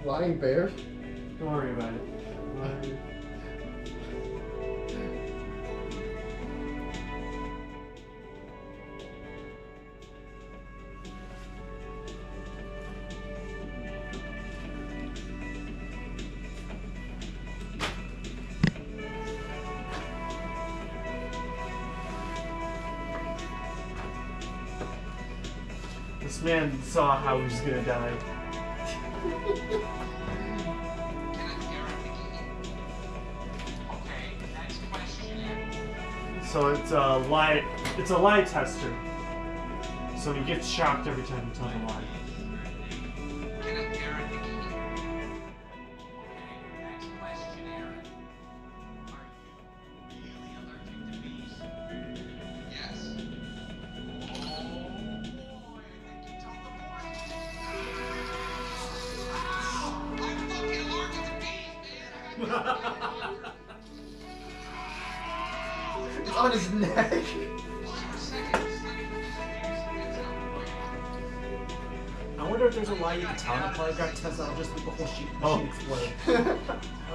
Lying bear? Don't worry about it. This man saw how he was gonna die. So it's a lie tester. So he gets shocked every time he tells a lie. It's on his neck. I wonder if there's a lie you can tell in a polygraph test that'll just make the whole sheet explode.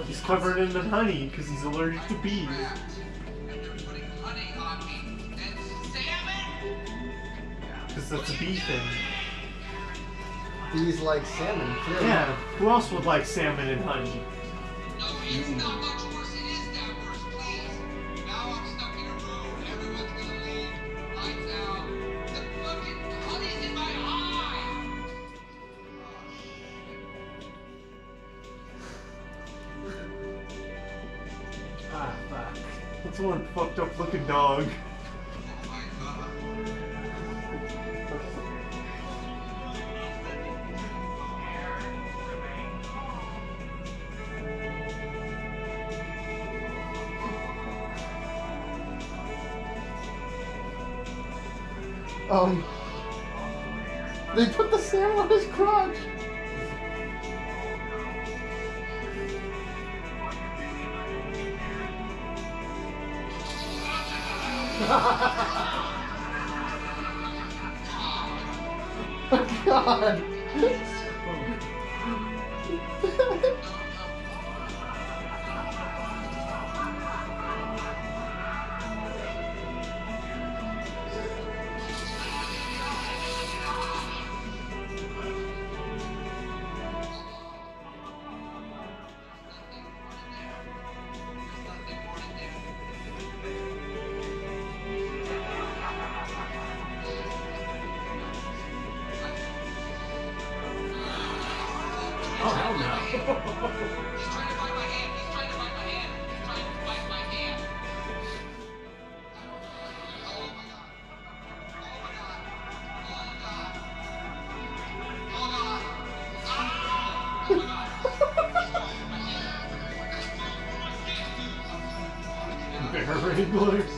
He's covered in honey because he's allergic to bees. Because that's a bee thing. Bees like salmon, clearly. Yeah, who else would like salmon and honey? No, it's not much worse. It is that worse, please. Now I'm stuck in a room. Everyone's gonna leave. Lights out. The fucking honey's in my eye. Ah, fuck. That's one fucked up looking dog. Oh my god. They put the salmon on his crotch. Oh God. Oh, hell no. He's trying to bite my hand. He's trying to bite my hand. He's trying to bite my hand. Oh my god. Oh my god. Oh god. Oh god. Oh my god. Bear wranglers.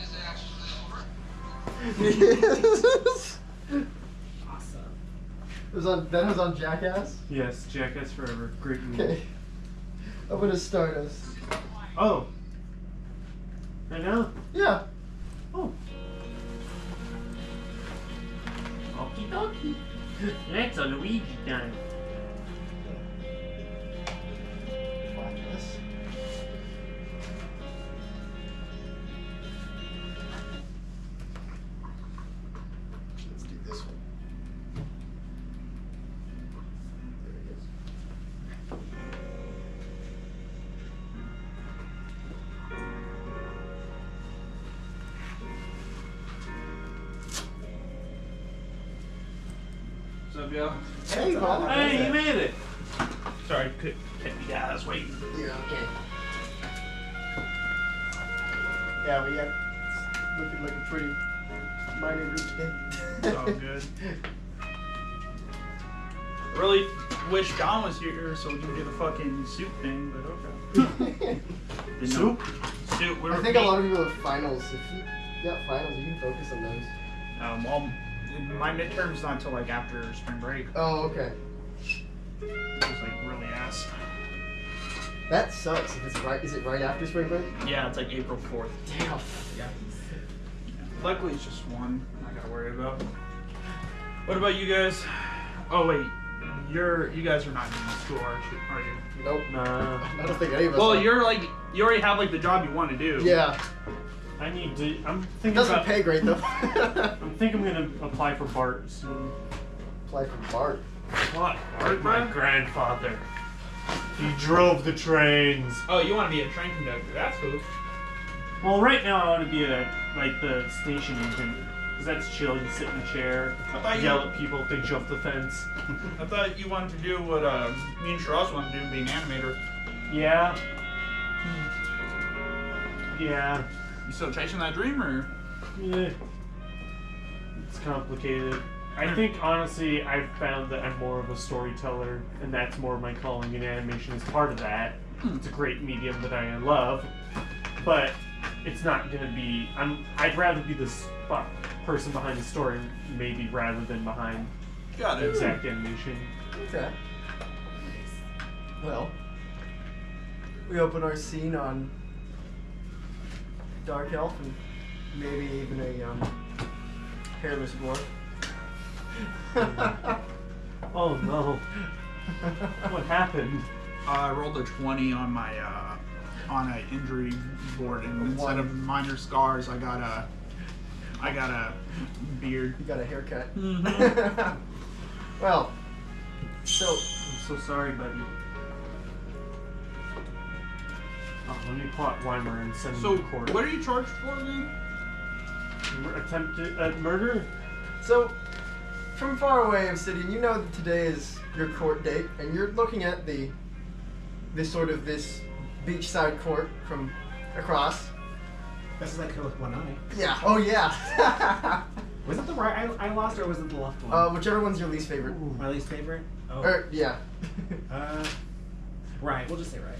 Is it actually over? Awesome. That was on Jackass? Yes, Jackass Forever. Great movie. Okay. I'm gonna start us. Oh. Right now? Yeah. Oh. Okie dokie. That's a Luigi time. Watch this. Let's do this one. There it is. What's up, yo? Hey, Bob. Hey, you made it. Sorry, kept you guys waiting. You're okay. Yeah, we got looking like a pretty minor group today. It's all good. I really wish John was here so we can do the fucking soup thing, but okay. Didn't know. Soup? Soup. We I were think a lot of people have finals. If you got finals, you can focus on those. Well, my midterm's not until like after spring break. Oh, okay. It was like really ass. That sucks. If it's right, is it right after spring break? Yeah, it's like April 4th. Damn. Yeah. Luckily, it's just one. I gotta worry about. What about you guys? Oh wait, you guys are not in school, are you? Nope. Nah. I don't think any of us. Well, are. you already have like the job you want to do. Yeah. I need to. I'm It thinking doesn't about. pay great though. I'm thinking I'm gonna apply for BART soon. Apply for BART. What? BART, My bro? grandfather. He drove the trains. Oh, you want to be a train conductor? That's cool. Well, right now I want to be like the station agent, because that's chill. You sit in a chair, I thought yell at people if they jump the fence. I thought you wanted to do what me and Shiraz wanted to do, be an animator. Yeah. Yeah. You still chasing that dream, or? Yeah. It's complicated. I think honestly, I've found that I'm more of a storyteller, and that's more my calling. And animation is part of that. It's a great medium that I love, but it's not gonna be. I'd rather be the person behind the story, maybe, rather than behind Got it. exact animation. Okay. Well, we open our scene on Dark Elf and maybe even a hairless dwarf. Oh no! What happened? I rolled a 20 on my on an injury board, and instead of minor scars, I got a beard. You got a haircut. Mhm. Well, so I'm so sorry, buddy. Oh, let me plot Weimer and send So, him to court. what are you charged for again? Attempted murder? So, from far away, Obsidian, you know that today is your court date, and you're looking at this beachside court from across. This is like her with one eye. Yeah. Oh yeah. Was it the right I lost, or was it the left one? Whichever one's your least favorite. My least favorite? Oh. Yeah. Right. We'll just say right.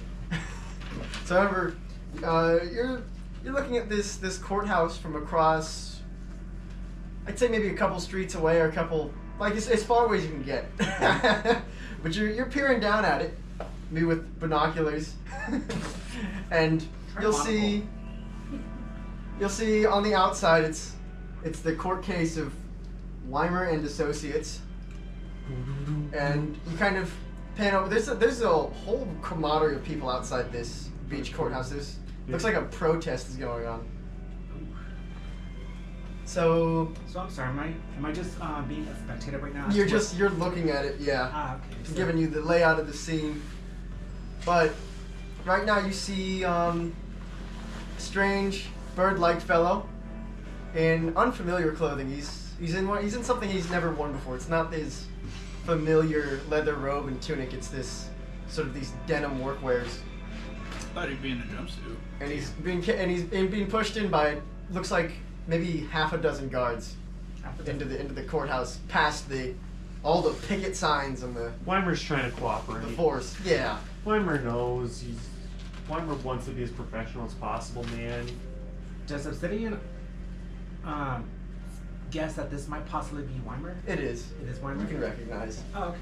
So, however, you're looking at this courthouse from across. I'd say maybe a couple streets away, or a couple, like as far away as you can get. But you're peering down at it, maybe with binoculars, and you'll see on the outside it's the court case of Weimer and Associates, and you kind of pan over. There's a whole camaraderie of people outside this beach courthouse. Looks like a protest is going on. So I'm sorry. Am I just being a spectator right now? you're looking at it, yeah. Okay. I'm giving you the layout of the scene. But right now you see strange bird-like fellow in unfamiliar clothing. He's in something he's never worn before. It's not his familiar leather robe and tunic. It's this sort of these denim workwears. I thought he'd be in a jumpsuit. And he's being pushed in by, looks like maybe half a dozen guards into the courthouse, past all the picket signs and the Weimer's trying to cooperate. force. Yeah. Weimer knows. Weimer wants to be as professional as possible, man. Does Obsidian guess that this might possibly be Weimer? It is. It is Weimer. You can recognize. Oh, okay.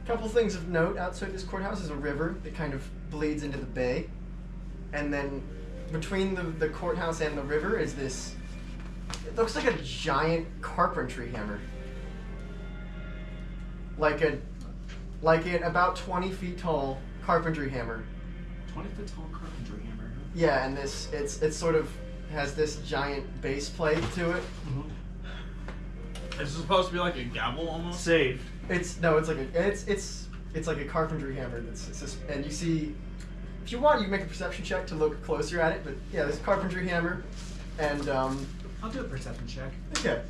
Couple things of note outside this courthouse is a river that kind of bleeds into the bay, and then between the courthouse and the river is this. It looks like a giant carpentry hammer, like an about 20 feet tall carpentry hammer. 20-foot tall carpentry hammer. Huh? Yeah, and it's sort of has this giant base plate to it. Is it supposed to be like a gavel almost? Safe. It's like a carpentry hammer. It's just, and you see, if you want, you can make a perception check to look closer at it. But yeah, this carpentry hammer, and I'll do a perception check. okay.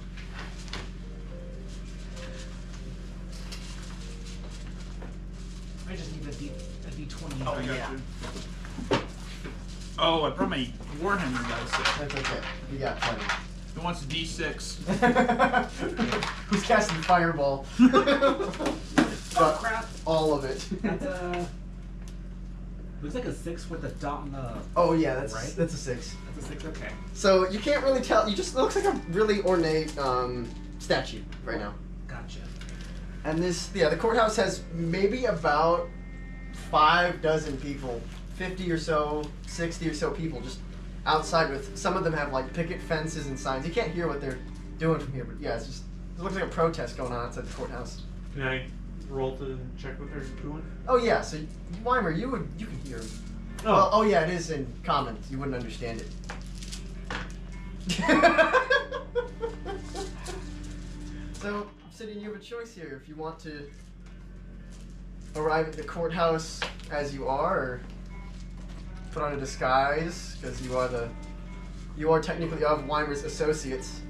I just need a D20. Oh, I got Yeah. you. Oh, I brought my Warhammer dice. That's okay. We got plenty. He wants a D6. He's casting fireball. Oh crap! All of it. That's Looks like a 6 with a dot on the. Oh yeah, that's Right? that's a 6. That's a 6. Okay. So you can't really tell. You just it looks like a really ornate statue right now. Gotcha. And the courthouse has maybe about 5 dozen people, 50 or so, 60 or so people just outside with. Some of them have like picket fences and signs. You can't hear what they're doing from here, but yeah, it looks like a protest going on outside the courthouse. Can I roll to check what they're doing? Oh yeah, so Weimer, you can hear. Oh. Well, oh yeah, it is in common. You wouldn't understand it. So, Obsidian, you have a choice here. If you want to arrive at the courthouse as you are, or put on a disguise because you are technically of Weimer's associates.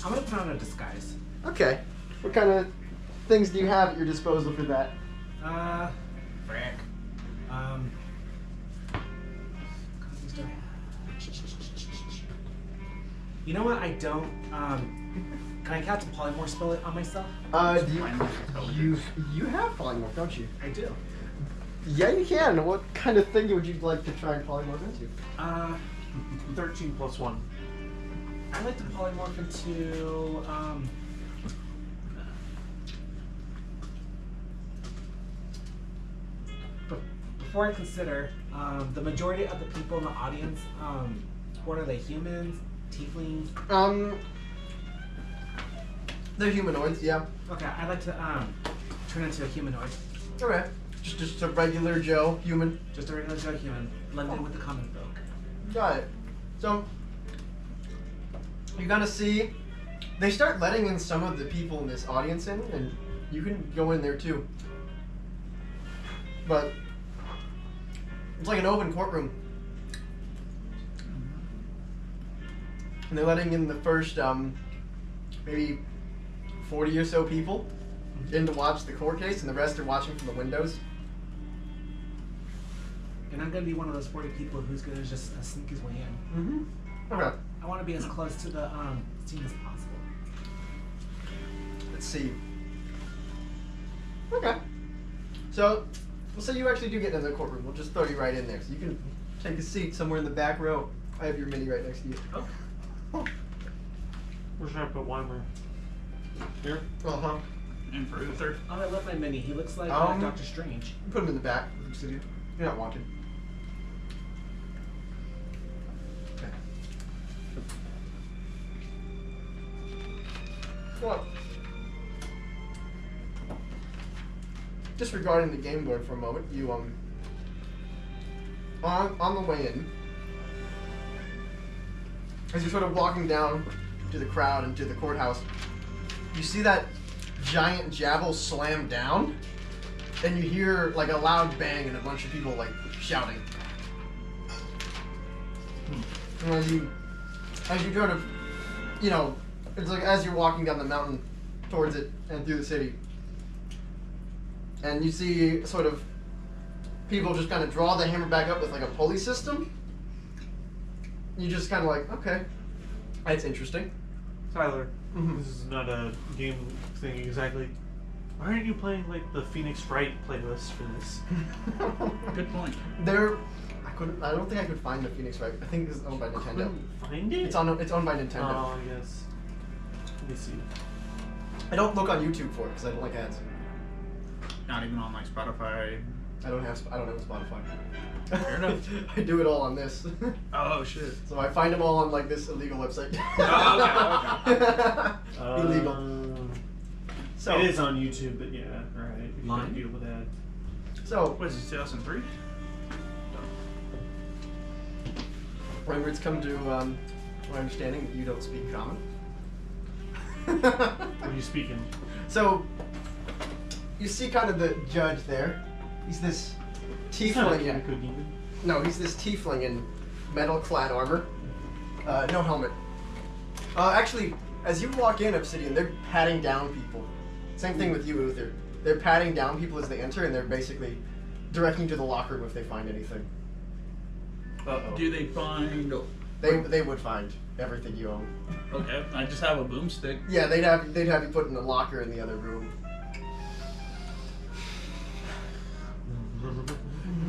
I'm gonna put on a disguise. Okay. What kind of things do you have at your disposal for that? Frick. You know what? I don't. Can I cast a polymorph spell on myself? You have polymorph, don't you? I do. Yeah, you can. What kind of thing would you like to try and polymorph into? 13 plus 1. I'd like to polymorph into. Before I consider, the majority of the people in the audience, what are they? Humans? Tieflings? They're humanoids, yeah. Okay, I'd like to turn into a humanoid. Okay. Just a regular Joe human. Just a regular Joe human, blend in with the common folk. Got it. So you're gonna see they start letting in some of the people in this audience in, and you can go in there too. But it's like an open courtroom. And they're letting in the first maybe 40 or so people in to watch the court case, and the rest are watching from the windows. And I'm gonna be one of those 40 people who's gonna just sneak his way in. Mm-hmm. Okay. I want to be as close to the scene as possible. Let's see. Okay. So, we'll say you actually do get into the courtroom. We'll just throw you right in there. So you can take a seat somewhere in the back row. I have your mini right next to you. Oh. Where should I put Weimer? Here? Uh-huh. And for Uther. Oh, I love my mini. He looks like Doctor Strange. Put him in the back. You're not wanted. Okay. Well, disregarding the game board for a moment, you on the way in, as you're sort of walking down to the crowd and to the courthouse, you see that giant javel slam down, and you hear like a loud bang and a bunch of people like shouting. And as you sort of, you know, it's like as you're walking down the mountain towards it and through the city, and you see sort of people just kind of draw the hammer back up with like a pulley system. You just kind of like, okay, that's interesting. Tyler, Mhm. this is not a game thing exactly. Why aren't you playing like the Phoenix Wright playlist for this? Good point. I don't think I could find the Phoenix Wright. I think this is owned by Nintendo. Couldn't find it? It's owned by Nintendo. Oh, yes. Let me see. I don't look on YouTube for it because I don't like ads. Not even on like Spotify. I don't have Spotify. Fair enough. I do it all on this. Oh shit. So I find them all on like this illegal website. Oh, okay. Illegal. So It is on YouTube, but yeah, right. You Mine? can't deal with that. So What is this, 2003? remember, it's come to my understanding that you don't speak common. What are you speaking? So you see kind of the judge there. He's this He's not a tiefling. Kimiko demon. No, he's this tiefling in metal-clad armor. No helmet. Actually, as you walk in, Obsidian, they're patting down people. Same thing with you, Uther. They're patting down people as they enter, and they're basically directing you to the locker room if they find anything. Uh-oh. Do they find? They would find everything you own. Okay, I just have a boomstick. Yeah, they'd have you put in a locker in the other room.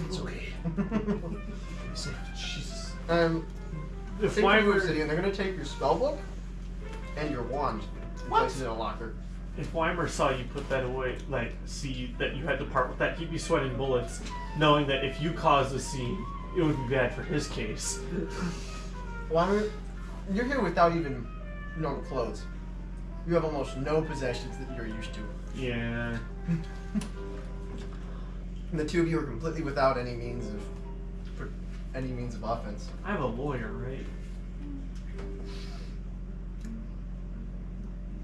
It's Jesus. Take If your Weimer, obsidian, they're gonna take your spell book and your wand. And What? place it in a locker. if Weimer saw you put that away, like see that you had to part with that, he'd be sweating bullets, knowing that if you caused a scene, it would be bad for his case. Weimer, you're here without even normal clothes. You have almost no possessions that you're used to. Yeah. And the two of you are completely without any means of offense. I have a lawyer, right?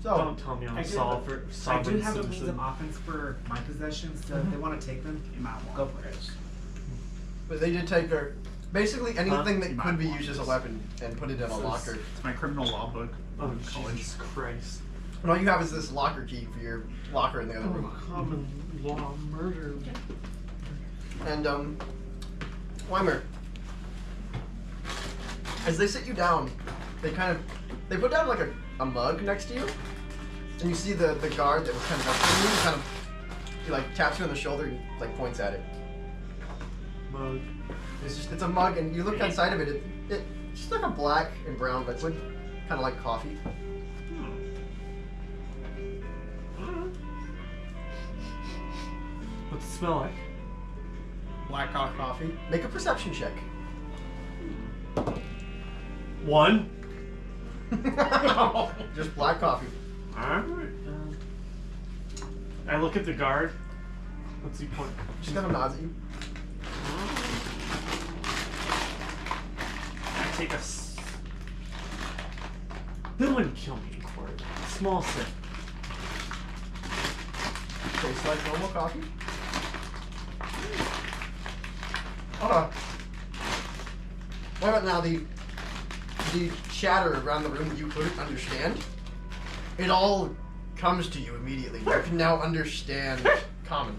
So, Don't tell me I'm I a do solver. I do Sovereign have a means citizen. of offense for my possessions, so if they want to take them, You might want go for it. this. but they did take her. Basically anything You that might could be want used as a this. weapon and put it in a This is- locker. It's my criminal law book. Oh, in college. Jesus Christ. And all you have is this locker key for your locker in the other room. Common law murder. And, Weimer, as they sit you down, they put down like a mug next to you, and you see the guard that was kind of up to you, he like taps you on the shoulder and like points at it. Mug. It's a mug, and you look inside of it, it's just like a black and brown liquid, kind of like coffee. What's it smell like? Black coffee. Coffee. Make a perception check. 1. Just black coffee. Alright. I look at the guard. What's he point? Just kind of nods at you. I take a. They wouldn't kill me for it. Small sip. Tastes like normal coffee. What about now the chatter around the room that you couldn't understand? It all comes to you immediately. You can now understand common.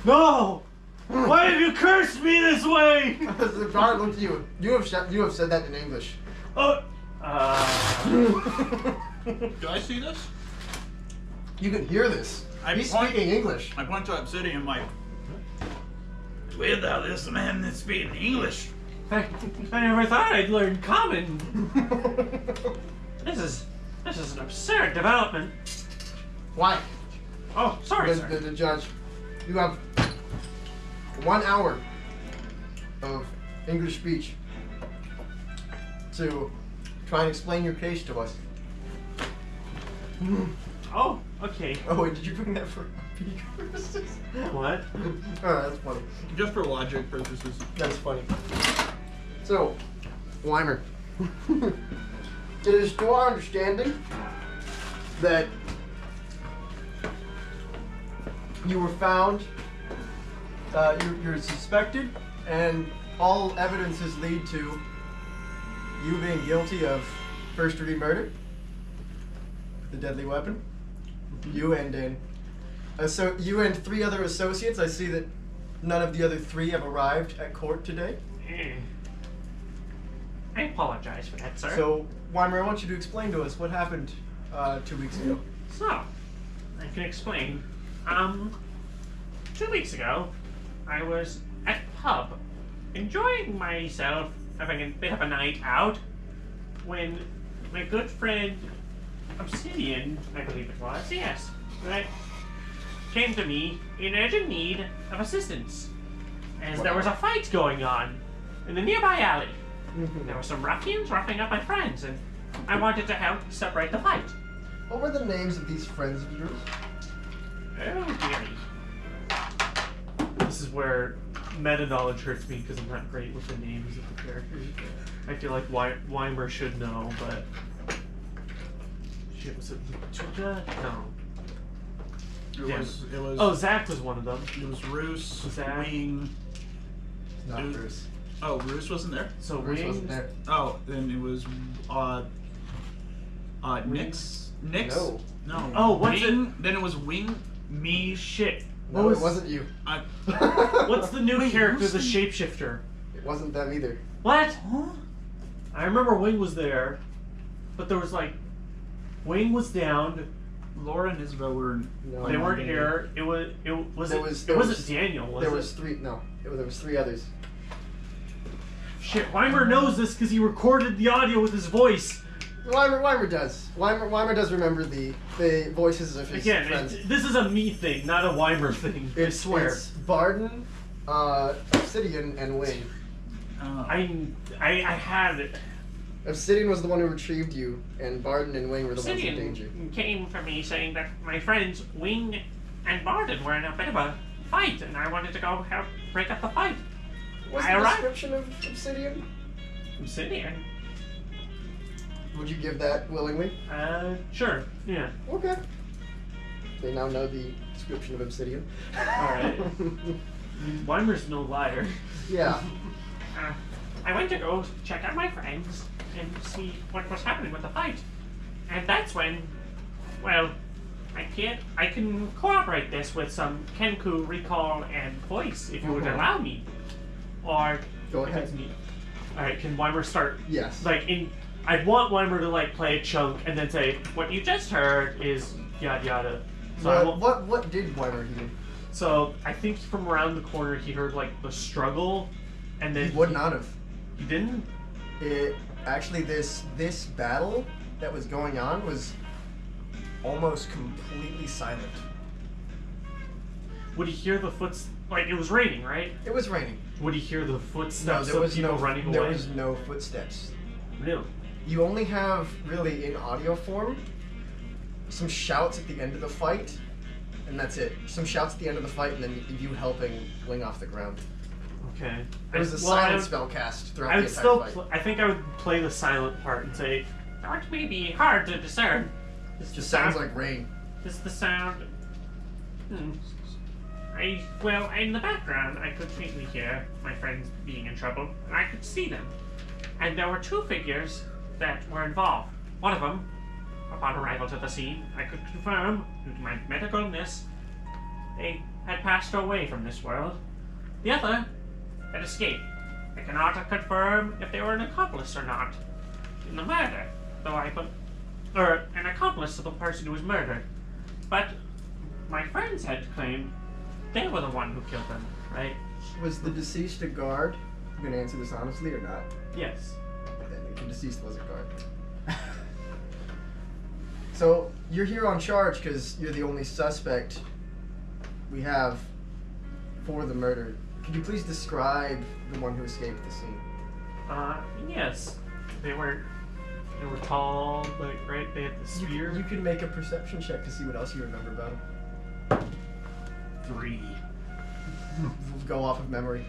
No! Why have you cursed me this way? The guard looked at you. You have said that in English. Oh. Do I see this? You can hear this. I He's point- speaking English. I point to Obsidian like, where thou this man that's speaking English? I never thought I'd learn common. This is an absurd development. Why? Oh, sorry, The, sir. the judge. You have 1 hour of English speech to try and explain your case to us. Oh, okay. Oh wait, did you bring that for RP purposes? What? Oh, that's funny. Just for logic purposes. That's funny. So, Weimer, it is to our understanding that you were found, you're suspected, and all evidences lead to you being guilty of first-degree murder, the deadly weapon. You and you and 3 other associates. I see that none of the other 3 have arrived at court today. I apologize for that, sir. So, Weimer, I want you to explain to us what happened 2 weeks ago. So, I can explain. 2 weeks ago, I was at the pub, enjoying myself, having a bit of a night out, when my good friend Obsidian, I believe it was, yes, right, came to me in urgent need of assistance, as there was a fight going on in the nearby alley. There were some ruffians roughing up my friends, and I wanted to help separate the fight. What were the names of these friends of yours? Oh, dearie. This is where meta knowledge hurts me because I'm not great with the names of the characters. I feel like Weimer should know, but shit, was it Tuca? No. It Yeah. was. Oh, Zach was one of them. It was Roos, Zach. Wing. Not Dude. Bruce. Oh, Roos wasn't there. So Bruce Wing. wasn't there. Oh, then it was Nix. Nix. No. No. Oh, what's Wing. Then it was Wing. Me. Shit. No, it wasn't you. I. What's the new Wait, character, who's the the- shapeshifter? It wasn't them either. What? Huh? I remember Wing was there, but there was like, Wing was down. Laura and Isabel were. No. They weren't Oh, here. It was. There was- It there wasn't was- Daniel. Was There it? was 3. No. There was 3 others. Shit, Weimer knows this because he recorded the audio with his voice. Weimer does. Weimer does remember the voices of his Again, friends. this is a me thing, not a Weimer thing. I swear. It's Barden, Obsidian, and Wing. Oh. I had it. Obsidian was the one who retrieved you, and Barden and Wing were the ones in danger. Obsidian came for me saying that my friends Wing and Barden were in a bit of a fight, and I wanted to go help break up the fight. What's I the arrived. description of Obsidian? Obsidian? Would you give that willingly? Sure, yeah. Okay. They now know the description of Obsidian. Alright. Weimer's no liar. Yeah. I went to go check out my friends and see what was happening with the fight. And that's when, well, I can corroborate this with some Kenku recall and voice, if you would Mhm. allow me. Or, Go if ahead. it's me. Alright, can Weimer start? Yes. I'd want Weimer to, play a chunk and then say, what you just heard is yada yada. So I won't- What did Weimer hear? So I think from around the corner he heard the struggle, and then He would not have. He didn't. It actually this battle that was going on was almost completely silent. Would he hear the it was raining, right? It was raining. Would he hear the No, footsteps there of was people no running away? There was no footsteps. Really? You only have really in audio form some shouts at the end of the fight, and that's it. Some shouts at the end of the fight, and then you helping Wing off the ground. Okay. There was a silent spell cast throughout I the would entire still. fight. I think I would play the silent part and say, "That may be hard to discern." This Just sounds like rain. This is the sound. In the background, I could faintly hear my friends being in trouble, and I could see them. And there were 2 figures that were involved. One of them, upon arrival to the scene, I could confirm, due to my medical illness, they had passed away from this world. The other had escaped. I cannot confirm if they were an accomplice or not in the murder, or an accomplice to the person who was murdered. But my friends had claimed they were the one who killed them, right? Was the deceased a guard? You gonna answer this honestly or not? Yes. Then the deceased was a guard. So you're here on charge because you're the only suspect we have for the murder. Could you please describe the one who escaped the scene? Yes. They were tall, right? They had the spear. You can make a perception check to see what else you remember about him. 3. We'll go off of memory.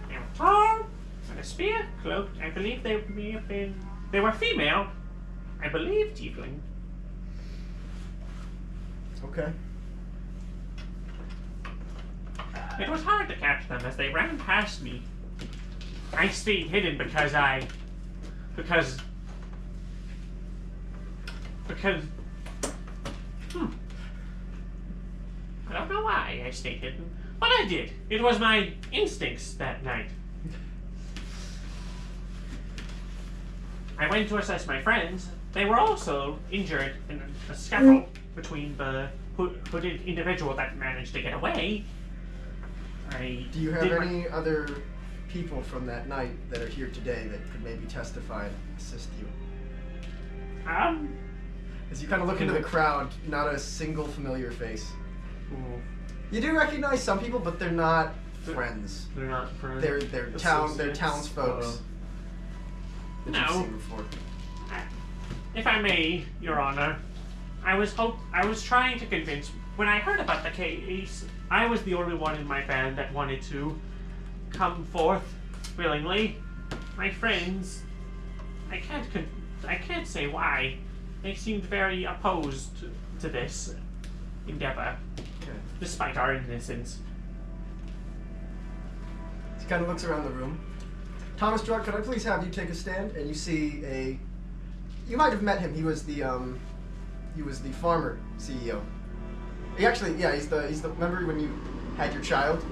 They were tall, and a spear, cloaked. I believe they may have been. They were female. I believe tiefling. Okay. It was hard to catch them as they ran past me. I stayed hidden because I don't know why I stayed hidden, but I did. It was my instincts that night. I went to assess my friends. They were also injured in a scuffle between the hooded individual that managed to get away. Do you have any other people from that night that are here today that could maybe testify and assist you? As you kind of look into the crowd, not a single familiar face. You do recognize some people, but they're not friends. They're not friends. They're townsfolk that you've No. seen before. If I may, Your Honor, I was trying to convince. When I heard about the case, I was the only one in my band that wanted to come forth willingly. My friends, I can't say why. They seemed very opposed to this endeavor, Okay. despite our innocence. He kind of looks around the room. Thomas Druck, could I please have you take a stand? And you see you might have met him. He was the farmer CEO. He's the. Remember when you had your child?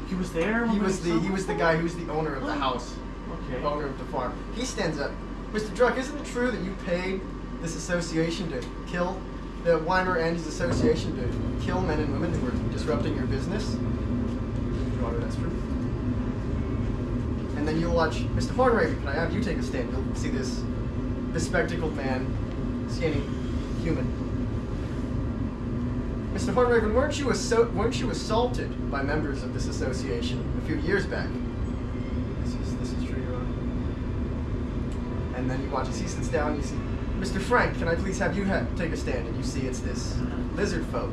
He was there. He was the guy who was the owner of the house, Okay. owner of the farm. He stands up. Mr. Druck, isn't it true that you paid this association to kill the Weimer and his association to kill men and women who were disrupting your business? Connor, that's true. And then you'll watch Mr. Hornraven. Can I have you take a stand? You'll see this bespectacled man, skinny, human. Mr. Hornraven, weren't you assaulted by members of this association a few years back? This is true, Your Honor. And then you watch as he sits down, you see, Mr. Frank, can I please have you take a stand? And you see it's this lizard folk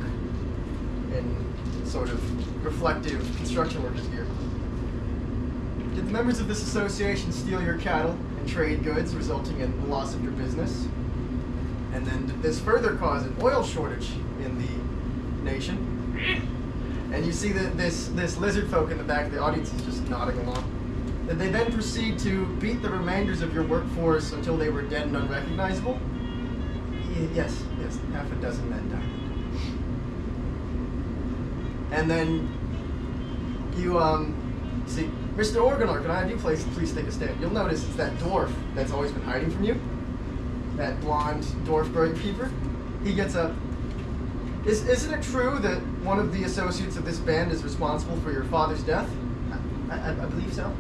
in sort of reflective construction workers gear. Did the members of this association steal your cattle and trade goods, resulting in the loss of your business? And then did this further cause an oil shortage in the nation? And you see that this lizard folk in the back of the audience is just nodding along. Did they then proceed to beat the remainders of your workforce until they were dead and unrecognizable? Yes, half a dozen men died. And then you see, Mr. Organar, can I have you please take a stand? You'll notice it's that dwarf that's always been hiding from you. That blonde dwarf keeper. He gets up. Isn't it true that one of the associates of this band is responsible for your father's death? I believe so.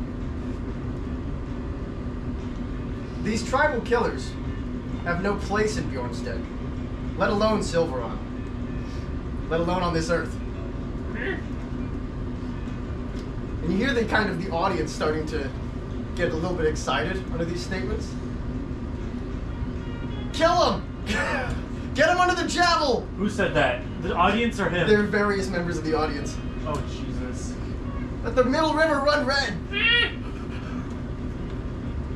These tribal killers have no place in Bjornstead, let alone Silveron, let alone on this earth. And you hear the kind of the audience starting to get a little bit excited under these statements. Kill him! Get him under the javel! Who said that? The audience or him? There are various members of the audience. Oh, Jesus. Let the Middle River run red!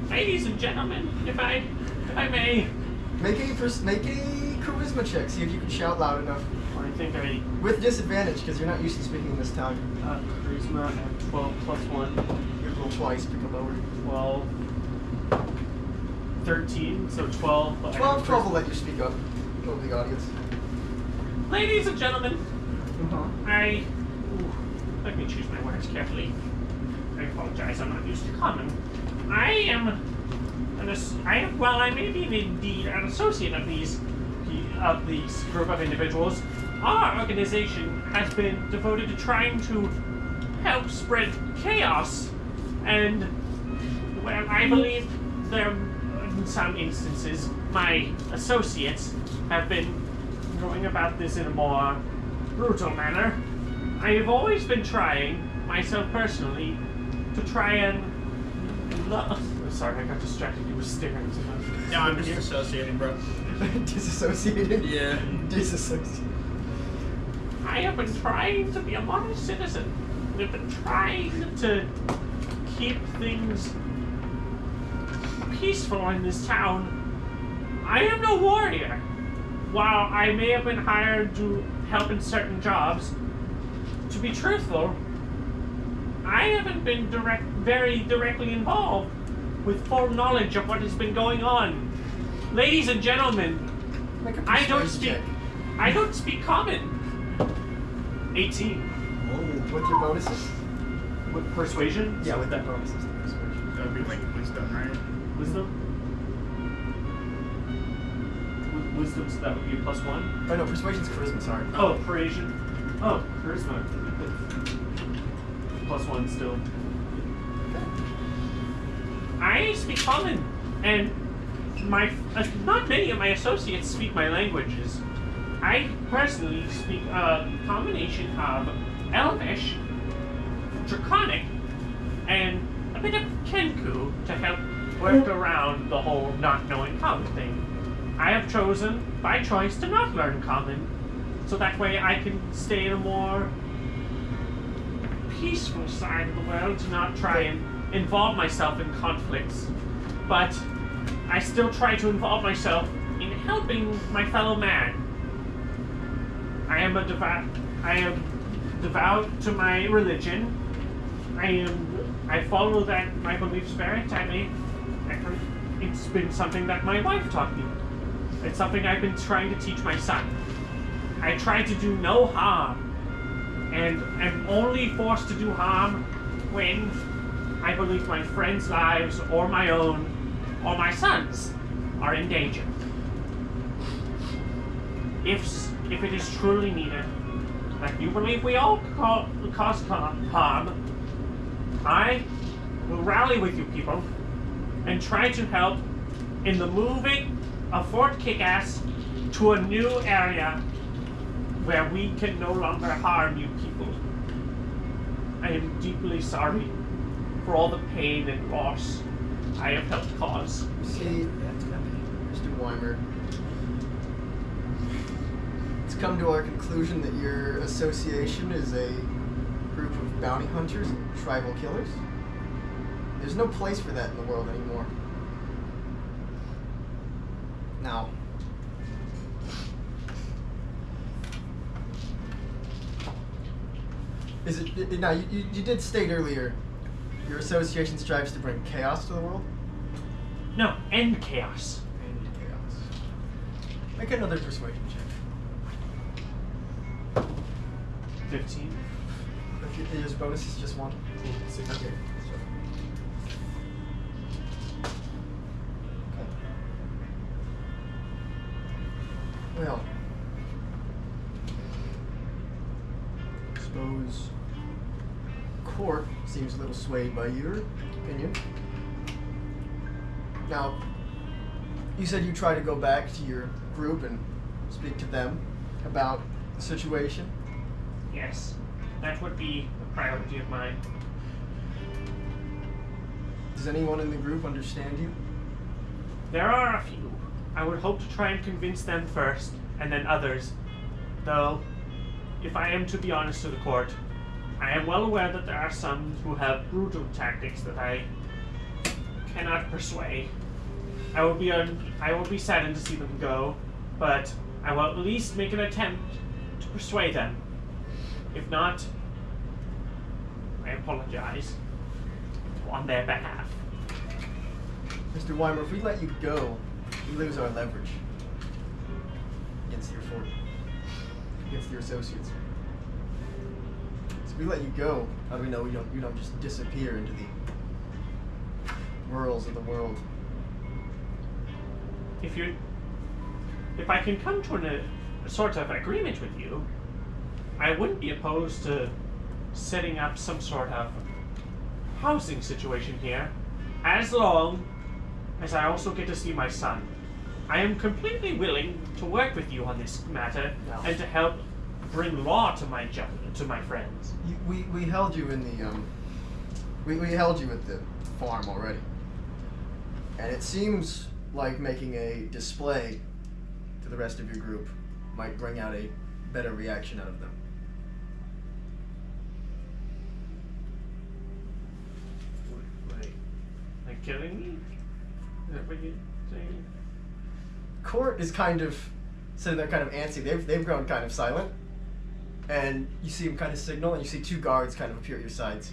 Ladies and gentlemen, if I may. Make a charisma check. See if you can shout loud enough. I think I... With disadvantage, because you're not used to speaking in this tongue. Charisma at 12 plus 1. You roll twice, pick a lower. 12. 13, so 12. But 12 will let you speak up over the audience. Ladies and gentlemen, Uh-huh. let me choose my words carefully. I apologize, I'm not used to common. I may be indeed an associate of these group of individuals. Our organization has been devoted to trying to help spread chaos, and well, I believe there, in some instances, my associates have been going about this in a more brutal manner. I have always been trying, myself personally, to try and sorry, I got distracted. You were staring. No, I'm just associating, bro. Disassociated? Yeah. Disassociated. I have been trying to be a model citizen. We've been trying to keep things peaceful in this town. I am no warrior. While I may have been hired to help in certain jobs, to be truthful, I haven't been very directly involved with full knowledge of what has been going on. Ladies and gentlemen, Make a I don't persuasion speak check. common. 18. With your bonuses? With persuasion? Yeah, with that bonuses. The persuasion. That would be like wisdom, right? Wisdom? Wisdom, so that would be a +1. Oh no, persuasion's charisma, sorry. Oh, persuasion. Oh, charisma. +1 still. I speak common, and not many of my associates speak my languages. I personally speak a combination of Elvish, Draconic, and a bit of Kenku to help work around the whole not knowing common thing. I have chosen, by choice, to not learn common, so that way I can stay in a more peaceful side of the world, to not try and involve myself in conflicts. But I still try to involve myself in helping my fellow man. I am devout to my religion. I follow that my belief spirit. It's been something that my wife taught me. It's something I've been trying to teach my son. I try to do no harm, and am only forced to do harm when I believe my friends' lives, or my own, or my son's, are in danger. If it is truly needed that you believe we all cause harm, I will rally with you people and try to help in the moving of Fort Kickass to a new area where we can no longer harm you people. I am deeply sorry for all the pain and loss I have helped cause. See, Mr. Weimer, it's come to our conclusion that your association is a group of bounty hunters and tribal killers. There's no place for that in the world anymore. Now, is it now? You did state earlier your association strives to bring chaos to the world. No, end chaos. And chaos. Make another persuasion check. 15. But his bonus is just one. Okay. Well, I suppose Court seems a little swayed by your opinion. Now, you said you try to go back to your group and speak to them about the situation. Yes, that would be a priority of mine. Does anyone in the group understand you? There are a few. I would hope to try and convince them first, and then others. Though, if I am to be honest to the court, I am well aware that there are some who have brutal tactics that I cannot persuade. I will be saddened to see them go, but I will at least make an attempt to persuade them. If not, I apologize on their behalf. Mr. Weimer, if we let you go, we lose our leverage against your fort, against your associates. So if we let you go, how do we know you don't just disappear into the whirls of the world? If I can come to a sort of agreement with you, I wouldn't be opposed to setting up some sort of housing situation here, as long as I also get to see my son. I am completely willing to work with you on this matter and to help bring law to my friends. We held you in the we held you at the farm already, and it seems like making a display to the rest of your group might bring out a better reaction out of them. Wait, like killing me? Is that what you're saying? Court is kind of sitting there, kind of antsy. They've grown kind of silent, and you see him kind of signal, and you see two guards kind of appear at your sides,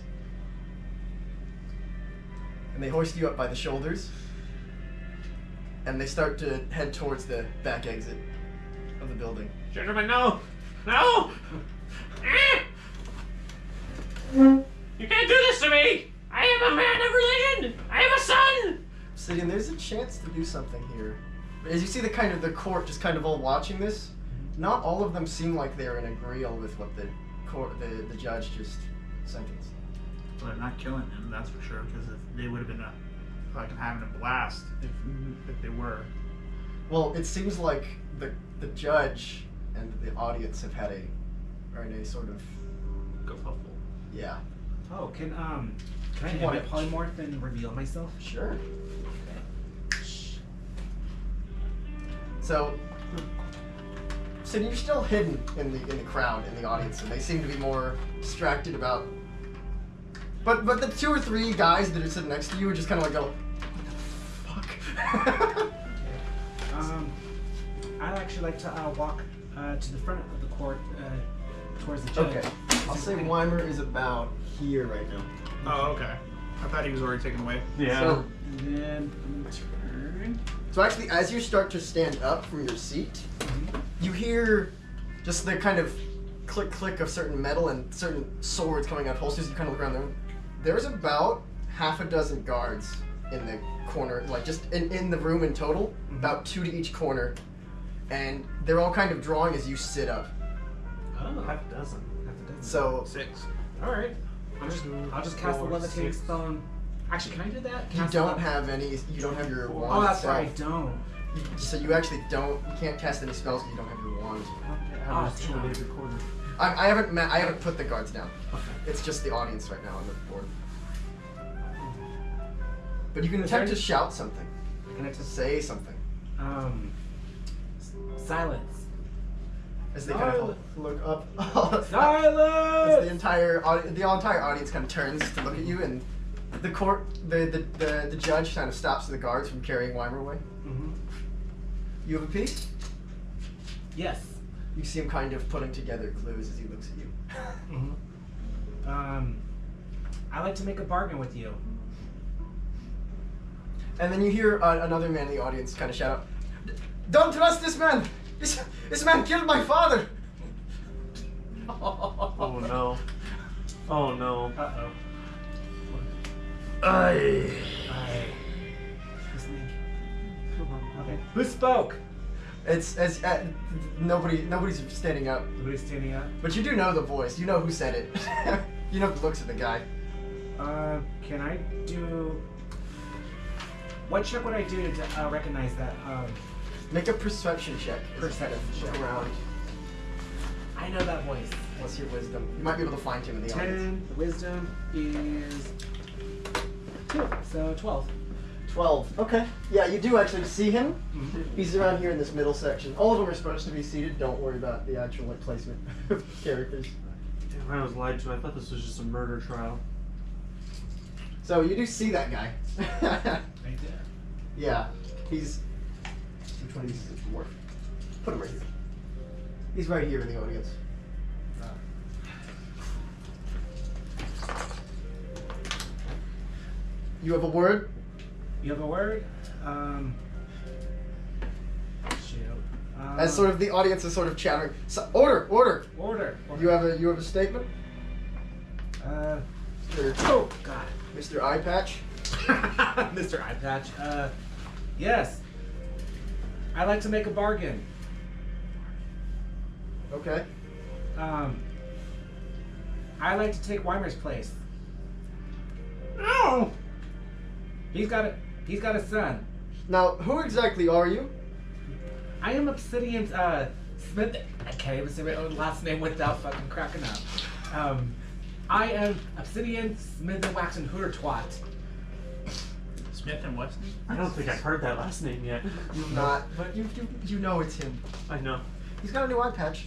and they hoist you up by the shoulders, and they start to head towards the back exit of the building. Gentlemen, no! No! Ah! You can't do this to me! I am a man of religion! I have a son! Obsidian, there's a chance to do something here. As you see the court just kind of all watching this, not all of them seem like they're in agreeal with what the judge just sentenced. Well, they're not killing him, that's for sure, because if they would have been fucking having a blast if they were. Well, it seems like the judge and the audience have had are in a sort of Kerfuffle. yeah. Oh, can I Want have a polymorph and reveal myself? Sure. So you're still hidden in the crowd, in the audience, and they seem to be more distracted about. But the two or three guys that are sitting next to you are just kind of like go, what the fuck? I'd actually like to walk to the front of the court towards the judge. Okay. I'll say Weimer is about here right now. Oh, okay. I thought he was already taken away. Yeah. So, And then I'm gonna turn. so actually, as you start to stand up from your seat, you hear just the kind of click of certain metal and certain swords coming out of holsters. You kind of look around there. There's about half a dozen guards in the corner, like just in the room in total, about 2 to each corner, and they're all kind of drawing as you sit up. Oh, Half a dozen. half a dozen. So 6. All right. I'll just cast the 4, levitating 6. stone. Actually, can I do that? You Cast don't the- have any. You don't have your wand. Oh, that's itself. right. I don't. So you actually don't. You can't cast any spells if you don't have your wand. How was damn. 2 days recorded? I haven't put the guards down. It's just the audience right now on the board. But you can Is attempt there to shout something, Can I to just say something, silence? as they kind of look up. As Silence. the entire audience kind of turns to look at you, and the judge kind of stops the guards from carrying Weimer away. Mm-hmm. You have a piece. Yes. You see him kind of putting together clues as he looks at you. Mm-hmm. I like to make a bargain with you. And then you hear another man in the audience kind of shout out, "Don't trust this man! This man killed my father!" Oh no. Oh no. Uh-oh. Aye. Listening. Okay. Who spoke? It's nobody's standing up, Nobody's standing up. but you do know the voice. You know who said it. You know the looks of the guy. Can I do... What check would I do to recognize that? Make a perception check. Perception check. Around. I know that voice. What's your wisdom? You might be able to find him in the audience. 10. The wisdom is 2. So 12. 12. Okay. Yeah, you do actually see him. Mhm. He's around here in this middle section. All of them are supposed to be seated. Don't worry about the actual placement of characters. Damn, I was lied to. I thought this was just a murder trial. So you do see that guy. Right there. Yeah, he's. Which one is the dwarf? Put him right here. He's right here in the audience. You have a word? You have a word? Shoot. As sort of the audience is sort of chattering. So, order! Order. You have a statement? Mr. Oh, God. Mr. Eye Patch? Mr. Eye Patch. Yes. I'd like to make a bargain. Okay. I'd like to take Weimer's place. No! He's got a son. Now, who exactly are you? I am Obsidian's, Smith. I can't even say my own last name without fucking cracking up. I am Obsidian Smith and Wax and Hooter Twat. Smith and Weston? I don't think I've heard that last name yet. You've not, but you know it's him. I know. He's got a new eye patch.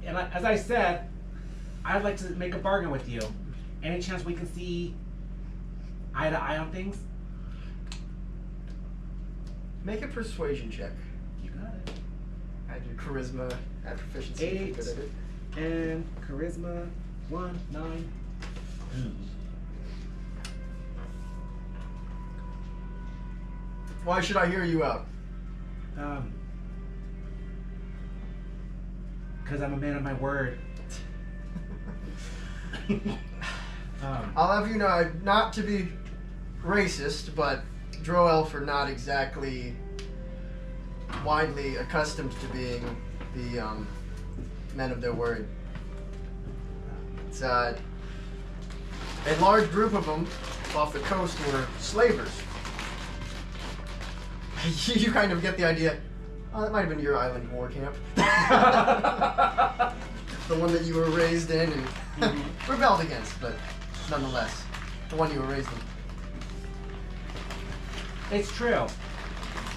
And as I said, I'd like to make a bargain with you. Any chance we can see eye to eye on things? Make a persuasion check. You got it. Add your charisma, add proficiency. if you're 8 good at it. and charisma 1, 9. Why should I hear you out? Because I'm a man of my word. I'll have you know, not to be racist, but Drow-Elf are not exactly widely accustomed to being the men of their word. It's a large group of them off the coast were slavers. You kind of get the idea. Oh, that might have been your island war camp. The one that you were raised in and rebelled against, but nonetheless, the one you were raised in. It's true.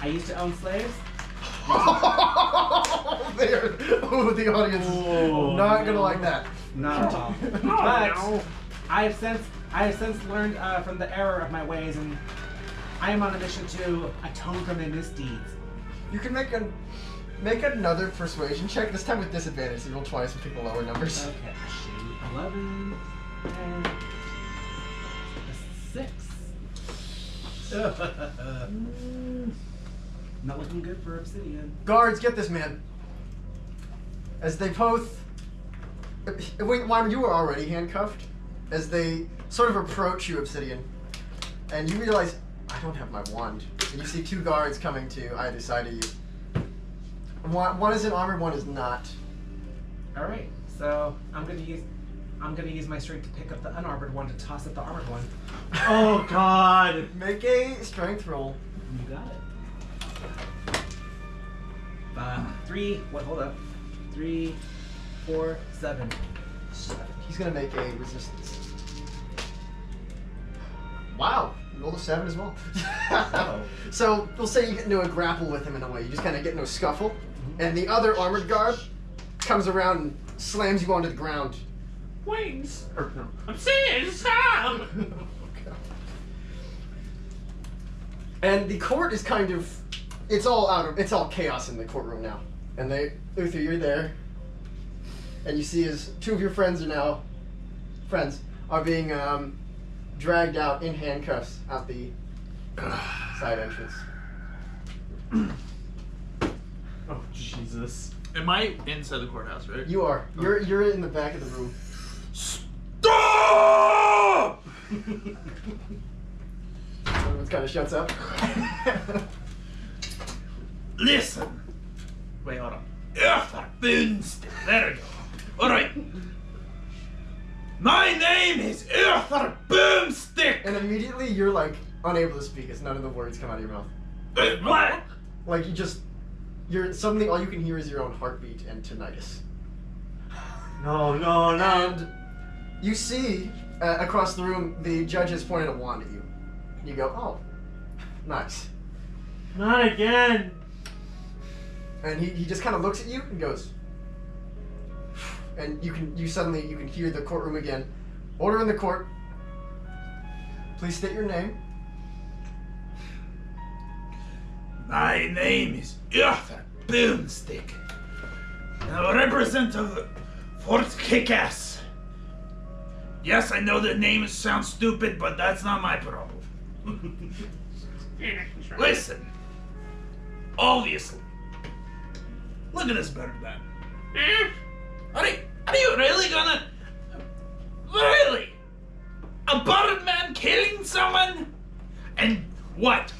I used to own slaves. There. Oh, the audience is not gonna like that. Not at all. But I have since learned from the error of my ways, and I am on a mission to atone for my misdeeds. You can make another persuasion check, this time with disadvantage. You roll twice and pick the lower numbers. Okay, shoot. 11 and a 6. Not looking good for Obsidian. Guards, get this man. As they both... Wait, Wyman, you were already handcuffed. As they sort of approach you, Obsidian, and you realize, I don't have my wand. And you see two guards coming to either side of you. One is in armor, one is not. All right. So I'm gonna use my strength to pick up the unarmored one to toss at the armored one. Oh God! Make a strength roll. You got it. 3. What? Hold up. 3, 4, 7. 7. He's gonna make a resistance. Wow, you rolled a 7 as well. Oh. So we'll say you get into a grapple with him in a way. You just kind of get into a scuffle, and the other armored guard comes around and slams you onto the ground. Wings! Or no. I'm saying stop! And the court is kind of, it's all chaos in the courtroom now. And Uther, you're there, and you see as 2 of your friends are being dragged out in handcuffs out the side entrance. Oh Jesus! Am I inside the courthouse, right? You are. You're in the back of the room. Stop! Everyone kind of shuts up. Listen. Wait, hold on. Arthur Boomstick. There we go. Alright. My name is Arthur Boomstick! And immediately you're like unable to speak as none of the words come out of your mouth. What? Like suddenly all you can hear is your own heartbeat and tinnitus. No! And you see across the room the judge has pointed a wand at you. You go, oh, nice. Not again! And he just kind of looks at you and goes, and you can hear the courtroom again. Order in the court. Please state your name. My name is Arthur Boomstick. And I represent Fort Kickass. Yes, I know the name sounds stupid, but that's not my problem. Listen. Obviously. Look at this bird man. Are you really gonna... Really? A bird man killing someone? And what?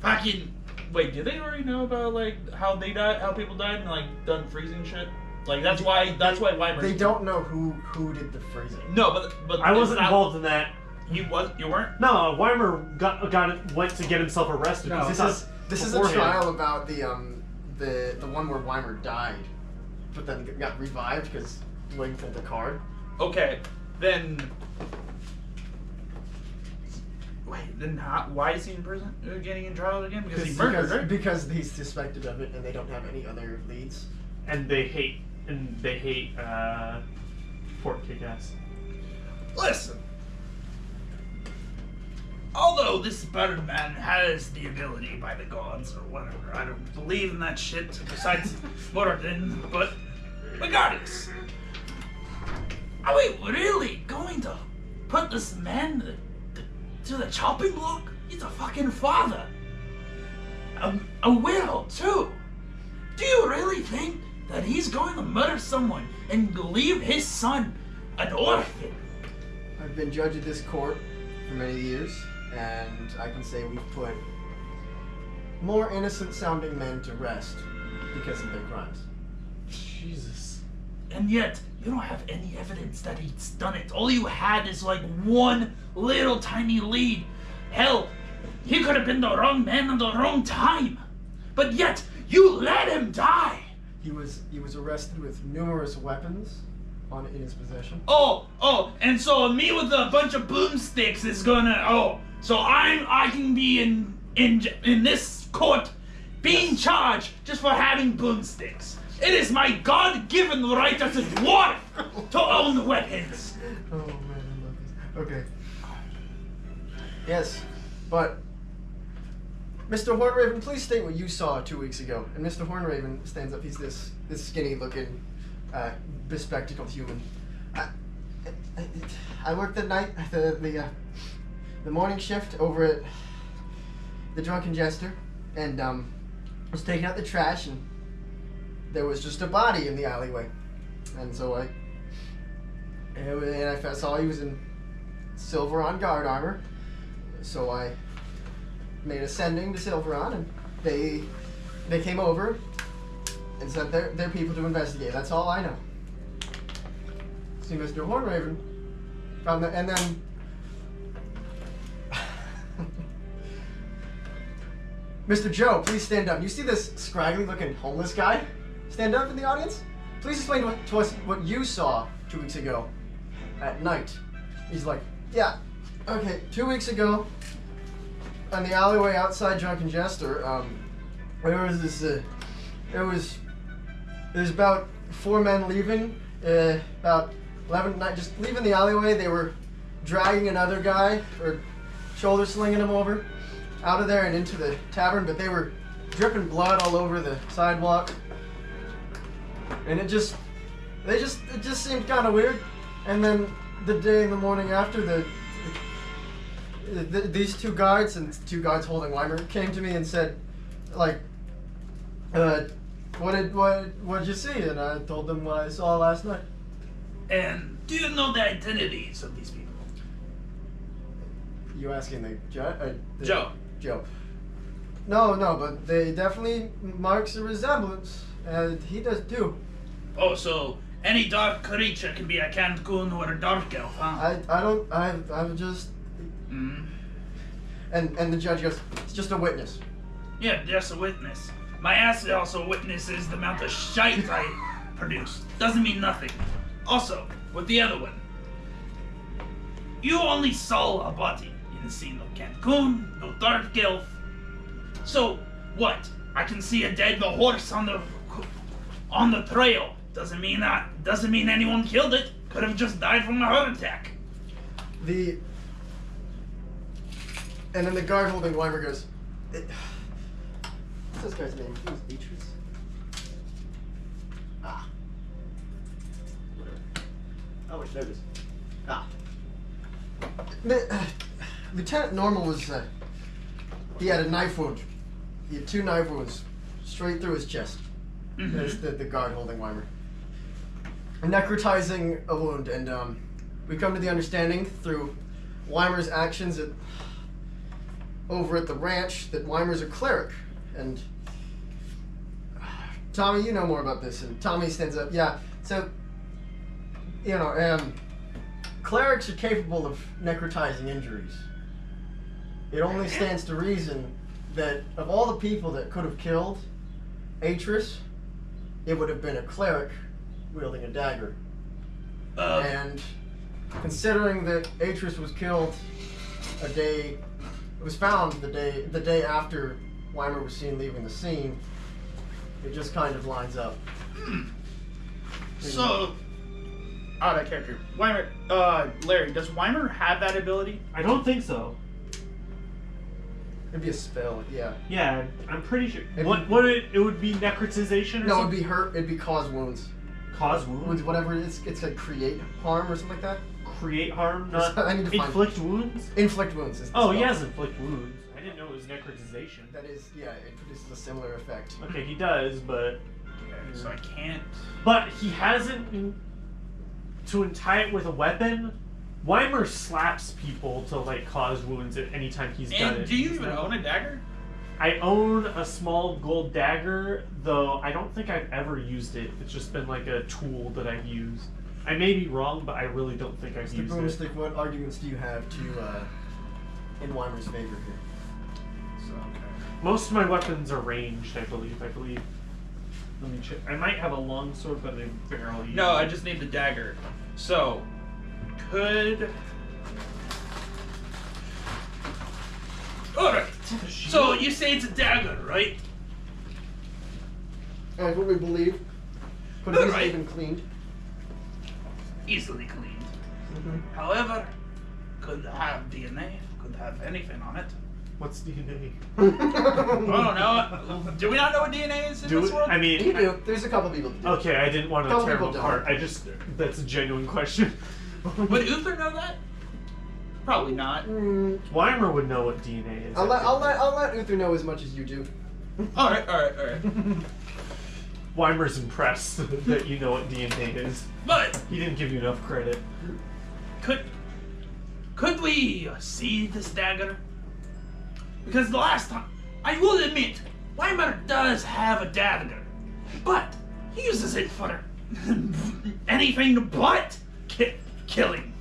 Fucking... Wait, do they already know about, like, how they died, how people died and, like, done freezing shit? Like, that's why Weimer... They don't know who did the freezing. No, but I wasn't involved in that. You weren't? No, Weimer went to get himself arrested. No, because This is a trial about the one where Weimer died, but then got revived because Ling pulled the card. Okay, then... Wait, then why is he in prison? Getting in trial again? Because he murdered, right? Because he's suspected of it, and they don't have any other leads. And they hate Fort Kickass. Listen. Although this bird man has the ability by the gods or whatever, I don't believe in that shit besides Moradin, but regardless. Are we really going to put this man to the chopping block? He's a fucking father. A widow, too. Do you really think that he's going to murder someone and leave his son an orphan? I've been judge of this court for many years, and I can say we've put more innocent-sounding men to rest because of their crimes. Jesus. And yet, you don't have any evidence that he's done it. All you had is like one little tiny lead. Hell, he could have been the wrong man at the wrong time. But yet, you let him die. He was arrested with numerous weapons in his possession. Oh, and so me with a bunch of boomsticks is gonna, so I can be in this court being charged just for having boomsticks. It is my God-given right as a dwarf to own weapons. Oh man, I love this. Okay. Yes, but Mr. Hornraven, please state what you saw 2 weeks ago. And Mr. Hornraven stands up. He's this skinny-looking, bespectacled human. I worked the night, the morning shift over at the Drunken Jester, and was taking out the trash, and there was just a body in the alleyway. And so I saw he was in Silveron guard armor. So I made a sending to Silveron, and they came over and sent their people to investigate. That's all I know. See Mr. Hornraven. Found the, and then Mr. Joe, please stand up. You see this scraggly looking homeless guy stand up in the audience? Please explain to us what you saw 2 weeks ago at night. He's like, yeah, okay, 2 weeks ago on the alleyway outside Drunken Jester, there was this, there's about 4 men leaving, about 11 at night, just leaving the alleyway. They were dragging another guy, or shoulder slinging him over, out of there and into the tavern, but they were dripping blood all over the sidewalk. And it just seemed kind of weird. And then the day in the morning after, these 2 guards and 2 guards holding Weimer came to me and said, like, what did you see? And I told them what I saw last night. And do you know the identities of these people? You asking the judge? Joe. Joe. No, but they definitely marks a resemblance. He does too. Oh, so any dark creature can be a Cancun or a dark elf, huh? I'm just. Mm. And the judge goes, it's just a witness. Yeah, just a witness. My ass also witnesses the amount of shite I produced. Doesn't mean nothing. Also, with the other one, you only saw a body. You didn't see no Cancun, no dark elf. So what? I can see a dead horse on the trail. Doesn't mean anyone killed it. Could have just died from a heart attack. And then the guard holding Weimer goes, what's this guy's name? He was Beatrice? Whatever. Oh, wait, there it is. Lieutenant Normal was, he had a knife wound. He had 2 knife wounds straight through his chest. Mm-hmm. That's the guard holding Weimer. Necrotizing a wound, and we come to the understanding through Weimer's actions over at the ranch that Weimer's a cleric. And Tommy, you know more about this. And Tommy stands up. Yeah, so, clerics are capable of necrotizing injuries. It only stands to reason that of all the people that could have killed Atris, it would have been a cleric wielding a dagger. And considering that Atris was killed it was found the day after Weimer was seen leaving the scene, it just kind of lines up. So, out of character, Weimer, Larry, does Weimer have that ability? I don't think so. It'd be a spell, yeah. Yeah, I'm pretty sure. It It would be necrotization or No, something? it'd be hurt. It'd be cause wounds. Cause wounds? Whatever it is, it's like create harm or something like that. Create harm, not I need to find- inflict wounds? Inflict wounds is the Oh, spell. he has inflict wounds. I didn't know it was necrotization. That is, yeah, it produces a similar effect. Okay, he does, but... Okay, so I can't. But he hasn't... To untie it with a weapon, Weimer slaps people to, like, cause wounds at any time he's done it. And do you even own a dagger? I own a small gold dagger, though I don't think I've ever used it. It's just been like a tool that I've used. I may be wrong, but I really don't think I've Mr. used it. Boomstick, what arguments do you have to in Weimer's favor here? So, okay. Most of my weapons are ranged, I believe. Let me check. I might have a longsword, but I barely use No, it. I just need the dagger. So, could... Alright. So you say it's a dagger, right? That's what we believe. Could have Alright. easily been cleaned. Easily cleaned. Mm-hmm. However, could have DNA, could have anything on it. What's DNA? Oh, no. Do we not know what DNA is in this world? I mean... You do. There's a couple people that do. Okay, I didn't want to Couple tear them people apart. don't. That's a genuine question. Would Uther know that? Probably not. Weimer would know what DNA is. I'll I let Uther know as much as you do. Alright. think. Weimer's impressed that you know what DNA is. But He didn't give you enough credit. could we see this dagger? Because the last time, I will admit, Weimer does have a dagger, but he uses it for anything but killing.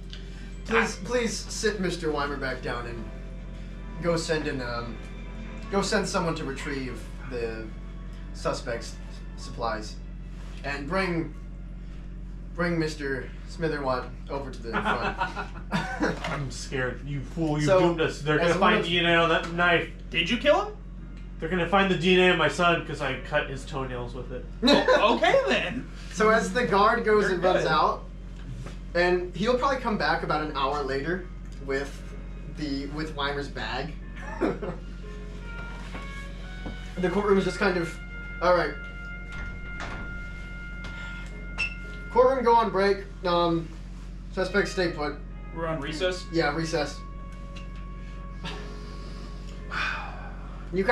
Please sit Mr. Weimer back down and go send someone to retrieve the suspect's supplies, and bring Mr. Smitherwatt over to the front. I'm scared. You fool, you So, doomed us. They're as gonna one find of- DNA on that knife. Did you kill him? They're gonna find the DNA of my son because I cut his toenails with it. Okay then. So as the guard goes You're and runs good. out, and he'll probably come back about an hour later with Weimer's bag. The courtroom is just kind of, all right. Courtroom go on break. Suspects stay put. We're on recess. Yeah, recess. You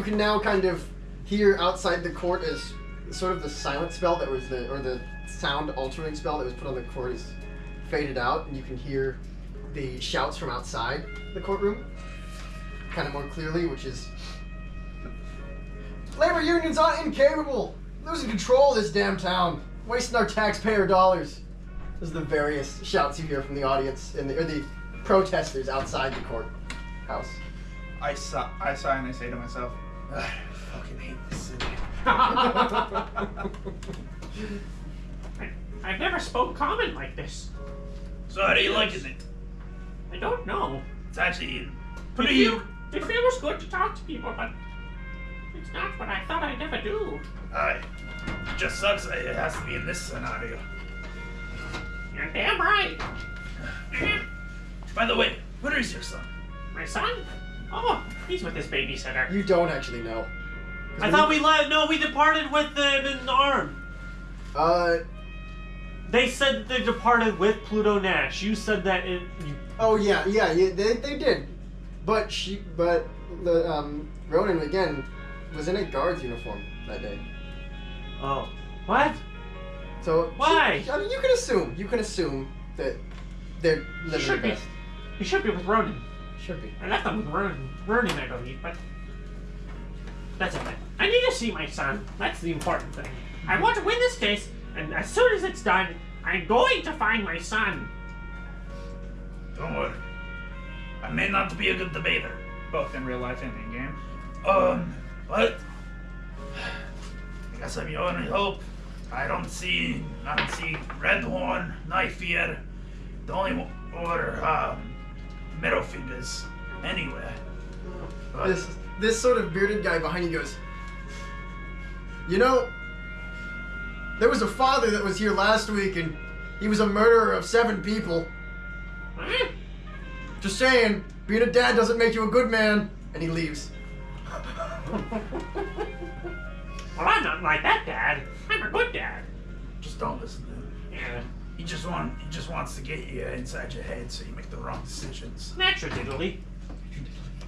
can now kind of hear outside the court as sort of the silent spell that was the sound altering spell that was put on the court is faded out, and you can hear the shouts from outside the courtroom kind of more clearly, which is labor unions aren't incapable, losing control of this damn town, wasting our taxpayer dollars. Those are the various shouts you hear from the audience or the protesters outside the courthouse. I sigh and I say to myself, I fucking hate this city. I've never spoke common like this. So how do you liking it? I don't know. It's actually It pretty. feels good to talk to people, but it's not what I thought I'd ever do. It just sucks that it has to be in this scenario. You're damn right. By the way, where is your son? My son? Oh, he's with his babysitter. You don't actually know. I thought we left. No, we departed with the arm. They said they departed with Pluto Nash. You said that it. Oh yeah, they did, but Ronan again was in a guard's uniform that day. Oh, what? So Why? I mean, you can assume that they're He living should their be. best. He should be with Ronan. Should be. I left him with Ronan, I believe, but that's it. I need to see my son. That's the important thing. I want to win this case, and as soon as it's done, I'm going to find my son. Don't worry. I may not be a good debater. Both in real life and in game. But I guess I'm your only hope. I don't see Red Horn, Knife here. The only or middle fingers anywhere. But This sort of bearded guy behind you goes, you know, there was a father that was here last week and he was a murderer of 7 people. Huh? Just saying, being a dad doesn't make you a good man. And he leaves. Well, I'm not like that, Dad. I'm a good dad. just don't listen to him. Yeah. He just wants to get you inside your head so you make the wrong decisions. Naturally.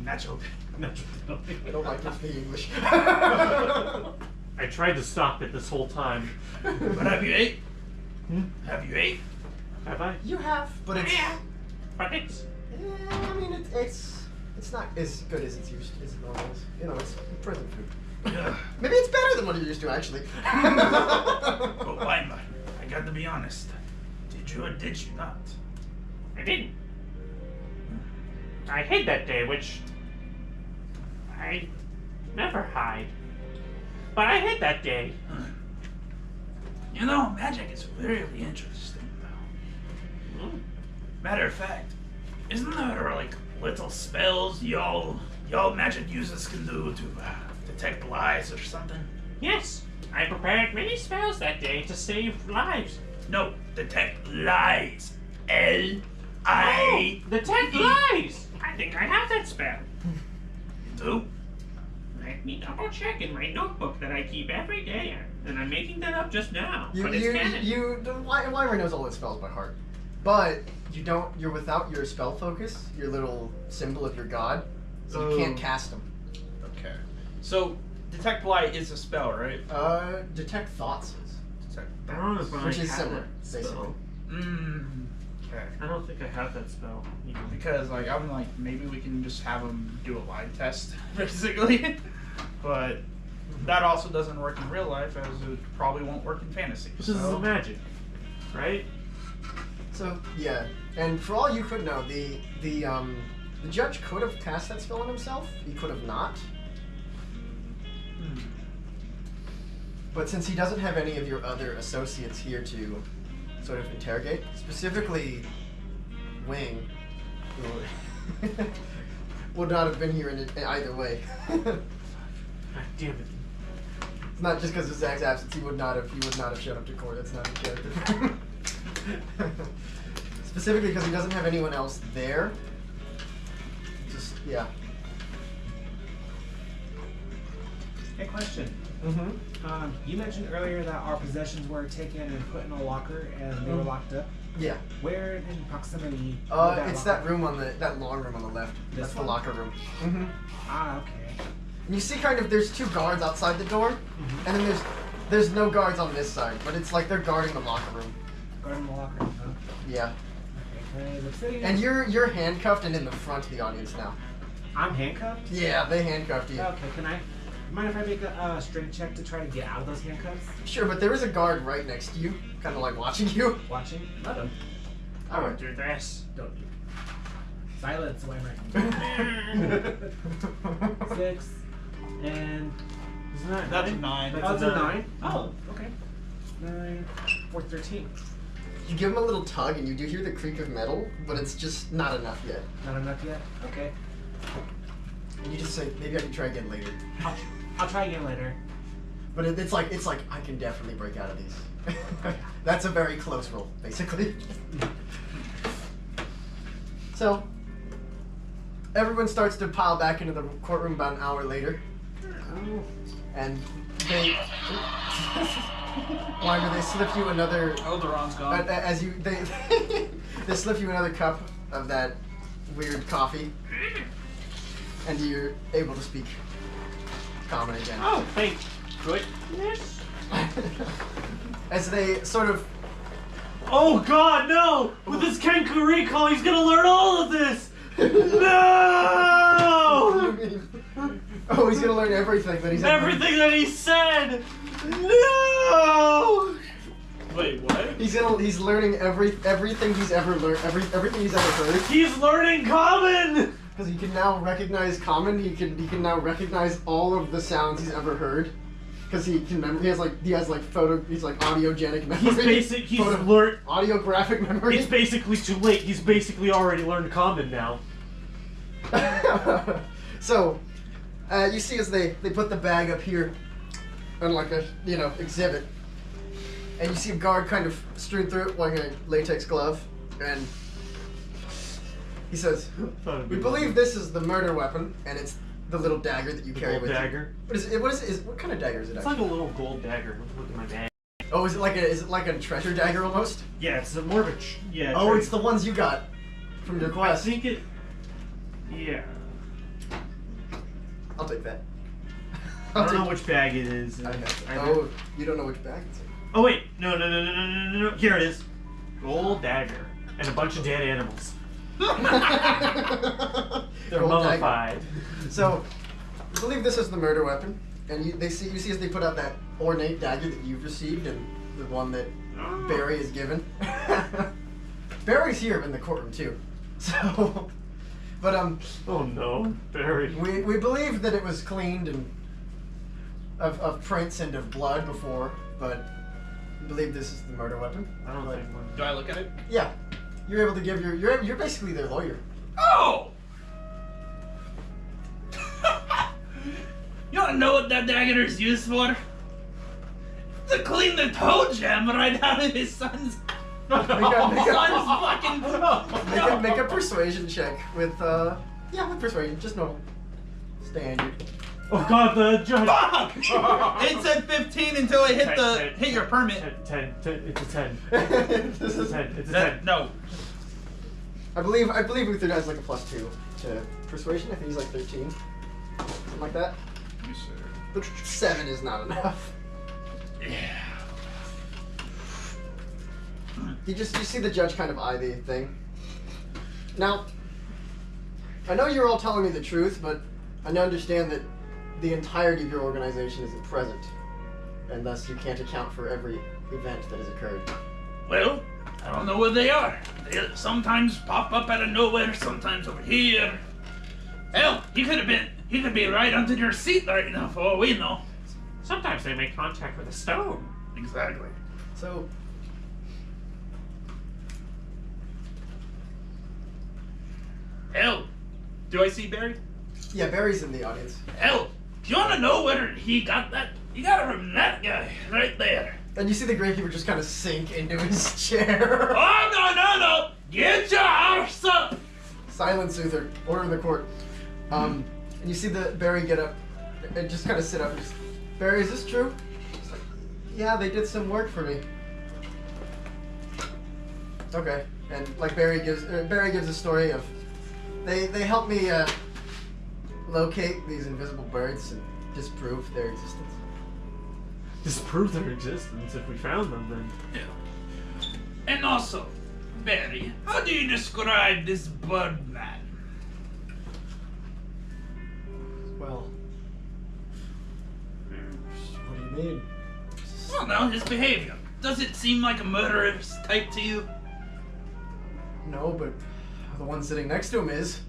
Natural. I don't like to speak English. I tried to stop it this whole time. But have you ate? Hmm? Have you ate? Have I? You have, but it's. Yeah. But it's. I mean, it's not as good as it's used as normal. You know, it's prison food. Yeah. Maybe it's better than what you're used to, actually. But Weimer, I got to be honest. Did you or did you not? I didn't. I hid that day, which I never hide. But I hid that day. You know, magic is really interesting, though. Hmm. Matter of fact, isn't there like little spells y'all magic users can do to detect lies or something? Yes, I prepared many spells that day to save lives. No, detect lies. L-I. Oh, detect lies! I think I have that spell. You do? Let me double check in my notebook that I keep every day, and I'm making that up just now. But it's canon. Weimer knows all his spells by heart, but you're without your spell focus, your little symbol of your god, so you can't cast them. Okay. So, Detect Blight is a spell, right? Detect thoughts is, Detect. I don't know if I which is have similar, that basically. spell. Okay. I don't think I have that spell. Even. Because I'm like maybe we can just have them do a lie test, basically. But that also doesn't work in real life, as it probably won't work in fantasy. This is so- the magic, right? So yeah, and for all you could know, the judge could have cast that spell on himself. He could have not. But since he doesn't have any of your other associates here to sort of interrogate, specifically Wing, who would not have been here in either way. God damn it. It's not just because of Zach's absence. He would not have shown up to court. That's not his character. Specifically because he doesn't have anyone else there. Just yeah. Hey, question. Mm-hmm. You mentioned earlier that our possessions were taken and put in a locker and they were locked up. Yeah. Where in proximity? It's that room on that long room on the left. This That's one? the locker room. Mm-hmm. Ah, okay. And you see, kind of, there's two guards outside the door, and then there's no guards on this side, but it's like they're guarding the locker room. Guarding the locker room, huh? Yeah. Okay, the city. And you're handcuffed and in the front of the audience now. I'm handcuffed? Yeah, they handcuffed you. Okay, mind if I make a strength check to try to get out of those handcuffs? Sure, but there is a guard right next to you, kind of like watching you. Watching? Let him. I would do this. Don't do. Silence, away right. 6 and Isn't that That's nine? 9. That's oh, it's a a 9. nine. Oh, okay. 9, 4, 13. You give him a little tug, and you do hear the creak of metal, but it's just not enough yet. Not enough yet. Okay. And you just say, maybe I can try again later. I'll try again later. But it's like I can definitely break out of these. That's a very close roll, basically. So everyone starts to pile back into the courtroom about an hour later, and they Weimer, they slip you another. Elderon's gone. As you they slip you another cup of that weird coffee, and you're able to speak common again. Oh, thank goodness. As they sort of. Oh God, no! With this Kenku recall, he's gonna learn all of this. No! What do you mean? Oh, he's gonna learn everything that he's ever. Everything that he said. No! Wait, what? He's learning everything he's ever learned, everything he's ever heard. He's learning common. Because he can now recognize common. He can now recognize all of the sounds he's ever heard. Because he can remember. He has like audiogenic memory. He's learned. Audiographic memory. It's basically too late. He's basically already learned common now. So, you see as they put the bag up here on like a exhibit, and you see a guard kind of strewn through it wearing a latex glove, and he says, "We believe this is the murder weapon, and it's the little dagger that you carry Gold with dagger. you." What kind of dagger is it? It's Actually? like a little gold dagger. Look at my bag. Oh, is it like a treasure dagger almost? Yeah, it's more of a Oh, it's the ones you got from your I quest. think it. Yeah. I'll take that. I don't know which bag it is. Oh, you don't know which bag it's in. Oh wait, no. Here it is. Gold dagger and a bunch of dead animals. They're Gold dagger. mummified. So, I believe this is the murder weapon, and you see as they put out that ornate dagger that you've received and the one that Barry is given. Barry's here in the courtroom too, so. But Oh no, Barry. we believe that it was cleaned and of prints and of blood before, but we believe this is the murder weapon. I don't But- think one. Do I look at it? Yeah, you're able to give you're basically their lawyer. Oh! You don't know what that dagger is used for? To clean the toe jam right out of his son's Make fucking. a persuasion check with with persuasion, just normal, standard. Oh God, the judge. Fuck! It said 15 until I hit your permit. 10. It's a 10. This is, 10. It's a 10. No. I believe Uther has like a +2 to persuasion. I think he's like 13, something like that. Yes, sir. But 7 is not enough. Yeah. You see the judge kind of eye the thing. Now, I know you're all telling me the truth, but I now understand that the entirety of your organization isn't present, and thus you can't account for every event that has occurred. Well, I don't know where they are. They sometimes pop up out of nowhere, sometimes over here. Hell, he could be right under your seat right now for all we know. Sometimes they make contact with a stone. Exactly. So, Hell, Do I see Barry? yeah, Barry's in the audience. hell, do you wanna know where he got that? You got it from that guy right there. And you see the Gravekeeper just kind of sink into his chair. Oh, no! Get your arse up! Silence, Uther. Order in the court. And you see the Barry get up and just kind of sit up and just, Barry, is this true? He's like, yeah, they did some work for me. Okay. And like Barry gives a story of they helped me locate these invisible birds and disprove their existence. Disprove their existence. If we found them, then. Yeah. And also, Barry, how do you describe this bird man? Well, what do you mean? Well, now, his behavior. Does it seem like a murderous type to you? No, but the one sitting next to him is.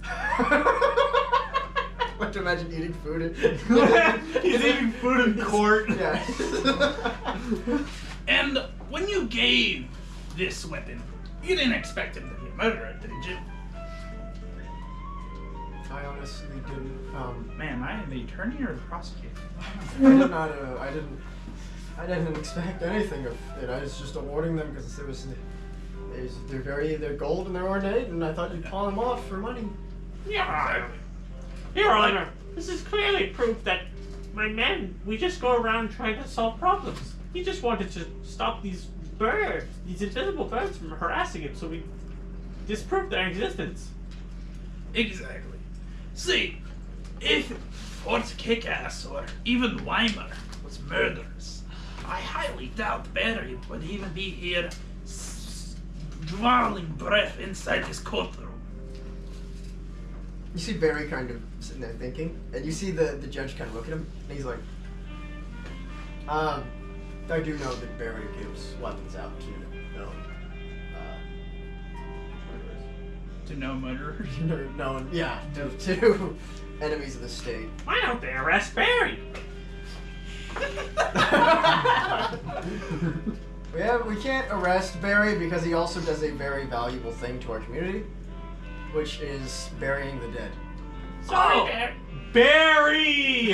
I like to imagine eating food. He's eating food in court. Yeah. And when you gave this weapon, you didn't expect him to be a murderer, did you? I honestly didn't. Man, I am the attorney or the prosecutor? I did not. I didn't expect anything of it. I was just awarding them because they're gold and they're ornate, and I thought you'd pawn them off for money. Yeah. Your Honor, this is clearly proof that my men, we just go around trying to solve problems. He just wanted to stop these birds, these invisible birds from harassing him, so we disproved their existence. Exactly. See, if Fort Kickass or even Weimer was murderous, I highly doubt Barry would even be here drawing breath inside this courtroom. You see Barry kind of sitting there thinking, and you see the judge kind of look at him, and he's like, I do know that Barry gives weapons out to To no murderers? to enemies of the state. Why don't they arrest Barry? Yeah, we can't arrest Barry because he also does a very valuable thing to our community, which is burying the dead. Sorry, Oh. Barry!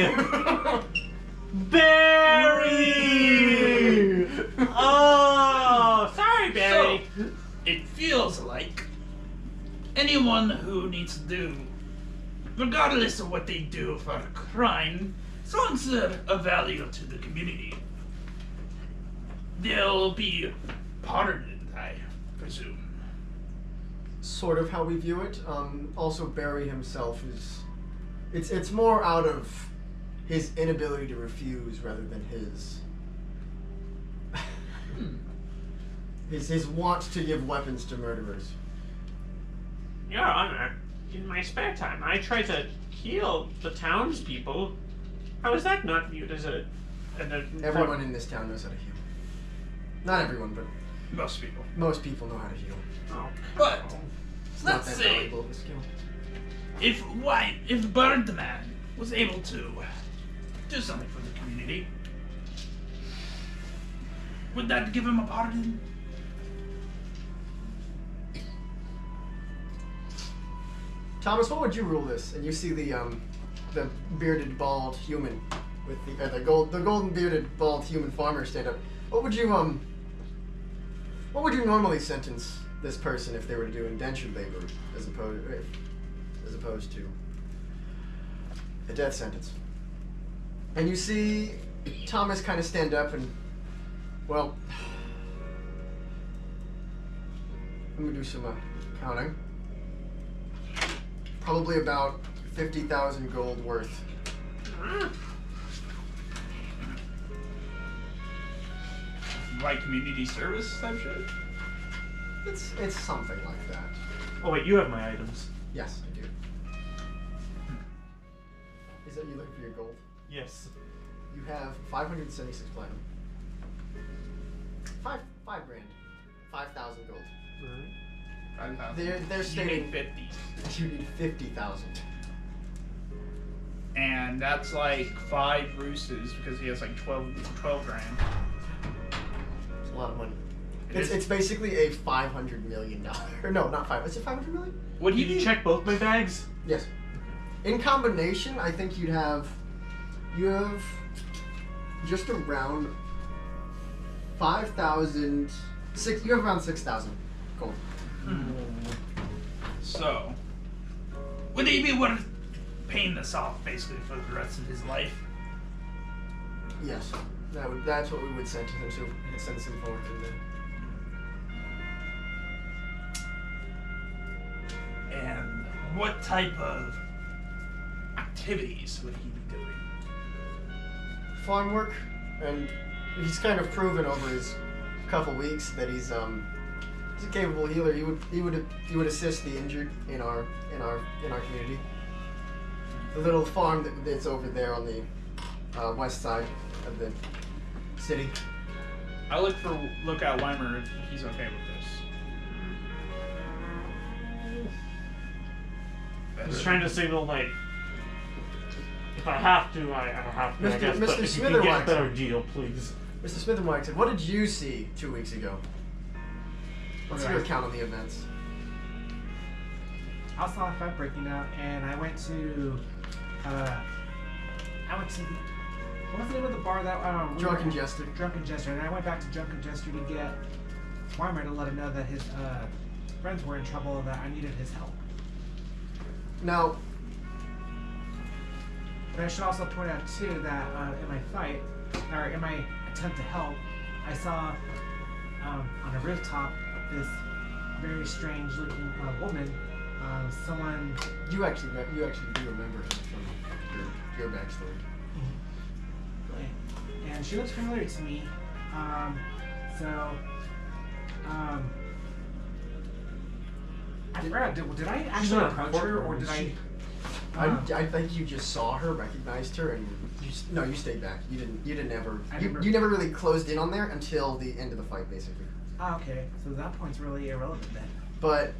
Barry! Oh, sorry, Barry. So, it feels like anyone who needs to do, regardless of what they do for a crime, as long as they're of value to the community, they'll be pardoned, I presume. Sort of how we view it. Also, Barry himself is. It's more out of his inability to refuse rather than his want to give weapons to murderers. Your Honor, in my spare time, I try to heal the townspeople. How is that not viewed as a Everyone in this town knows how to heal. Not everyone, but Most people. most people know how to heal. Oh, But It's not let's that say valuable of a skill. if Birdman was able to do something for the community, would that give him a pardon? Thomas, what would you rule this? And you see the bearded bald human with the golden bearded bald human farmer stand up. What would you normally sentence this person if they were to do indentured labor as opposed to a death sentence? And you see Thomas kind of stand up and, well, let me do some counting. Probably about 50,000 gold worth. Like community service type shit? It's something like that. oh wait, you have my items. Yes, I do. Is that you looking for your gold? Yes. You have 576 platinum. Five grand. 5,000 gold. Alright. 5,000. They're You stating need 50. you need 50,000. And that's like 5 roosters because he has like 12 grand. It's a lot of money. It It's, is. it's basically a $500 million. Or no, not five. Is it 500 million? What do Did you check both my bags? Yes. In combination, I think you have just around 5,000. You have around 6,000 gold. So, would he be willing to pay this off basically for the rest of his life? Yes. That's what we would send to him. So send him forward to them. And what type of activities would he be doing? Farm work, and he's kind of proven over his couple weeks that he's a capable healer. He would assist the injured in our community. The little farm that's over there on the west side of the city. I look at Weimer if he's okay with this. He's trying to signal like, if I have to, I have to. I Mr. guess, but Mr. if you can get a Smitherwax. better deal, please. Mr. Smith and Waxon, what did you see 2 weeks ago? What's your account on the events? I saw a fight breaking out, and I went to what was the name of the bar that Drunken Jester. Drunken Jester, and I went back to Drunken Jester to get Weimer to let him know that his friends were in trouble and that I needed his help. Now, But I should also point out too that in my fight, or in my attempt to help, I saw on a rooftop this very strange-looking woman. Someone. you actually do remember him from your backstory. And she looks familiar to me. I forgot. Did I She's actually not approach her, or important, did is I? she? I think you just saw her, recognized her, and you stayed back. You didn't ever. I You remember- never really closed in on there until the end of the fight, basically. Ah, okay. So that point's really irrelevant then. But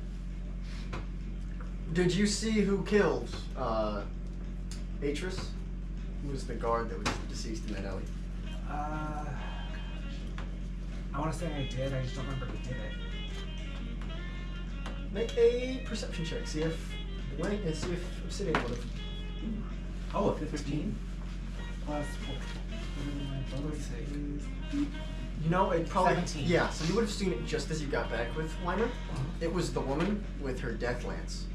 did you see who killed Atris? Who was the guard that was deceased in that alley? I want to say I did. I just don't remember who did it. Make a perception check. See if Obsidian would have. Oh, a 15 plus 4. Let's see. You know, it probably 17. Yeah. So you would have seen it just as you got back with Weimer. It was the woman with her death lance.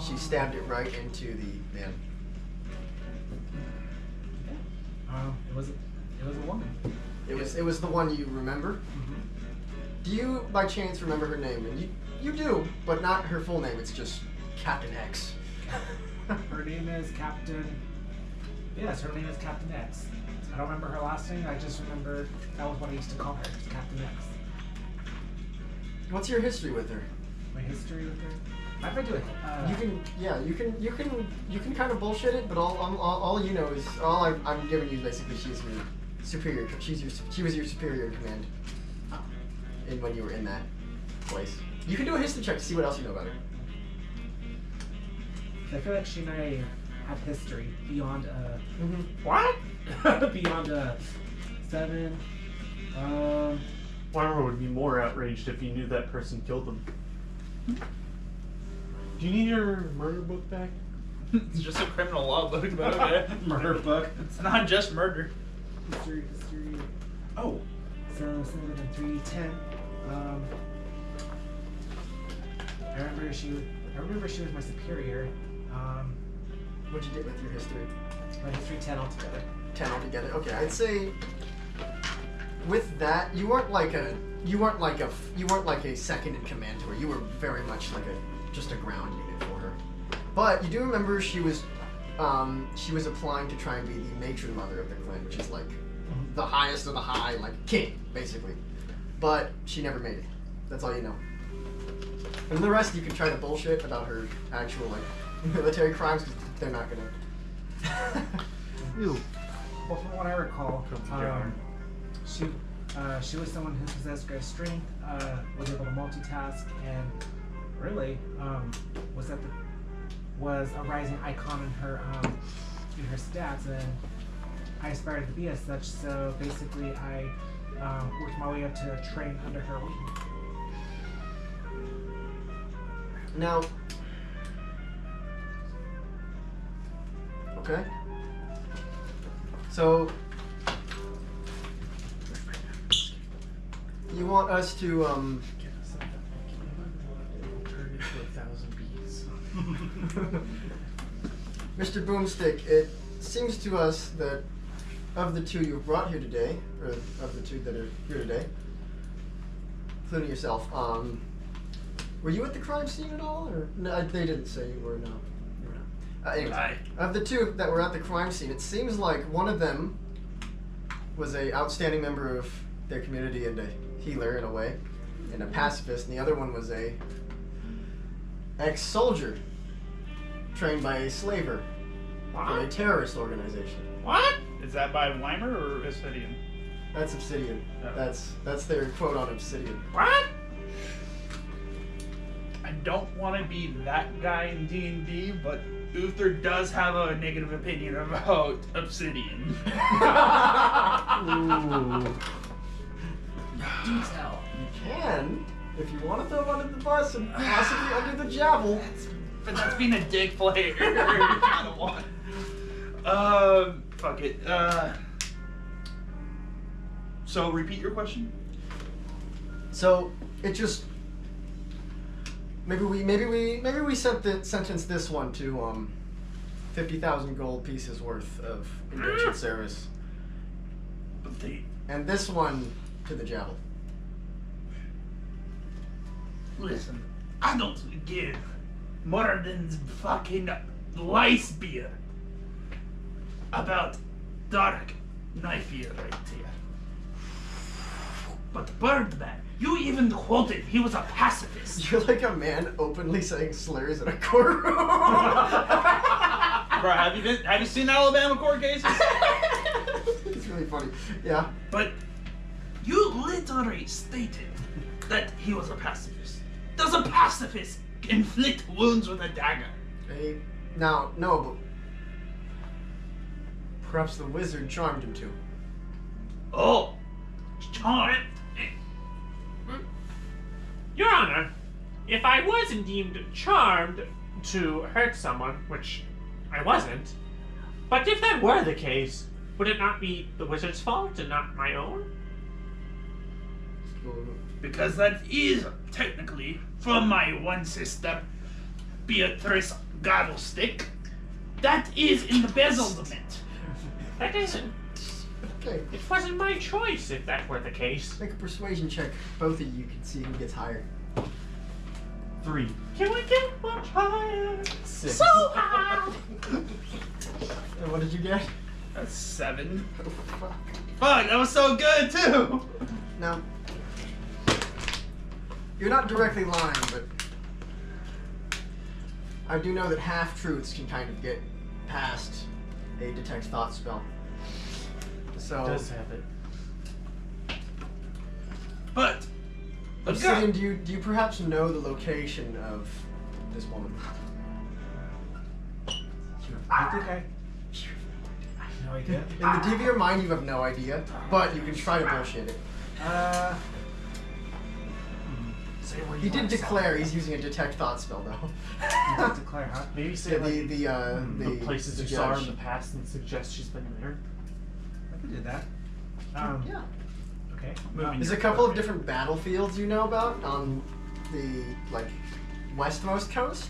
She Oh. stabbed it right into the man. It was a woman. It was the one you remember. Do you by chance remember her name? And you do, but not her full name. It's just Captain X. Her name is Captain. Yes, her name is Captain X. I don't remember her last name. I just remember that was what I used to call her, Captain X. What's your history with her? My history with her. How do I do it? You can kind of bullshit it, but all you know is I'm giving you basically she's your superior. She was your superior in command. And when you were in that place, you can do a history check to see what else you know about her. I feel like she may have history beyond What? beyond 7. Weimer would be more outraged if he knew that person killed them. Do you need your murder book back? It's just a criminal law book, but okay. Murder book. It's not just murder. History. Oh, so 7 and 3, 10. I remember she was my superior. What'd you get with your history? My history 10 altogether. 10 altogether. Okay, I'd say with that you weren't like a second in command to her. You were very much like just a ground unit for her. But you do remember she was applying to try and be the matron mother of the clan, which is like the highest of the high, like king, basically. But she never made it. That's all you know. And the rest you can try to bullshit about her actual like military crimes, because they're not gonna. Ew. Well, from what I recall, Come together. she she was someone who possessed great strength, was able to multitask, and really was a rising icon in her stats, and I aspired to be as such. So basically, I worked my way up to train under her wing. Now, okay. So, you want us to Turn into 1,000 bees. Mr. Boomstick, it seems to us that of the two you brought here today, or of the two that are here today, including yourself, were you at the crime scene at all? Or no, they didn't say you were. No, you were not. Anyways, Aye. of the two that were at the crime scene, it seems like one of them was a outstanding member of their community and a healer in a way, and a pacifist, and the other one was a ex-soldier trained by a slaver for a terrorist organization. What? Is that by Weimer or Obsidian? That's Obsidian. Oh. That's their quote on Obsidian. What? I don't want to be that guy in D&D, but Uther does have a negative opinion about Obsidian. Ooh. Do tell. You can, if you want to throw him under the bus and possibly under the javel. But that's being a dick player. You kind of want. Fuck it. So repeat your question. So it just maybe we sentence this one to 50,000 gold pieces worth of indentured service, But they and this one to the javel. listen. I don't give Moradin's fucking lice beer about dark knife here right here. But Birdman, you even quoted he was a pacifist. You're like a man openly saying slurs in a courtroom. Bro, have you seen Alabama court cases? It's really funny. Yeah. But you literally stated that he was a pacifist. Does a pacifist inflict wounds with a dagger? Now, no, but perhaps the wizard charmed him to. Oh, charmed. Your Honor, if I was indeed charmed to hurt someone, which I wasn't, but if that were the case, would it not be the wizard's fault and not my own? Because that is technically from my one sister, Beatrice Gardlestick. That is embezzlement. That isn't. Okay. It wasn't my choice if that were the case. Make a persuasion check. Both of you can see who gets higher. 3. Can we get much higher? 6. So high. And what did you get? That's 7. Oh, fuck. Fuck, that was so good too. Now, you're not directly lying, but I do know that half-truths can kind of get past a detect thought spell. So, Does have it. But Obsidian, do you perhaps know the location of this woman? I think I have no idea. In the deep of your mind, you have no idea, but you can try to bullshit it. Say where you He did want to declare he's using a detect thought spell, though. You did declare, huh? Maybe say Yeah, like, the places the you saw her judge. in the past and suggest she's been there. I could do that. Yeah. Okay. Moving. There's a couple of different battlefields you know about on the like westmost coast,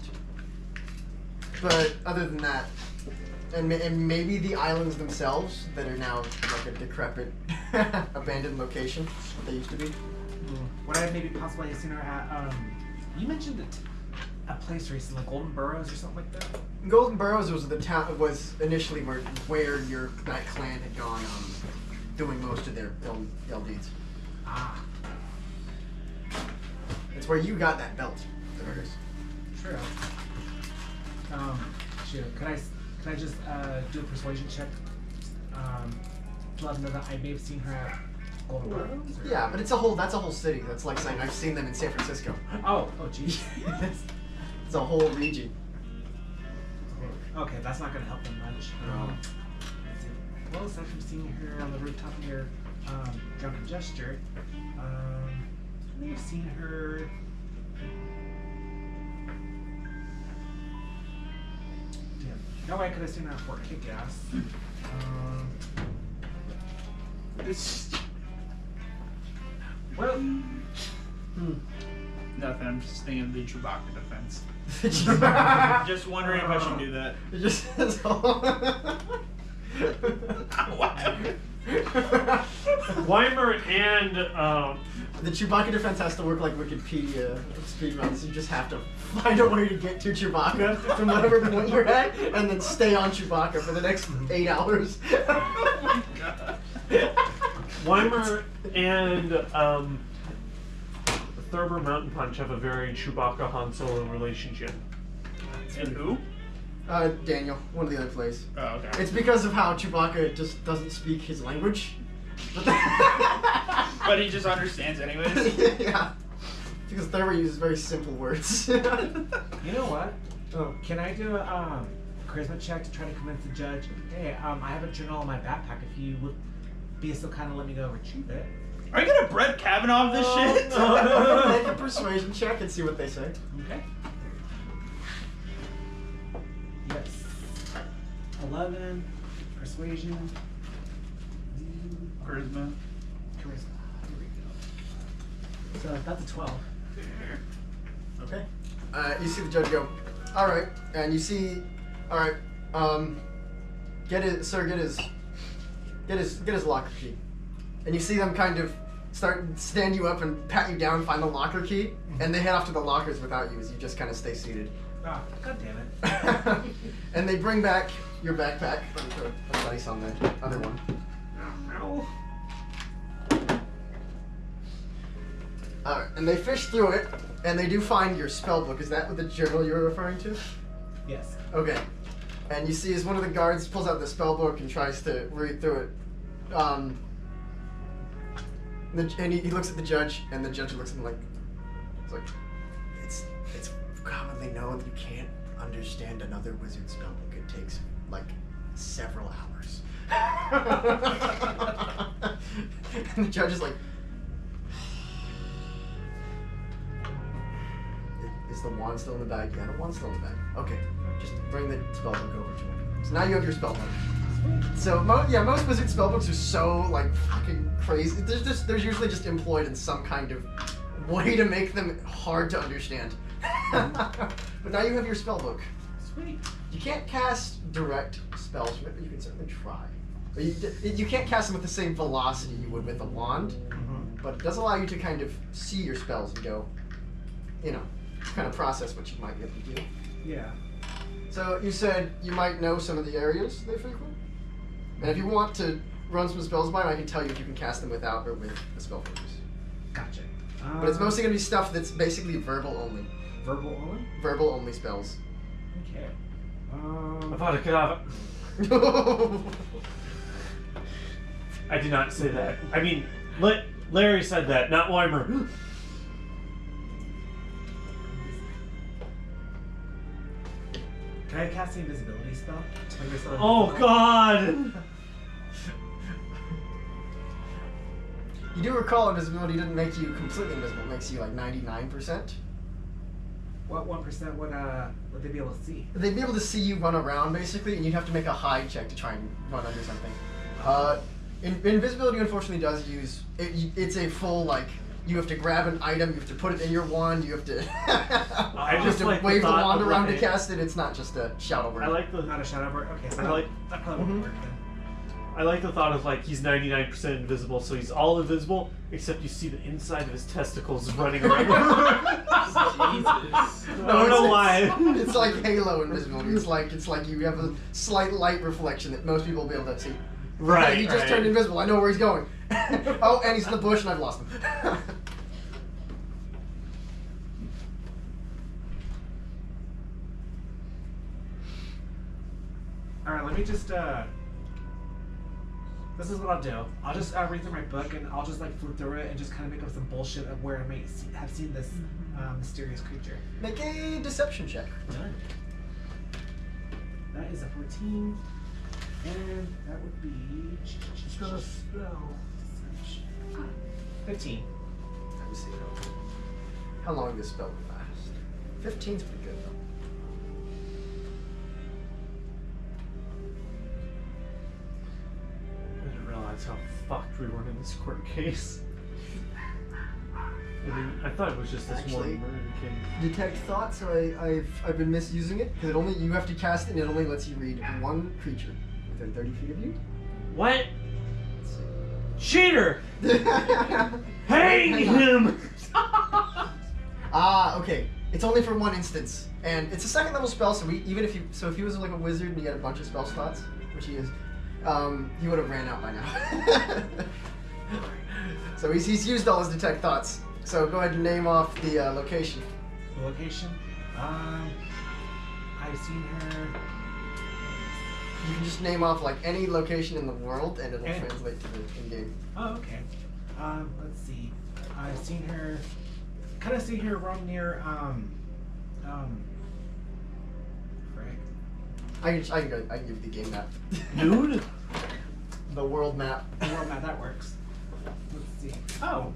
but other than that, and maybe the islands themselves that are now like a decrepit, abandoned location, what they used to be. What I maybe possibly have seen her at, you mentioned a place recently, like Golden Burrows or something like that? Golden Burrows was the town was initially where your that clan had gone doing most of their ill deeds. Ah, It's where you got that belt. There it is. true. Shoot, could I just do a persuasion check? To let them know that I may have seen her at Golden Barbs? Or- Yeah, but that's a whole city. That's like saying I've seen them in San Francisco. Oh, geez. It's a whole region. Okay, that's not gonna help them much. No. Let's see. Well, aside from seeing her on the rooftop near Drunken Gesture, I think I've seen her. Damn. No way I could have seen her at Fort Kick-Ass. Well, Nothing. I'm just thinking of the Chewbacca defense. Just Just wondering if I should do that. Weimer and the Chewbacca defense has to work like Wikipedia speedruns. You just have to find a way to get to Chewbacca from whatever point you're at, and then stay on Chewbacca for the next 8 hours. Weimer and Thurber Mountain Punch have a very Chewbacca Han Solo relationship. And who? Daniel, one of the other plays. Oh, okay. It's because of how Chewbacca just doesn't speak his language. But he just understands anyways. Yeah. Because Thurber uses very simple words. you know what? Oh. Can I do a charisma check to try to convince the judge? Hey, I have a journal in my backpack. If you would be so kind of let me go retrieve it. Are you gonna Brett Kavanaugh this shit? Make a persuasion check and see what they say. Okay. Yes. 11. Persuasion. Charisma. Charisma. Here we go. So that's a 12. Okay. You see the judge go, all right, and you see, all right, get his locker key, and you see them kind of stand you up and pat you down, find the locker key, and they head off to the lockers without you as you just kind of stay seated. Ah, god damn it. And they bring back your backpack. Let me put a dice on the other one. Ow. Alright, and they fish through it, and they do find your spell book. Is that what the journal you're referring to? Yes. Okay. And you see as one of the guards pulls out the spell book and tries to read through it. And he looks at the judge, and the judge looks at him like, it's commonly known that you can't understand another wizard's spell book. It takes like several hours. And the judge is like, is the wand still in the bag? Yeah, the wand's still in the bag. Okay, just bring the spell book over to him. So now you have your spell book. So most wizard spell books are so like fucking crazy. There's usually just employed in some kind of way to make them hard to understand. But now you have your spell book. Sweet. You can't cast direct spells from it, but you can certainly try. But you can't cast them with the same velocity you would with a wand, but it does allow you to kind of see your spells and go, kind of process what you might be able to do. Yeah. So you said you might know some of the areas they frequent? And if you want to run some spells by them, I can tell you if you can cast them without or with the spell focus. Gotcha. But it's mostly going to be stuff that's basically verbal only. Verbal only? Verbal only spells. Okay. Avada Kedavra. I did not say that. I mean, Larry said that, not Weimer. Can I cast the invisibility spell? To make myself Oh invisible? God! You do recall invisibility didn't make you completely invisible. It makes you like 99%. What 1% would they be able to see? They'd be able to see you run around basically, and you'd have to make a hide check to try and run under something. Invisibility unfortunately does use it's a full like you have to grab an item, you have to put it in your wand, you have to I just like wave the wand of around to like- cast it. It's not just a shadow word. I like the Not a shadow bird? Okay, so I like- that probably wouldn't work then. I like the thought of like he's 99% invisible, so he's all invisible except you see the inside of his testicles running around. Jesus. I don't know why. It's like Halo invisibility. It's like you have a slight light reflection that most people will be able to see. Right. He just right. turned invisible. I know where he's going. Oh, and he's in the bush, and I've lost him. Alright, let me just This is what I'll do. I'll just read through my book and I'll just like flip through it and just kind of make up some bullshit of where I may have seen this mysterious creature. Make a deception check. Done. That is a 14, and that would be. She's got a spell. 15. Let me see how long this spell would last. 15's pretty good though. I didn't realize how fucked we were in this court case. I thought it was just this Actually, one murder case. Detect thoughts. So I've been misusing it because you have to cast it and it only lets you read one creature within 30 feet of you. What? Let's Cheater! see. Hang him! Okay. It's only for one instance, and it's a second level spell. So if he was like a wizard and he had a bunch of spell slots, which he is, he would have ran out by now. So he's used all his detect thoughts. So go ahead and name off the location. The location? I've seen her. You can just name off like any location in the world, and it'll Okay. translate to the in-game. Oh, okay. Let's see. I've seen her. Kind of see her around near. Frick. I can give you the game map. Dude? The world map. The world map, that works. Let's see. Oh,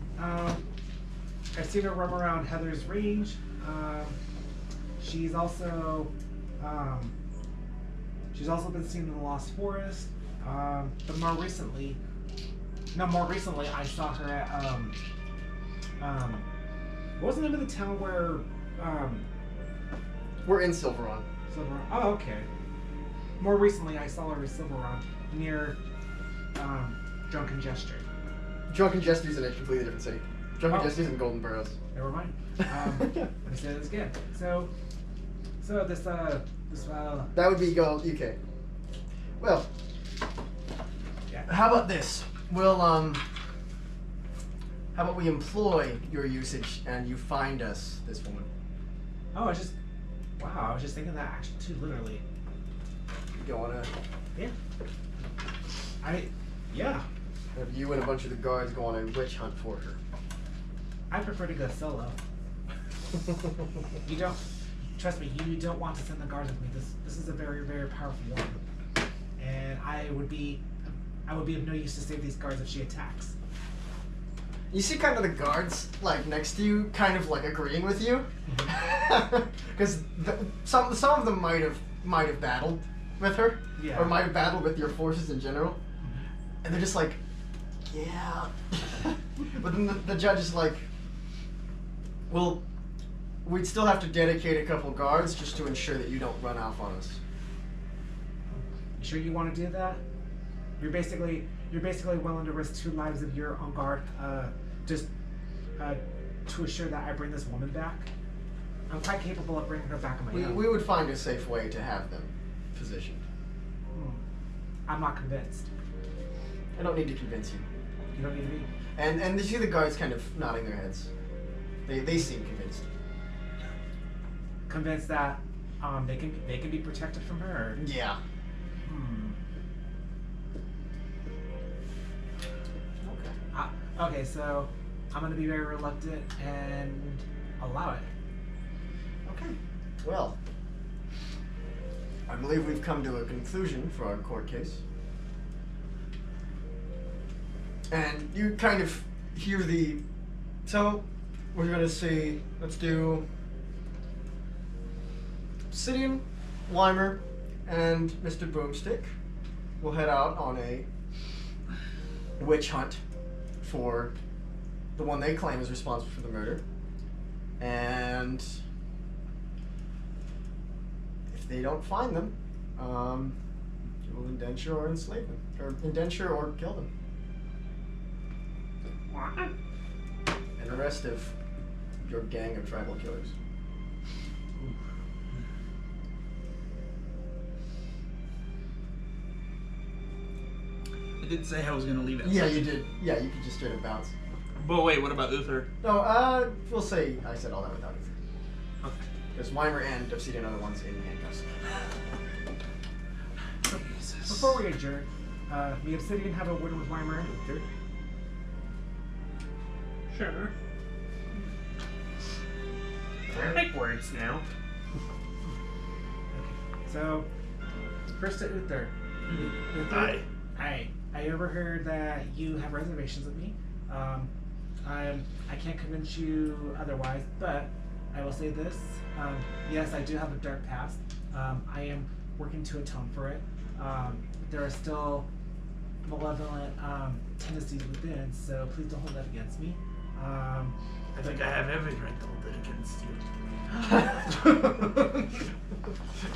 I've seen her roam around Heather's Range. She's also been seen in the Lost Forest. But more recently, I saw her at what was the name of the town where We're in Silveron. Silveron? Oh, okay. More recently, I saw her in Silveron near Drunken Gesture. Drunken Jester's in a completely different city. Drunken Oh. Jester's in Golden Burrows. Never mind. Let me say this again. So this That would be Gold UK. Well, yeah. how about this? We'll how about we employ your usage and you find us this woman. Oh, I was just thinking that actually too, literally. You wanna Yeah. Yeah. have you and a bunch of the guards go on a witch hunt for her. I prefer to go solo. You don't trust me. You don't want to send the guards with me. This is a very, very powerful woman, and I would be of no use to save these guards if she attacks. You see kind of the guards like next to you kind of like agreeing with you. Because some of them might have battled with her. Yeah. Or might have battled with your forces in general. And they're just like, yeah. But then the judge is like, well, we'd still have to dedicate a couple guards just to ensure that you don't run off on us. You sure you want to do that? You're basically willing to risk 2 lives of your own guard, just to assure that I bring this woman back. I'm quite capable of bringing her back on my own. We would find a safe way to have them positioned. I'm not convinced. I don't need to convince you. You don't need me. And you see the guards kind of nodding their heads. They seem convinced. Convinced that they can be protected from her. Yeah. Okay, so I'm gonna be very reluctant and allow it. Okay. Well, I believe we've come to a conclusion for our court case. And you kind of hear so we're gonna see, let's do Obsidian, Weimer, and Mr. Boomstick will head out on a witch hunt for the one they claim is responsible for the murder. And if they don't find them, you will indenture or enslave them. Or indenture or kill them. And the rest of your gang of tribal killers. I did say I was gonna leave it. Yeah, you did. Yeah, you could just straight up bounce. But wait, what about Uther? No, we'll say I said all that without Uther. Okay. Because Weimer and Obsidian are the ones in handcuffs. Jesus. Before we adjourn, me Obsidian have a word with Weimer. Third. Sure. I like words now. So, first to Uther. Aye. I overheard that you have reservations with me. I can't convince you otherwise, but I will say this. Yes, I do have a dark past. I am working to atone for it. There are still malevolent tendencies within, so please don't hold that against me. I think I have every right to hold it against you.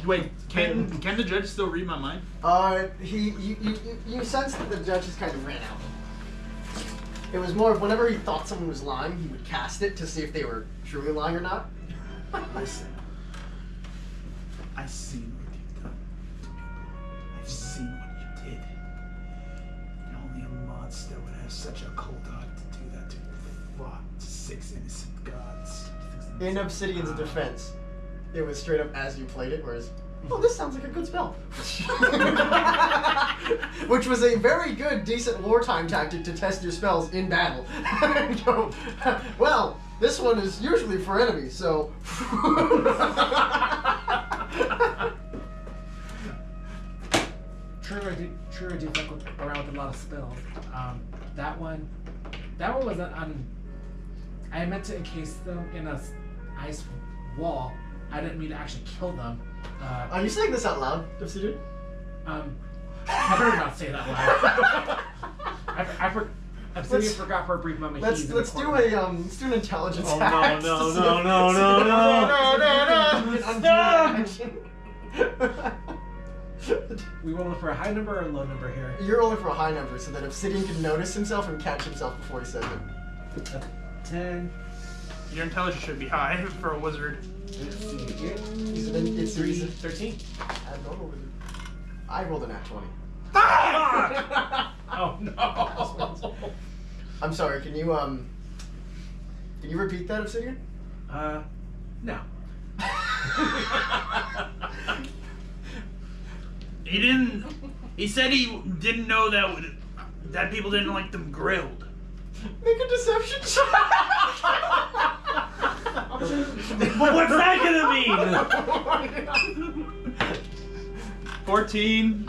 Wait, can the judge still read my mind? You sense that the judge just kind of ran out. It was more of whenever he thought someone was lying, he would cast it to see if they were truly lying or not. Listen, I've seen what you've done. I've seen what you did. And only a monster would have such a cold heart to do that to 6 innocent gods. In Obsidian's defense, it was straight up as you played it, whereas, oh, this sounds like a good spell. Which was a very good, decent wartime tactic to test your spells in battle. And go, well, this one is usually for enemies, so. True, I do fuck around with a lot of spells. That one was I meant to encase them in a ice wall. I didn't mean to actually kill them. Are you saying this out loud, Obsidian? I better not say that loud. Obsidian forgot for a brief moment. Let's do an intelligence Oh, hack. no. We rolling for a high number or a low number here? You're rolling for a high number so that Obsidian can notice himself and catch himself before he says it. 10. Your intelligence should be high for a wizard. Let's see here. It's 13. abnormal wizard. I rolled a nat 20. Oh no. I'm sorry. Can you repeat that, Obsidian? No. He said he didn't know that people didn't like them grilled. Make a deception check. But what's that gonna mean? 14.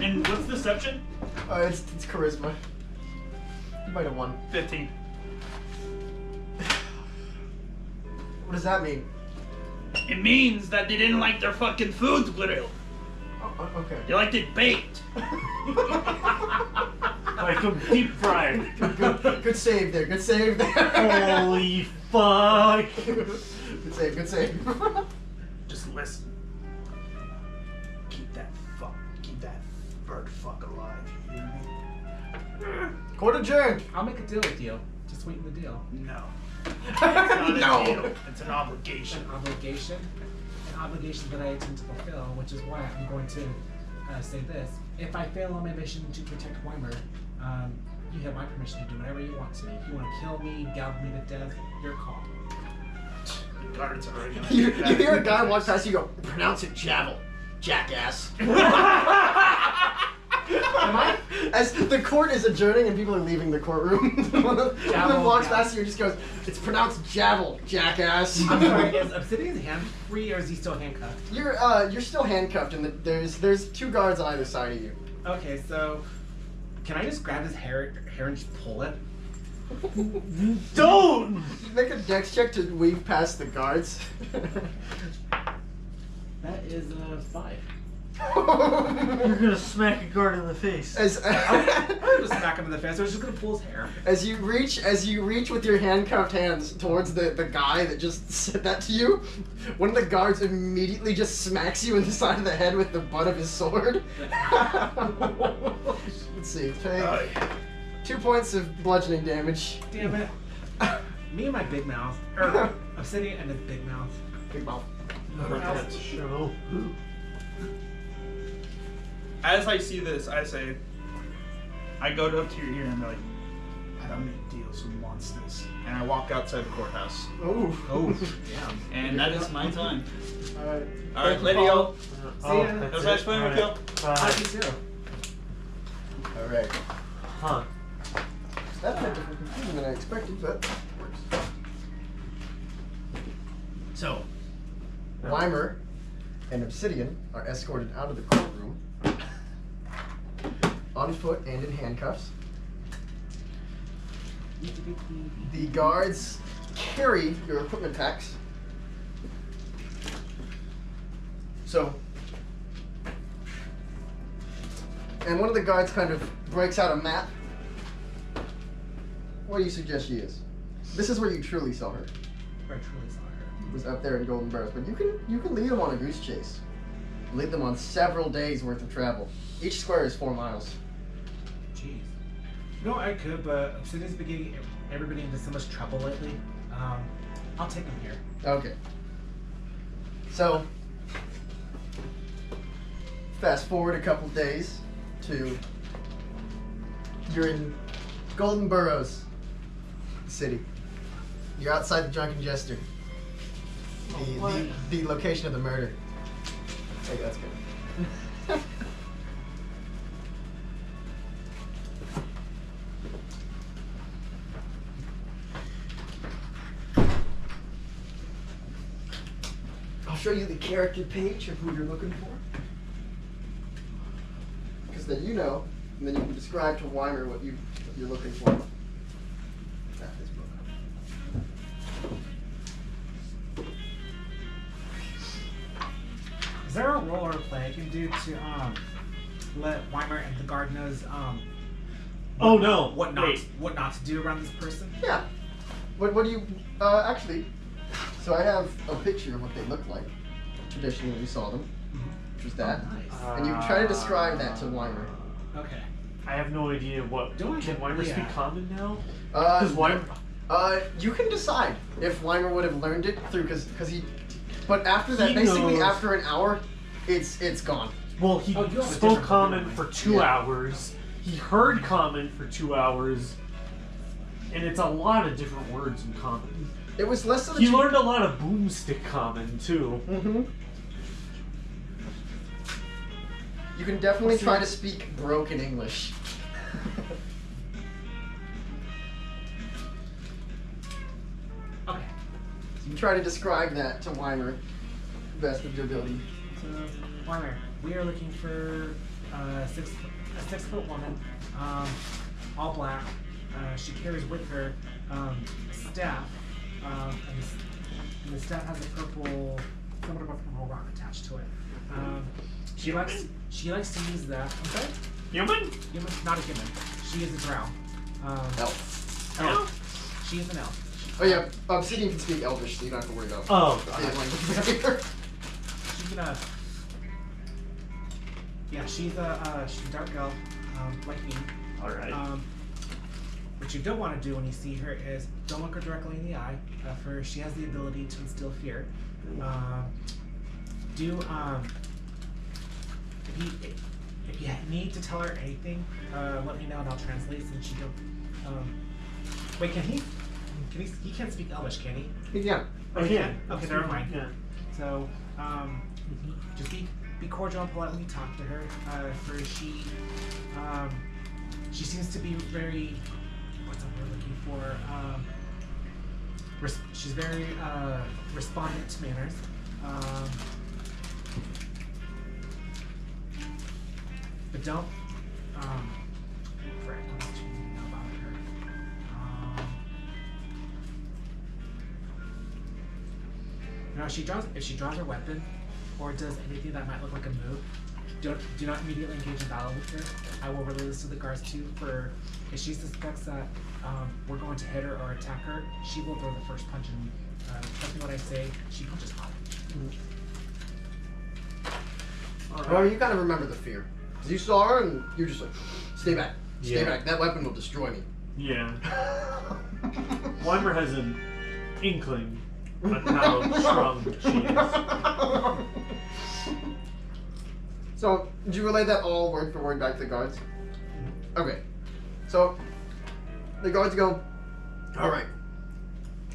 And what's deception? It's charisma. You might have won. 15. What does that mean? It means that they didn't like their fucking food grilled. Oh, okay. They liked it baked. Like a deep fried. Good save there. Good save there. Holy fuck. Good save. Just listen. Keep that bird fuck alive. You hear me? Court adjourned. I'll make a deal with you. Just sweeten the deal. No. It's not No. a deal. It's an obligation. An obligation that I intend to fulfill, which is why I'm going to say this. If I fail on my mission to protect Weimer, you have my permission to do whatever you want to me. If you want to kill me, gouge me to death, your call. The guards are already gonna You do that. hear a guy walk past you, go, pronounce it Javel, jackass. Am I? As the court is adjourning and people are leaving the courtroom, one of them walks past you and just goes, it's pronounced Javel, jackass. I'm sorry, is Obsidian's hand free or is he still handcuffed? You're still handcuffed and there's 2 guards on either side of you. Okay, so can I just grab his hair and just pull it? Don't! Make a dex check to weave past the guards. That is a 5. You're gonna smack a guard in the face. As I was just smack him in the face. I was just gonna pull his hair. As you reach with your handcuffed hands towards the guy that just said that to you, one of the guards immediately just smacks you in the side of the head with the butt of his sword. Let's see, take 2 points of bludgeoning damage. Damn it. Me and my big mouth. Or Obsidian and his big mouth. Big mouth. Show. As I see this, I say, I go up to your ear and I'm like, I don't make deals with monsters. And I walk outside the courthouse. Oh. Damn. And that is my time. Alright. Alright, Lady O. See ya. that's It was nice it? playing with you. Alright, I bye. do too. Alright. Huh. That's a bit different conclusion than I expected, but it works. So, Weimer and Obsidian are escorted out of the courtroom on foot and in handcuffs. The guards carry your equipment packs. So, and one of the guards kind of breaks out a map. What do you suggest she is? This is where you truly saw her. Where I truly saw her. Was up there in Golden Burrows, but you can lead them on a goose chase. Lead them on several days worth of travel. Each square is 4 miles. Jeez. No, I could, but Obsidian's been getting everybody into so much trouble lately. I'll take them here. Okay. So, fast forward a couple days to you're in Golden Burrows City. You're outside the Drunken Jester. The location of the murder. Hey, that's good. I'll show you the character page of who you're looking for. Because then you know, and then you can describe to Weimer what you're looking for. This book. Is there a role or a play I can do to let Weimer and the guard knows Oh no! what not Wait. what not to do around this person? Yeah. What do you actually? So I have a picture of what they look like. Traditionally, when you saw them, which was that, Nice. and you try to describe that to Weimer. Okay. I have no idea what. Do I- Can Weimer yeah. speak Common now? Because Weimer. you can decide if Weimer would have learned it through because he. But after that, He basically knows. after an hour, it's gone. Well, he Oh, you have a spoke different Common ability. for 2 Yeah. hours. He heard Common for 2 hours, and it's a lot of different words in Common. It was less of a. He learned a lot of boomstick Common too. Mm-hmm. You can definitely try to speak broken English. Okay. You can try to describe that to Weimer, best of your ability. So, Weimer, we are looking for a 6-foot woman, all black. She carries with her staff, and the staff has a purple, somewhat of a purple rock attached to it. She likes to use that. I'm sorry? Human? Human, not a human. She is a drow. Elf. Elf. She is an elf. Oh yeah, Obsidian can speak Elvish, so you don't have to worry about Oh, the God. language barrier. She's gonna. Yeah, she's a dark elf, like me. Alright. What you don't want to do when you see her is don't look her directly in the eye, for she has the ability to instill fear. If you need to tell her anything, let me know and I'll translate since she don't. Wait, can he? He can't speak Elvish, can he? Yeah. Oh, he Yeah. can? Okay, never mind. Yeah. So, just be cordial and polite when you talk to her. For she seems to be very, what's the word looking for? She's very respondent to manners. But don't, frick, how much do you know about her? Now, if she draws her weapon or does anything that might look like a move, do not immediately engage in battle with her. I will relay this to the guards too. For if she suspects that we're going to hit her or attack her, she will throw the first punch. And trust me when I say she punches hard. Well, you gotta remember the fear. 'Cause you saw her and you're just like, stay back. Stay Yeah. back. That weapon will destroy me. Yeah. Weimer has an inkling on how strong she is. So, did you relay that all word for word back to the guards? Okay. So, the guards go, alright.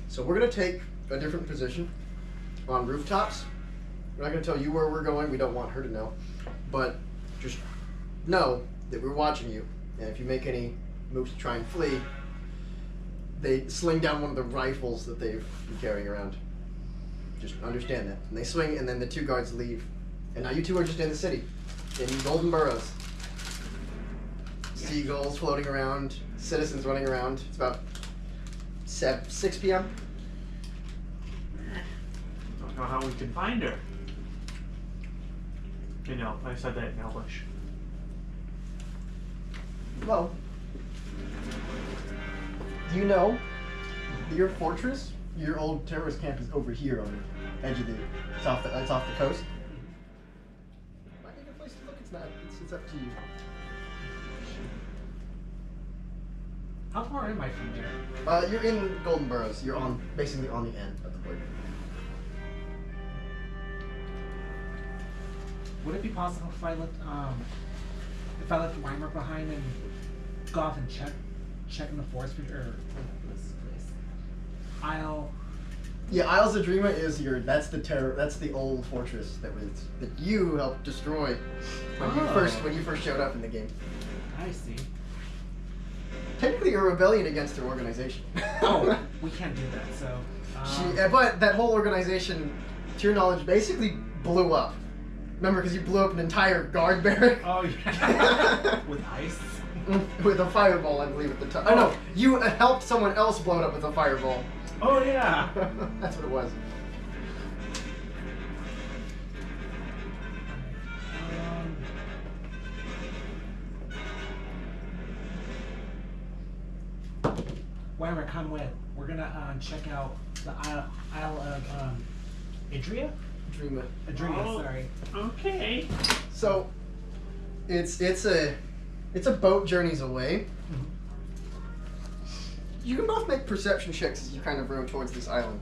So we're gonna take a different position on rooftops. We're not gonna tell you where we're going, we don't want her to know. But just know that we're watching you. and if you make any moves to try and flee, they sling down one of the rifles that they've been carrying around. Just understand that. And they swing, and then the 2 guards leave. And now you 2 are just in the city, in Golden Burrows. Seagulls floating around, citizens running around. It's about 6 p.m. Don't know how we can find her. You know, I said that in Elvish. Well, do you know your fortress, your old terrorist camp is over here on the edge of the, it's off the coast. Might be a good place to look. It's not. It's up to you. How far am I from there? You're in Golden Burrows. You're basically on the end of the border. Would it be possible if I left Weimer behind and go off and check in the forest or what's this place? Isles of Dreama is that's the old fortress that you helped destroy when you first showed up in the game. I see. Technically, you're a rebellion against their organization. Oh, we can't do that. So. But that whole organization, to your knowledge, basically blew up. Remember, because you blew up an entire guard barrack. Oh yeah. With ice. With a fireball, I believe, at the time. Oh no, you helped someone else blow it up with a fireball. Oh yeah. That's what it was. Weimer, come with. We're gonna check out the Isle of Adria. Adria, Oh. sorry. Okay. So, it's a boat journeys away. You can both make perception checks as you kind of row towards this island,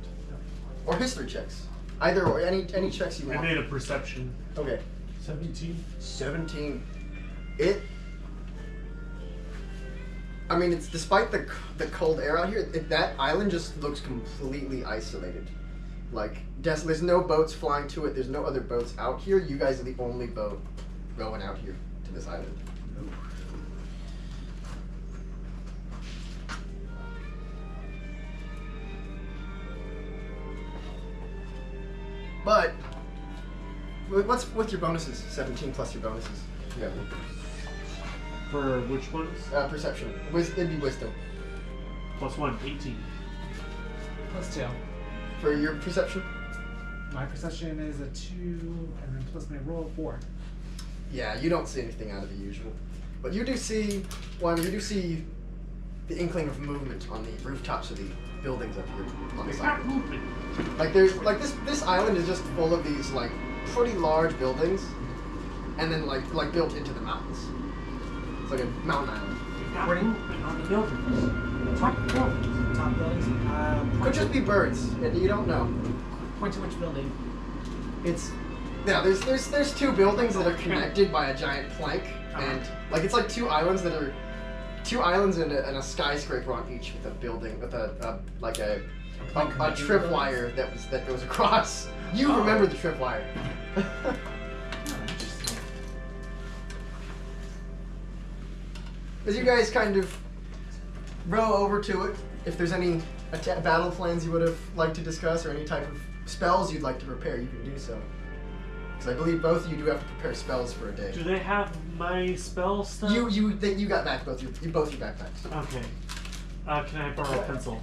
or history checks, either or any checks you I want. made a perception. Okay. 17. I mean, it's despite the cold air out here, that island just looks completely isolated. Like, there's no boats flying to it. There's no other boats out here. You guys are the only boat rowing out here to this island. But what's with your bonuses? 17 plus your bonuses. You have For which ones? perception. It'd be wisdom. +1, 18. +2. For your perception? My perception is a 2, and then plus my roll 4. Yeah, you don't see anything out of the usual. But you do see, the inkling of movement on the rooftops of the buildings up here on the It's side. not movement. Like there's this island is just full of these like pretty large buildings, and then like built into the mountains. It's like a mountain island. We've got Where do you- movement on the buildings. The top buildings. Top buildings. Could just be birds. You don't know. Point to which building. It's there's 2 buildings that are connected by a giant plank, and like it's like 2 islands that are 2 islands and a skyscraper on each with a building with a tripwire that goes across. You remember the tripwire. Oh, interesting. As you guys kind of row over to it, if there's any battle plans you would have liked to discuss or any type of spells you'd like to prepare, you can do so. Because I believe both of you do have to prepare spells for a day. Do they have my spell stuff? You got back both your backpacks. Okay. Can I borrow a pencil?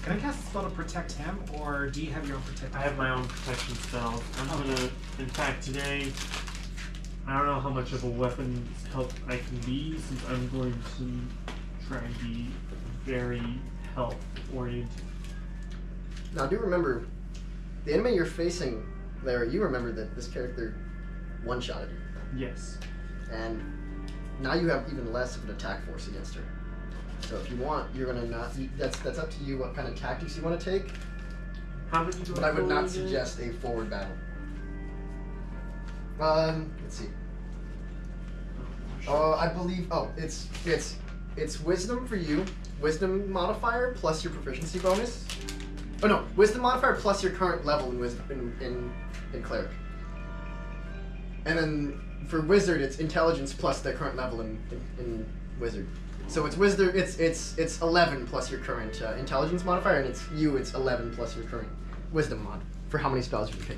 Can I cast a spell to protect him, or do you have your own protection? I have my own protection spell. I'm gonna, in fact, today, I don't know how much of a weapon help I can be, since I'm going to try and be very health oriented. Now, do remember, the enemy you're facing there, you remember that this character one-shotted you. Yes. And now you have even less of an attack force against her. So if you want, you're gonna not. That's up to you what kind of tactics you want to take. How many do But I would not roll again? suggest a forward battle. Let's see. I believe. Oh, it's wisdom for you. Wisdom modifier plus your proficiency bonus. Oh no, wisdom modifier plus your current level in wisdom in cleric. And then for wizard, it's intelligence plus their current level in wizard. So it's wizard. It's 11 plus your current intelligence modifier, and it's 11 plus your current wisdom mod for how many spells you can pick.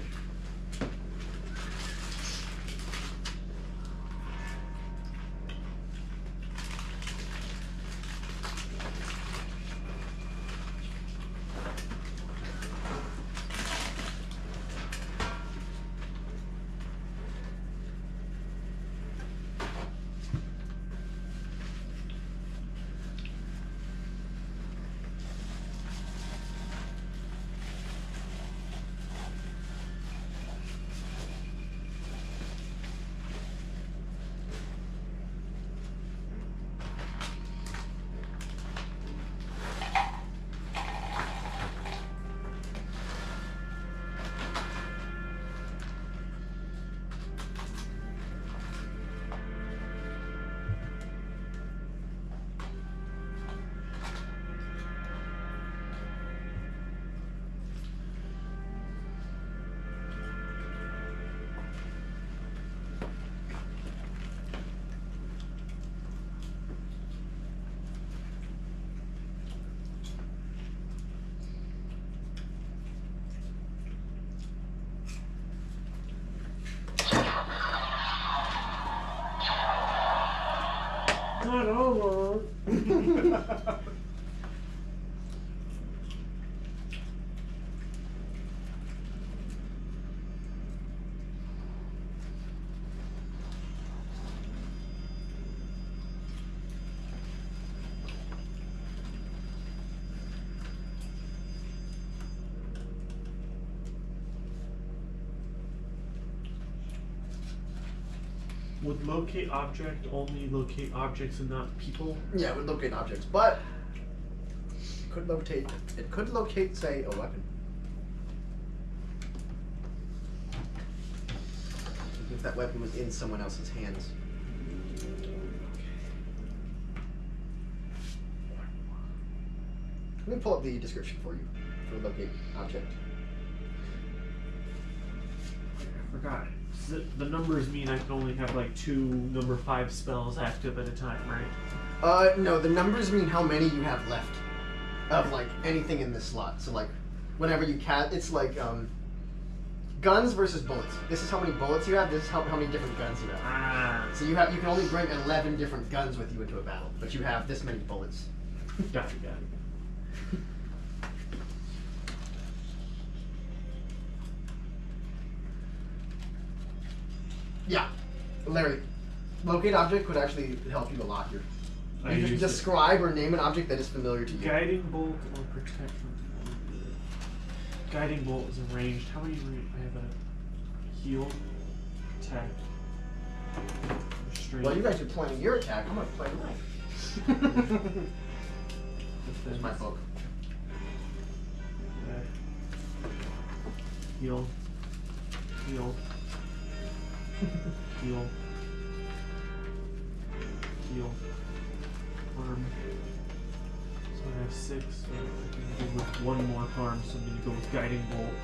Not over. Would locate object only locate objects and not people? Yeah, it would locate objects, but it could locate, say, a weapon. If that weapon was in someone else's hands. Let me pull up the description for you for locate object. I forgot. The numbers mean I can only have like 2 number 5 spells active at a time, right? No, the numbers mean how many you have left of like anything in this slot. So like whenever you cast, it's like guns versus bullets. This is how many bullets you have. This is how many different guns you have. Ah, So you can only bring 11 different guns with you into a battle, but you have this many bullets. got it. Yeah, Larry, locate object could actually help you a lot here. I You just used it. describe or name an object that is familiar to you. Guiding bolt or protection. Guiding bolt is ranged. How many? I have a heal, attack, restraint. Well, you guys are playing your attack. I'm gonna play mine. There's my book. Heal. Heal. Heal. Heal. Harm. So I have 6, so I can go with 1 more harm, so I'm gonna go with Guiding Bolt.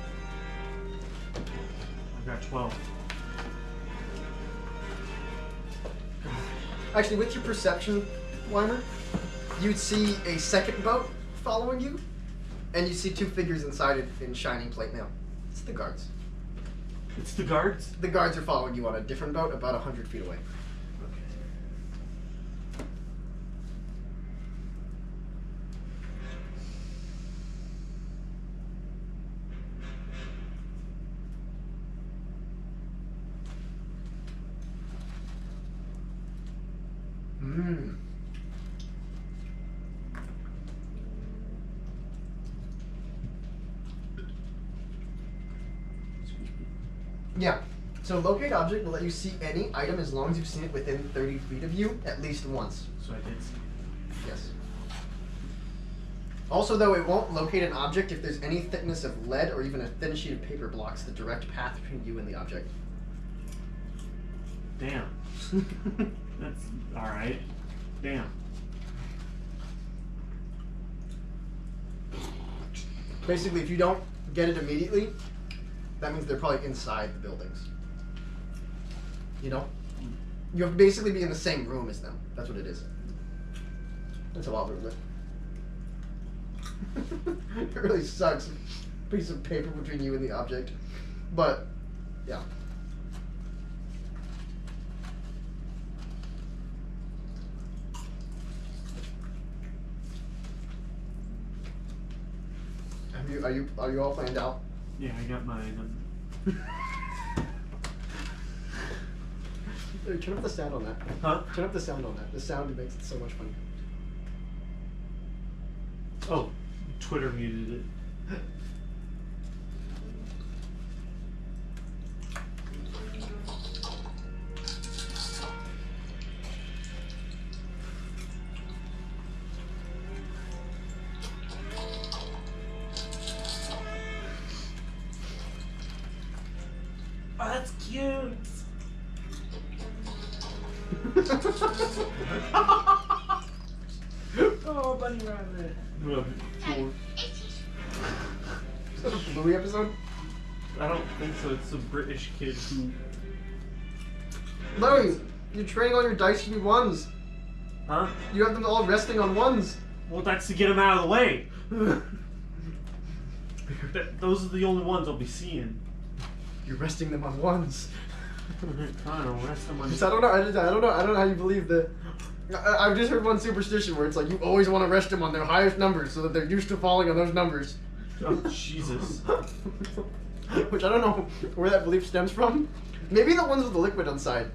I've got 12. Actually, with your perception, Weimer, you'd see a second boat following you, and you see 2 figures inside it in shining plate mail. It's the guards. It's the guards? The guards are following you on a different boat about 100 feet away. Hmm. Yeah. So locate object will let you see any item as long as you've seen it within 30 feet of you at least once. So I did see. Yes. Also, though, it won't locate an object if there's any thickness of lead or even a thin sheet of paper blocks the direct path between you and the object. Damn. That's alright. Damn. Basically, if you don't get it immediately, that means they're probably inside the buildings. You know? You have to basically be in the same room as them. That's what it is. That's how I'll rule it. It really sucks. Piece of paper between you and the object. But, yeah. Are you all planned out? Yeah, I got mine. Hey, turn up the sound on that. Huh? Turn up the sound on that. The sound makes it so much fun. Oh, Twitter muted it. Oh, that's cute. Oh, bunny rabbit. Is that a Bluey episode? I don't think so. It's a British kid who. Louie, you're training all your dice to be ones. Huh? You have them all resting on ones. Well, that's to get them out of the way. Those are the only ones I'll be seeing. You're resting them on ones. I don't rest them on. I don't know. I don't know how you believe that. I've just heard one superstition where it's like you always want to rest them on their highest numbers so that they're used to falling on those numbers. Oh, Jesus. Which I don't know where that belief stems from. Maybe the ones with the liquid inside.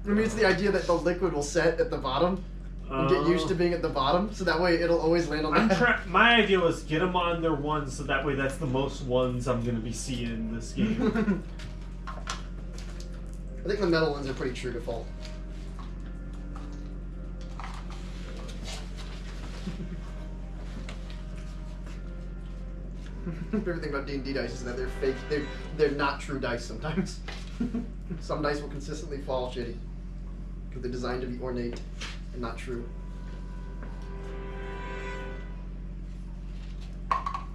Maybe it's the idea that the liquid will set at the bottom and get used to being at the bottom, so that way it'll always land on the head. My idea was get them on their ones, so that way that's the most ones I'm gonna be seeing in this game. I think the metal ones are pretty true to fault. Everything about D&D dice is that they're fake. They're not true dice sometimes. Some dice will consistently fall shitty because they're designed to be ornate and not true. I'll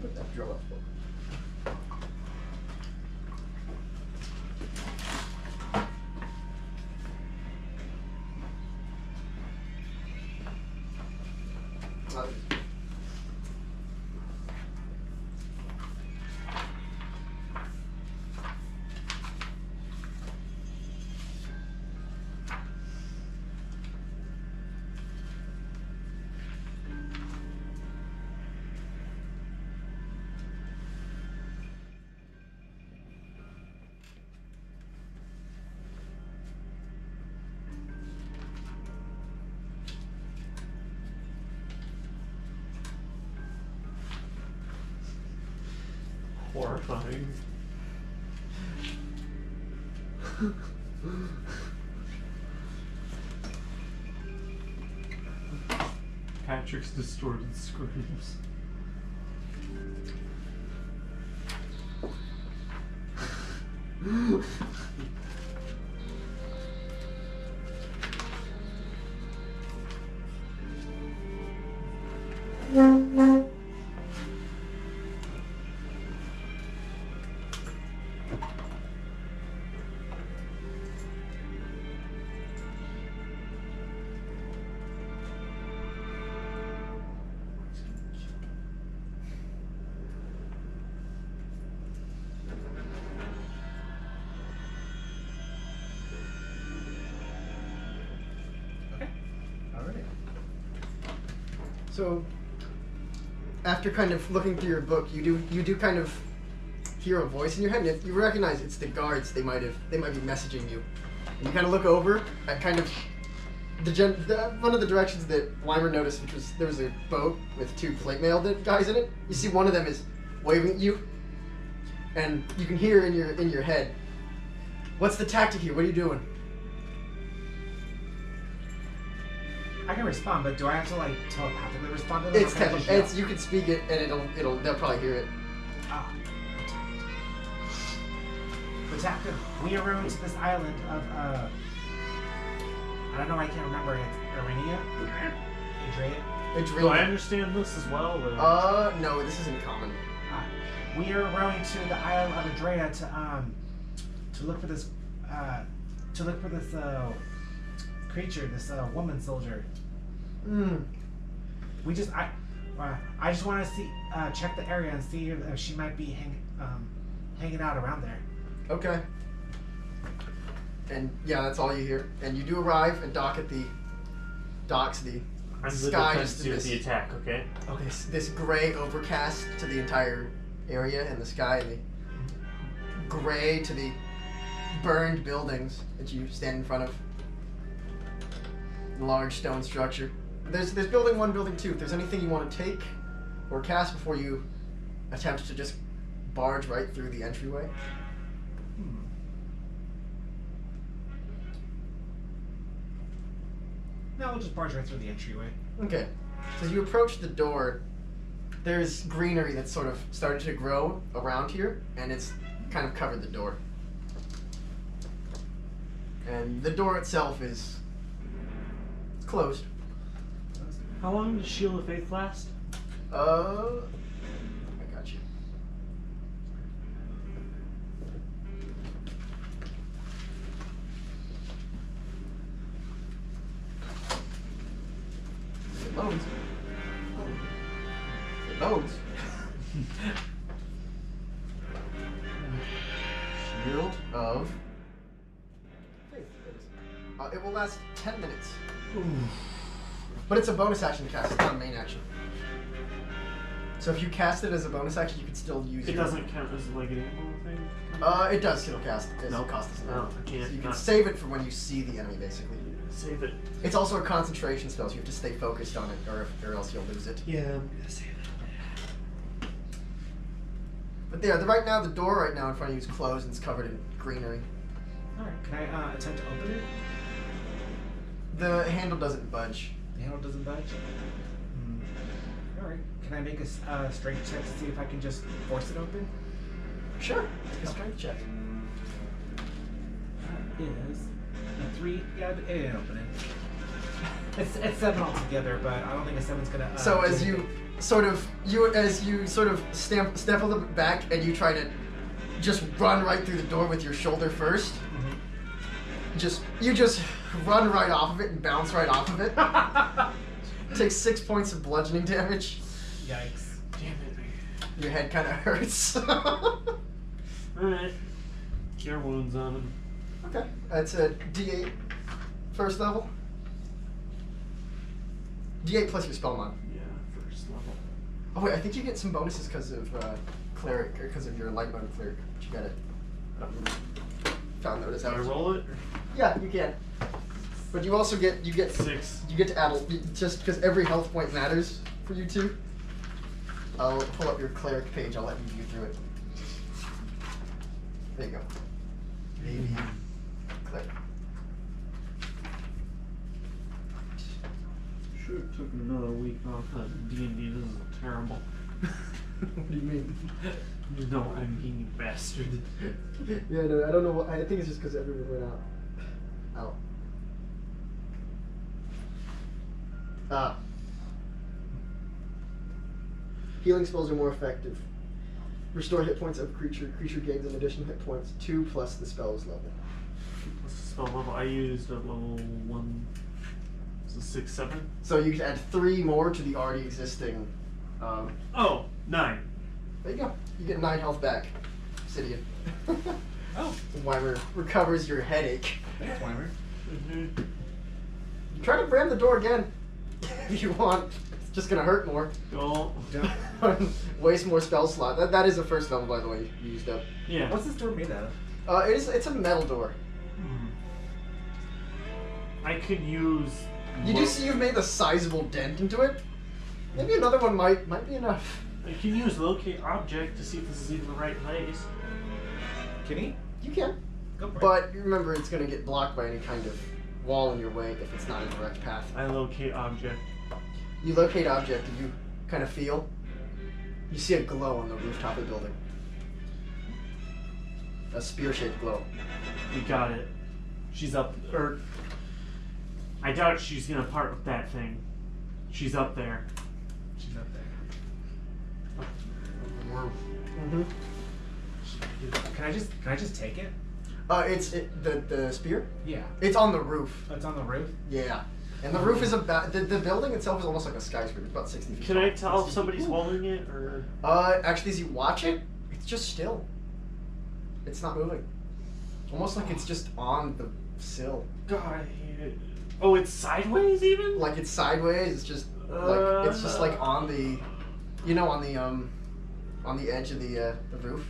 put that drill up. Horrifying. Patrick's distorted screams. So, after kind of looking through your book, you do kind of hear a voice in your head, and if you recognize it's the guards, they might be messaging you. And you kind of look over at kind of one of the directions that Weimer noticed, which was there was a boat with two plate mail guys in it. You see one of them is waving at you, and you can hear in your head, "What's the tactic here? What are you doing?" I can respond, but do I have to like telepathically respond to them? It's you can speak it, and they'll probably hear it. Ah, Protective. We arose to this island of I don't know. I can't remember. It's Arinia. Adria. Do I understand this as well? Or? No, this isn't common. Ah. We are rowing to the Isle of Andrea to look for this creature, this woman soldier. We just I just want to see check the area and see if she might be hanging out around there. Okay. And yeah, that's all you hear. And you do arrive and dock at the docks. The I'm the sky defense just to this, the attack, okay? okay, this gray overcast to the entire area, and the sky, and the gray to the burned buildings that you stand in front of. Large stone structure. There's building 1, building 2. If there's anything you want to take or cast before you attempt to just barge right through the entryway. No, we'll just barge right through the entryway. Okay. So as you approach the door, there's greenery that's sort of started to grow around here, and it's kind of covered the door. And the door itself is closed. How long does Shield of Faith last? I got you. It loads. It loads. Shield of Faith. It will last 10 minutes. But it's a bonus action to cast, it's not a main action. So if you cast it as a bonus action, you can still use It your... doesn't count as like an animal thing? It does still cast. It No. cost us No, I can't. So you can Not- save it for when you see the enemy, basically. Save it. It's also a concentration spell, so you have to stay focused on it, or else you'll lose it. Yeah, I'm gonna save it. But yeah, right now, the door right now in front of you is closed and it's covered in greenery. Alright, can I attempt to open it? The handle doesn't budge. The handle doesn't budge? Alright, can I make a strength check to see if I can just force it open? Sure. Make a strength check. That is a 3. Yeah, it ain't opening. It's 7 altogether, but I don't think a 7's gonna. So do as you anything. sort of step a little bit back and you try to just run right through the door with your shoulder first, you just run right off of it and bounce right off of it. Take 6 points of bludgeoning damage. Yikes. Damn it. Your head kind of hurts. Alright. Cure wounds on him. Okay, that's a D8 first level. D8 plus your spell mod. Yeah, first level. Oh wait, I think you get some bonuses because of cleric, or because of your light mode cleric. But you got it. I don't remember. Found notice Can I out. roll it? Yeah, you can. But you also get 6. You get to add just because every health point matters for you two. I'll pull up your cleric page. I'll let you view through it. There you go. Maybe cleric. Should have took another week off. D&D this is terrible. What do you mean? You know what I mean, you bastard. Yeah, no, I don't know. I think it's just because everyone went out. Ah. Healing spells are more effective. Restore hit points of creature. Creature gains an additional hit points 2 plus the spell's level. What's the spell level? I used a level 1. So 6, 7? So you can add 3 more to the already existing. Oh, 9. There you go. You get 9 health back. Obsidian. Oh. Weimer recovers your headache. Thanks, Weimer. Mm-hmm. You try to ram the door again if you want. It's just gonna hurt more. Go. Waste more spell slot. That is a first level, by the way, you used up. Yeah. What's this door made out of? It's a metal door. I could use. You do see you've made a sizable dent into it. Maybe another one might be enough. I can use locate object to see if this is even the right place. Can he? You can. Go for it. But remember, it's gonna get blocked by any kind of wall in your way if it's not a direct path. I locate object. You locate object and you kind of feel. You see a glow on the rooftop of the building. A spear-shaped glow. We got it. She's up. Or. I doubt she's gonna part with that thing. She's up there. She's up there. We're Mm-hmm. Can I just take it? The spear. Yeah. It's on the roof. Oh, it's on the roof. Yeah. And the roof is about the building itself is almost like a skyscraper. It's about 60 feet. Can I tall. tell if somebody's holding it or? Actually, as you watch it, it's just still. It's not moving. Almost like it's just on the sill. God, I hate it. Oh, it's sideways even? Like it's sideways. It's just like it's just like on the, on the edge of the roof.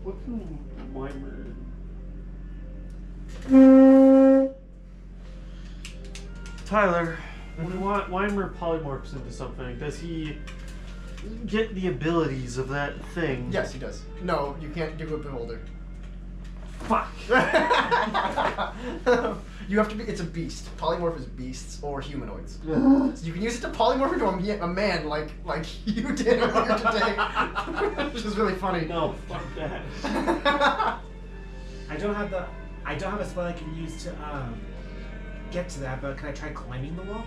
What can Weimer? Tyler, when Weimer polymorphs into something, does he get the abilities of that thing? Yes, he does. No, you can't do a beholder. Fuck. You have to be. It's a beast. Polymorph is beasts or humanoids. So you can use it to polymorph into a man, like you did earlier today, which is really funny. No, fuck that. I don't have a spell I can use to get to that, but can I try climbing the wall?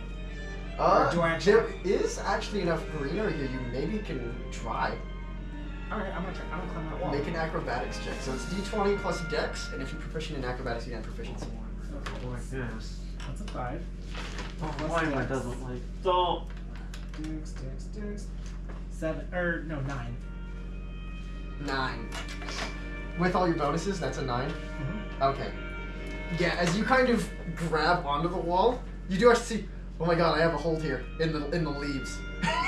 Or do I actually? There is actually enough greenery here. You maybe can try. All right, I'm gonna climb that wall. Make an acrobatics check. So it's D20 plus Dex, and if you're proficient in acrobatics, you get proficiency. Yes. That's a 5. Oh, Plus Weimer Dex. doesn't like. Don't. Dex. 7 or no 9. 9. With all your bonuses, that's a 9. Mm-hmm. Okay. Yeah, as you kind of grab onto the wall, you do actually see. Oh my god, I have a hold here in the leaves,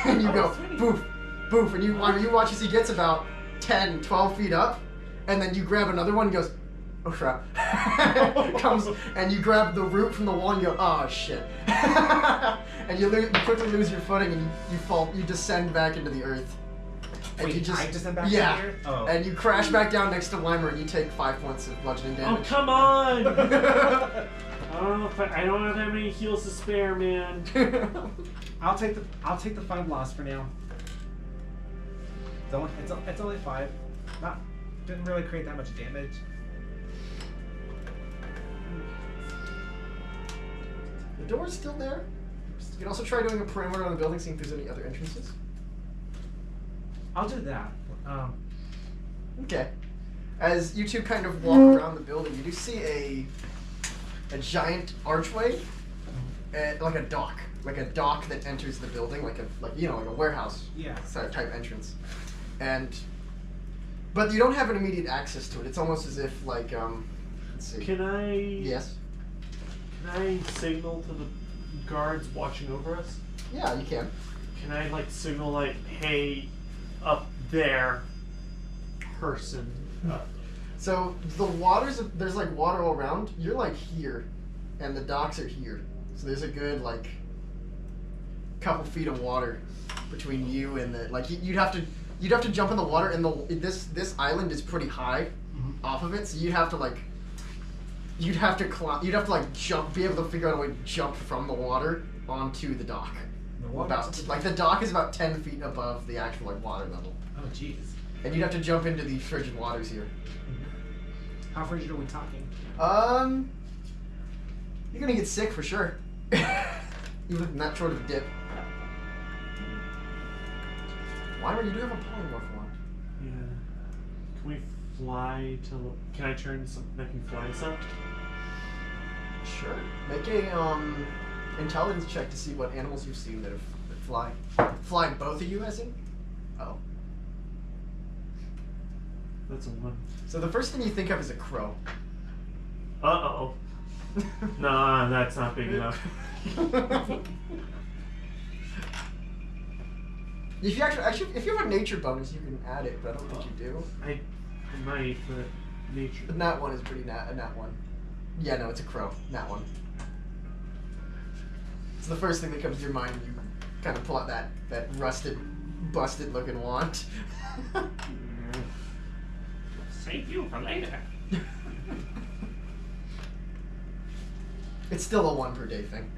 and you go sweet. boof, boof, and you watch as he gets about 10, 12 feet up, and then you grab another one and goes, oh crap, comes and you grab the root from the wall and you go, oh shit, and you quickly lose your footing and you fall, you descend back into the earth. And Wait, you just, I descend back yeah, into the earth? Oh. and you crash back down next to Weimer and you take 5 points of bludgeoning Oh, damage. come on! I don't know if I don't have that many heals to spare, man. I'll take the 5 loss for now. It's only 5. Didn't really create that much damage. The door's still there. You can also try doing a perimeter on the building, seeing if there's any other entrances. I'll do that. Okay. As you two kind of walk around the building, you do see a giant archway, like a dock that enters the building, like a warehouse Yeah. type entrance, but you don't have an immediate access to it. It's almost as if let's see. Can I? Yes. Can I signal to the guards watching over us? Yeah, you can. Can I signal hey, up there, person? So there's water all around. You're here, and the docks are here. So there's a good couple feet of water between you and the you'd have to jump in the water, and this island is pretty high off of it. So you'd have to climb. You'd have to jump, be able to figure out a way to jump from the water onto the dock. The water. About the dock is about 10 feet above the actual water level, Oh jeez. and you'd have to jump into the frigid waters here. How frigid are we talking? You're gonna get sick for sure. Even in that short of a dip. Weimer, you do have a polymorph wand. Yeah. Can we fly to? Can I turn something that can fly us up? Sure. Make a intelligence check to see what animals you've seen that fly. Fly both of you, as in? Oh. That's a 1. So the first thing you think of is a crow. Uh-oh. Nah, that's not big enough. If you actually, if you have a nature bonus, you can add it, but I don't think you do. I might, but nature. The nat one is pretty nat one. Yeah, no, it's a crow. Nat one. It's the first thing that comes to your mind when you kind of pull out that rusted, busted looking wand. Save you for later. It's still a 1 per day thing.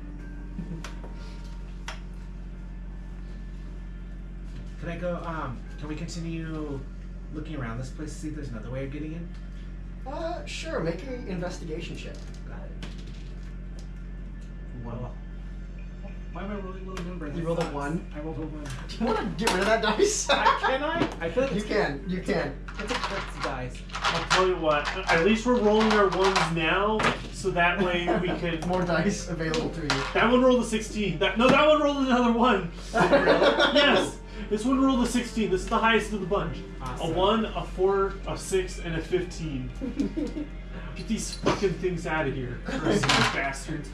Can I go? Can we continue looking around this place to see if there's another way of getting in? Sure. Make an investigation check. Got it. One. Why am I rolling low numbers? You rolled a 1? I rolled a 1. Do you want to get rid of that dice? Can I? I feel like You it's can. You can. It's a fixed dice. I'll tell you what. At least we're rolling our ones now, so that way we can. More dice available to you. That one rolled a 16. That one rolled another 1. Yes. This one rolled a 16. This is the highest of the bunch. Awesome. A 1, a 4, a 6, and a 15. Get these fucking things out of here, cursed bastards.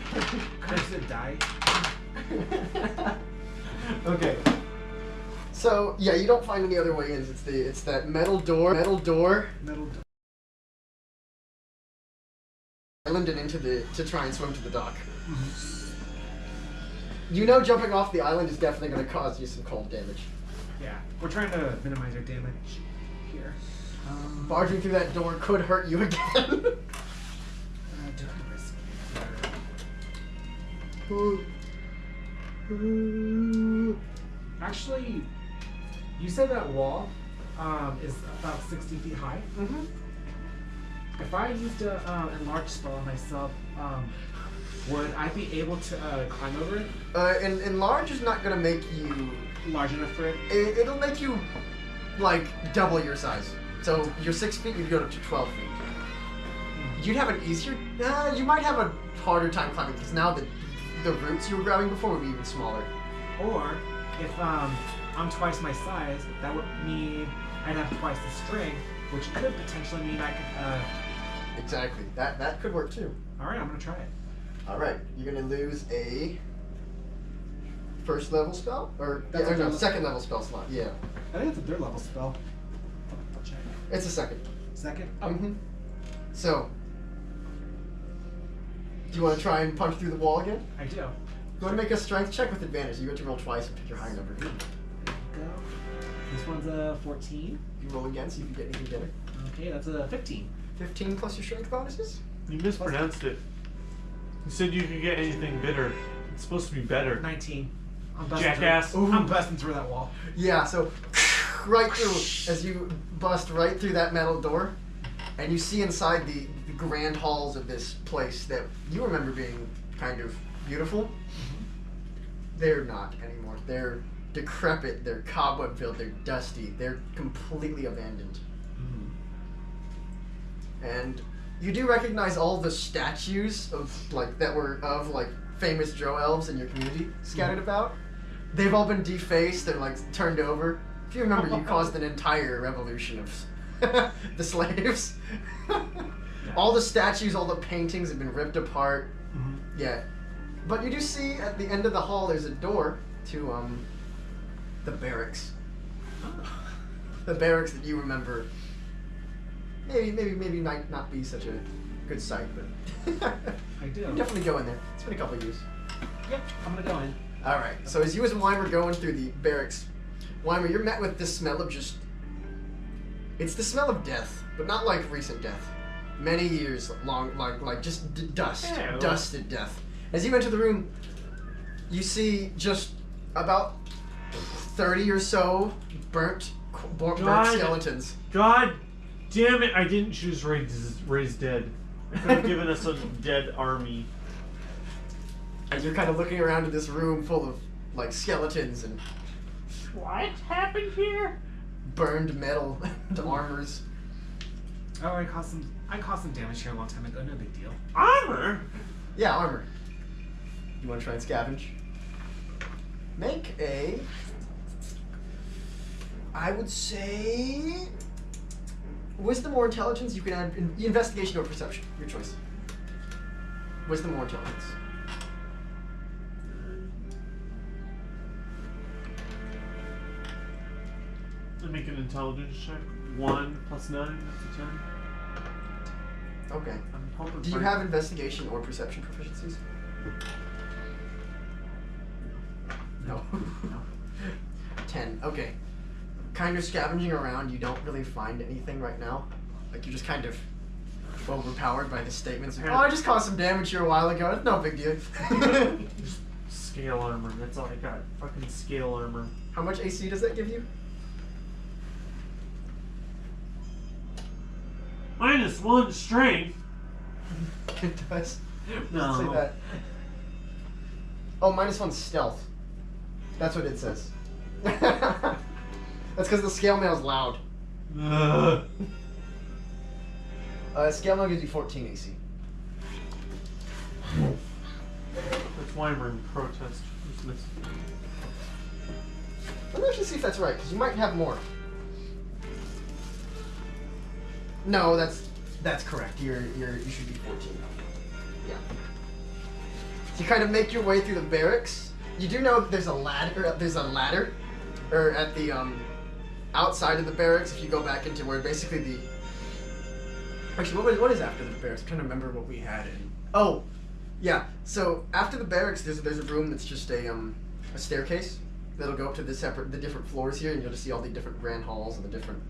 Cursed die. Okay. So yeah, you don't find any other way in. It's that metal door, island and to try and swim to the dock. You know, jumping off the island is definitely going to cause you some cold damage. Yeah, we're trying to minimize our damage here. Barging through that door could hurt you again. Do I risk it? Actually, you said that wall is about 60 feet high. Mm-hmm. If I used a enlarge spell on myself, would I be able to climb over it? Enlarge is not going to make you. Large enough for it? It'll make you like double your size. So you're 6 feet, you'd go up to 12 feet. You'd have an easier. You might have a harder time climbing because now the roots you were grabbing before would be even smaller. Or if I'm twice my size, that would mean I'd have twice the strength, which could potentially mean I could. Exactly. That could work too. All right, I'm gonna try it. All right, you're gonna lose a first level spell, or That's yeah, a no, level- second level spell slot. Yeah, I think it's a third level spell. I'll check. it's a second. Second? Oh, Mm-hmm. So, do you want to try and punch through the wall again? I do. You want to make a strength check with advantage. You get to roll twice and pick your higher number. Go. This one's a 14. You roll again, see if you get anything better. Okay, that's a 15. 15 plus your strength bonuses. You mispronounced it. You said you could get anything bitter. It's supposed to be better. 19. I'm busting Jackass. Through. I'm busting through that wall. Yeah, so right through as you bust right through that metal door, and you see inside the grand halls of this place that you remember being kind of beautiful. They're not anymore. They're decrepit. They're cobweb filled. They're dusty. They're completely abandoned. And you do recognize all the statues of that were of famous drow elves in your community scattered about. They've all been defaced. They're turned over. If you remember, you caused an entire revolution of the slaves. All the statues, all the paintings have been ripped apart. Yeah, but you do see at the end of the hall there's a door to the barracks. The barracks that you remember. Maybe might not be such a good sight, but I do. you definitely go in there. It's been a couple of years. Yep, I'm gonna go in. All right. So as you and Weimer going through the barracks, Weimer, you're met with this smell of it's the smell of death, but not like recent death. Many years long, like just dust, Ew. dusted death. As you enter the room, you see just about 30 or so burnt God. skeletons. God damn it! I didn't choose Raise Dead. I could have given us a dead army. As you're kind of looking around in this room full of skeletons and What happened here? burned metal and armors. Oh, I caused some damage here a long time ago. No big deal. Armor? Yeah, armor. You want to try and scavenge? Make a, I would say, wisdom or intelligence. You can add investigation or perception. Your choice. Wisdom or intelligence. I make an intelligence check. 1 plus 9, that's a 10. Okay. I'm hoping Do you for- have investigation or perception proficiencies? No. No. 10. Okay. Kind of scavenging around, you don't really find anything right now. You're just kind of overpowered by the statements. Oh, I just caused some damage here a while ago. It's no big deal. Just scale armor, that's all I got. Fucking scale armor. How much AC does that give you? -1 strength? It does. No. Say that. Oh, -1 stealth. That's what it says. That's because the scale mail's loud. Scale mail gives you 14 AC. That's why we're in protest. Who's this? Let me actually see if that's right, because you might have more. No, that's correct. You should be 14. Yeah. So you kind of make your way through the barracks. You do know that there's a ladder. Or at the outside of the barracks. If you go back into where basically the. Actually, what is after the barracks? I'm trying to remember what we had in. Oh, yeah. So after the barracks, there's a room that's just a staircase that'll go up to the different floors here, and you'll just see all the different grand halls and the different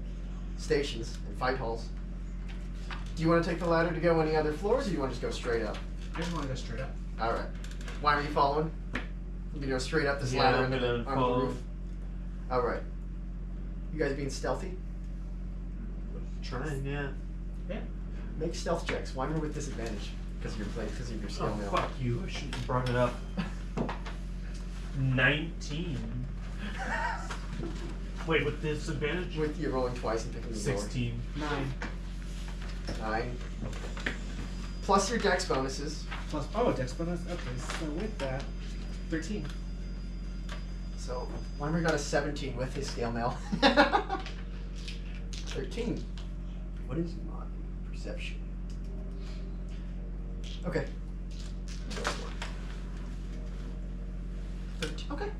stations and fight halls. Do you want to take the ladder to go any other floors, or do you want to just go straight up? I just want to go straight up. All right. Why are you following? You can go straight up this ladder I'm into gonna the follow. roof. All right. You guys being stealthy? Trying, yeah. Yeah. Make stealth checks. Weimer with disadvantage because of your skill Oh, mail. fuck you. I shouldn't have brought it up. 19. Wait, with disadvantage? With you rolling twice and picking the 16. 9 door. 9. Plus your dex bonuses. plus dex bonus. Okay, so with that, 13. So Weimer got a 17 with his scale mail. 13. What is my perception? Okay. 13. Okay.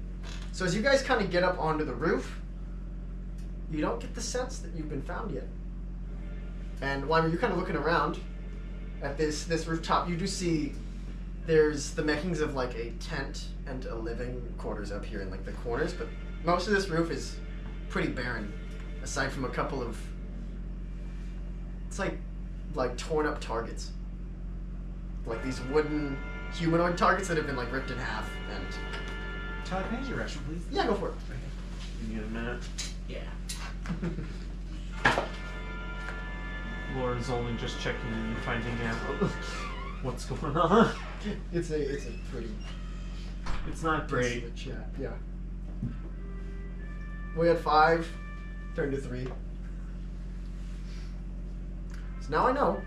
So as you guys kind of get up onto the roof, you don't get the sense that you've been found yet. And Weimer, you're kind of looking around at this rooftop. You do see there's the makings of like a tent and a living quarters up here in like the corners, but most of this roof is pretty barren, aside from a couple of it's like torn up targets, like these wooden humanoid targets that have been like ripped in half. And Tyler, can I use your restroom, please? yeah, go for it. Give me a minute. Yeah. Laura's only just checking in and finding out what's going on. It's a pretty It's not great. desolate chat. Yeah. We had 5, turned to 3. So now I know.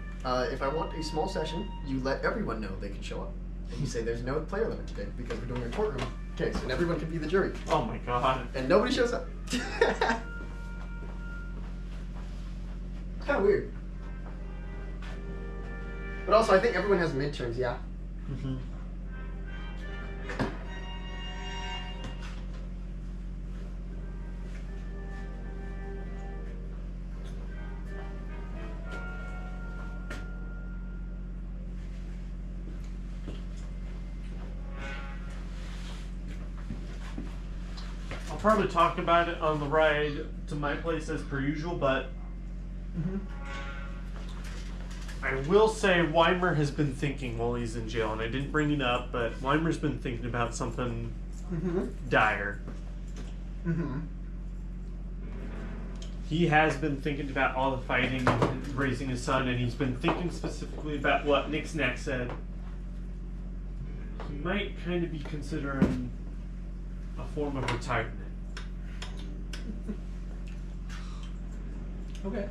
If I want a small session, you let everyone know they can show up, and you say there's no player limit today because we're doing a courtroom case, and everyone can be the jury, Oh my god. and nobody shows up. It's kind of weird. But also, I think everyone has midterms. Yeah. Mm-hmm. I'll probably talk about it on the ride to my place as per usual, but I will say Weimer has been thinking while he's in jail, and I didn't bring it up, but Weimer's been thinking about something dire. He has been thinking about all the fighting and raising his son, and he's been thinking specifically about what Nick Snack said. He might kind of be considering a form of retirement. Okay.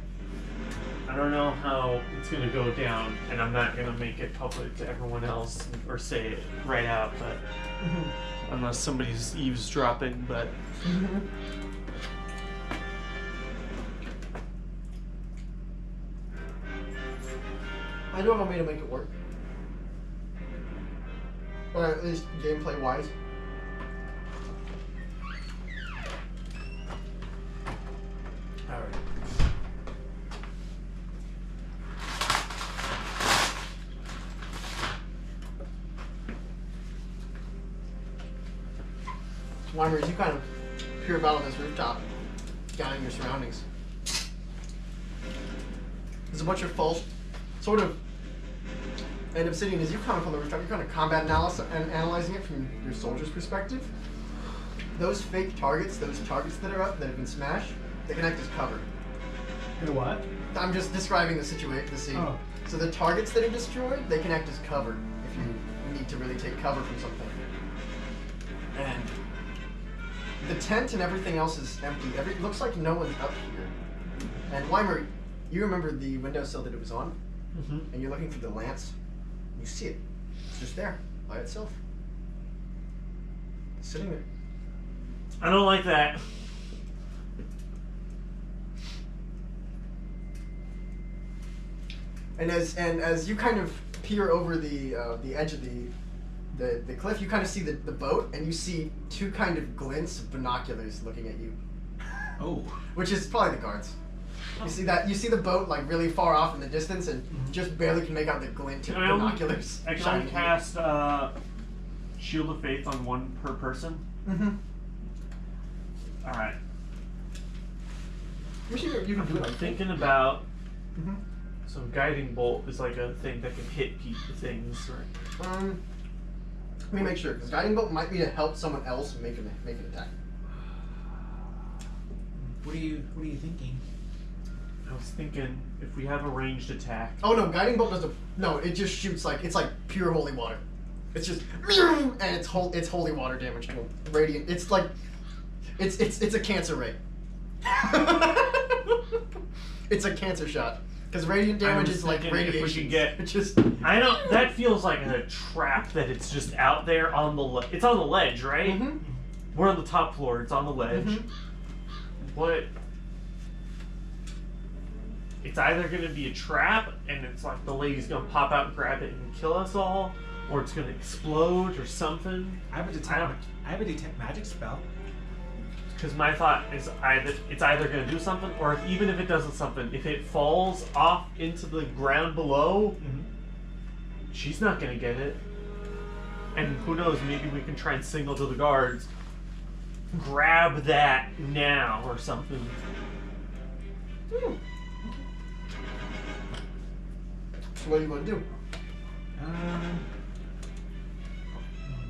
I don't know how it's going to go down, and I'm not going to make it public to everyone else or say it right out, but unless somebody's eavesdropping, but I do have a way to make it work. At least gameplay wise. Alright. Weimer, as you kind of peer about on this rooftop, scanning your surroundings. There's a bunch of false, sort of, and Obsidian, as you come up on the rooftop, you're kind of combat analyzing it from your soldier's perspective. Those fake targets, those targets that are up, that have been smashed, they can act as cover. You know what? I'm just describing the situation, the scene. Oh. So the targets that are destroyed, they can act as cover if you need to really take cover from something. And the tent and everything else is empty. It looks like no one's up here. And Weimer, you remember the windowsill that it was on? Mm-hmm. And you're looking through the lance. You see it. It's just there, by itself. It's sitting there. I don't like that. And as you kind of peer over the edge of the cliff, you kind of see the boat, and you see two kind of glints of binoculars looking at you, Oh. which is probably the guards. You see that? You see the boat like really far off in the distance, and just barely can make out the glint of binoculars. I can shining only at cast Shield of Faith on one per person. you. Mm-hmm. Alright. You can do it. I'm thinking about. Mm-hmm. So guiding bolt is like a thing that can hit things, right? Let me make sure, because guiding bolt might be to help someone else make an attack. What are you thinking? I was thinking if we have a ranged attack. Oh no, guiding bolt doesn't. No, it just shoots it's like pure holy water. It's just and it's holy water damage. Radiant. It's like it's a cancer ray. It's a cancer shot. Because radiant damage is like radiation. If we could get, it's just. I don't. That feels like a trap that it's just out there on the. It's on the ledge, right? Mm-hmm. We're on the top floor. It's on the ledge. Mhm. What? It's either going to be a trap, and it's like the lady's going to pop out and grab it and kill us all, or it's going to explode or something. I have a detect magic spell. Because my thought is it's either going to do something, or even if it doesn't something, if it falls off into the ground below, she's not going to get it. And who knows, maybe we can try and signal to the guards, grab that now or something. So what do you want to do?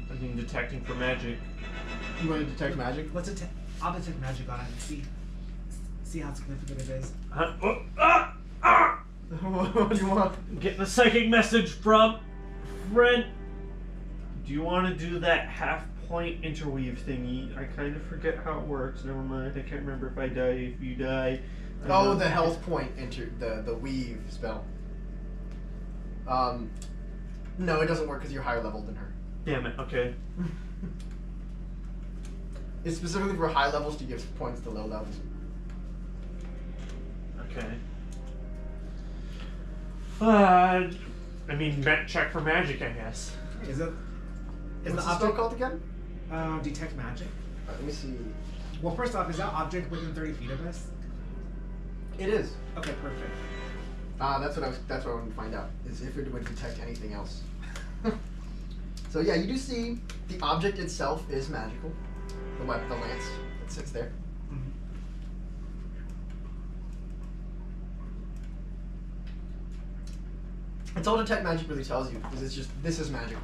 I mean, detecting for magic. You want to detect magic? I'll detect magic on it and see how significant it is. What do you want? I'm getting a psychic message from friend. Do you want to do that half-point interweave thingy? I kind of forget how it works. Never mind. I can't remember if I die. If you die. Oh, the health point the weave spell. No, it doesn't work because you're higher level than her. Damn it. Okay. It's specifically for high levels to give points to low levels. Okay. I mean, check for magic, I guess. Is it? Is What's the the spell object called again? detect magic? Let me see. Well, first off, is that object within 30 feet of us? It is. Okay, perfect. That's what I wanted to find out. Is if it would detect anything else. So yeah, you do see the object itself is magical. The lance that sits there. It's all detect magic really tells you, because it's just, this is magical.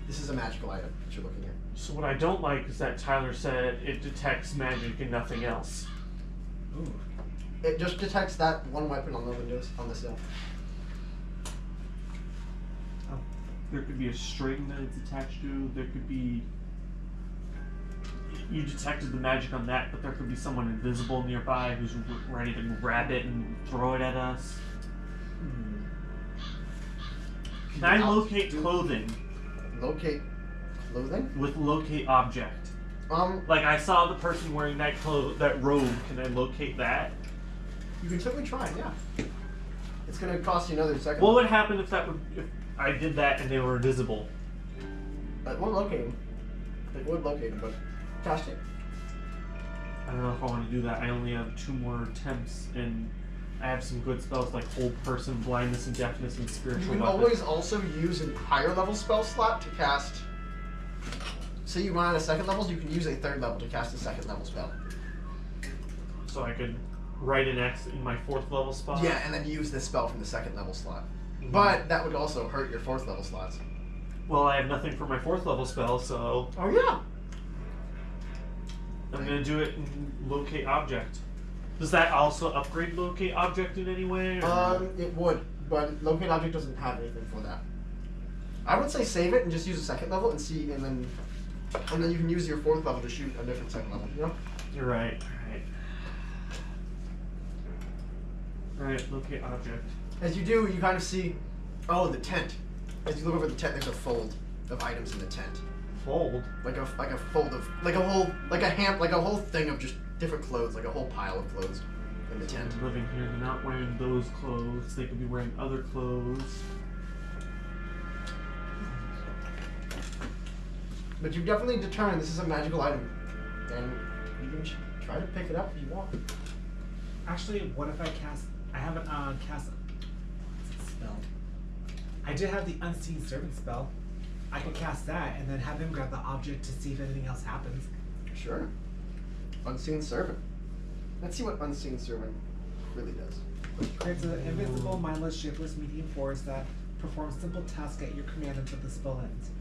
This is a magical item that you're looking at. So what I don't like is that Tyler said it detects magic and nothing else. Ooh. It just detects that one weapon on the windows, on the sill. Oh. There could be a string that it's attached to. There could be... You detected the magic on that, but there could be someone invisible nearby who's ready to grab it and throw it at us. Can I locate clothing? Locate clothing? With locate object. Like I saw the person wearing that robe. Can I locate that? You can certainly try, yeah. It's gonna cost you another second. What would happen if I did that and they were invisible? It won't locate him. It would locate him, but cast it. I don't know if I want to do that. I only have 2 more attempts, and I have some good spells like hold person, blindness and deafness, and spiritual You can weapon. always also use a higher level spell slot to cast. Say you run out of second levels, you can use a third level to cast a second level spell. So I could write an X in my 4th level spot. Yeah, and then use this spell from the second level slot. But that would also hurt your 4th level slots. Well, I have nothing for my 4th level spell, so Oh yeah. I'm gonna do it in locate object. Does that also upgrade locate object in any way? Or? It would, but locate object doesn't have anything for that. I would say save it and just use a second level and see, and then And then you can use your 4th level to shoot a different 2nd level, you know? You're right. Alright, locate object. As you do, you kind of see, oh, the tent. As you look over the tent, there's a fold of items in the tent. Fold. Like a fold of, like a whole thing of just different clothes, like a whole pile of clothes in the tent. Living here, they're not wearing those clothes. They could be wearing other clothes. But you've definitely determined this is a magical item. And you can try to pick it up if you want. Actually, what if I cast? I haven't cast. What's it spelled? I did have the Unseen Servant spell. I could cast that and then have him grab the object to see if anything else happens. Sure. Unseen Servant. Let's see what Unseen Servant really does. Creates an invisible, mindless, shapeless medium force that performs simple tasks at your command until the spell ends.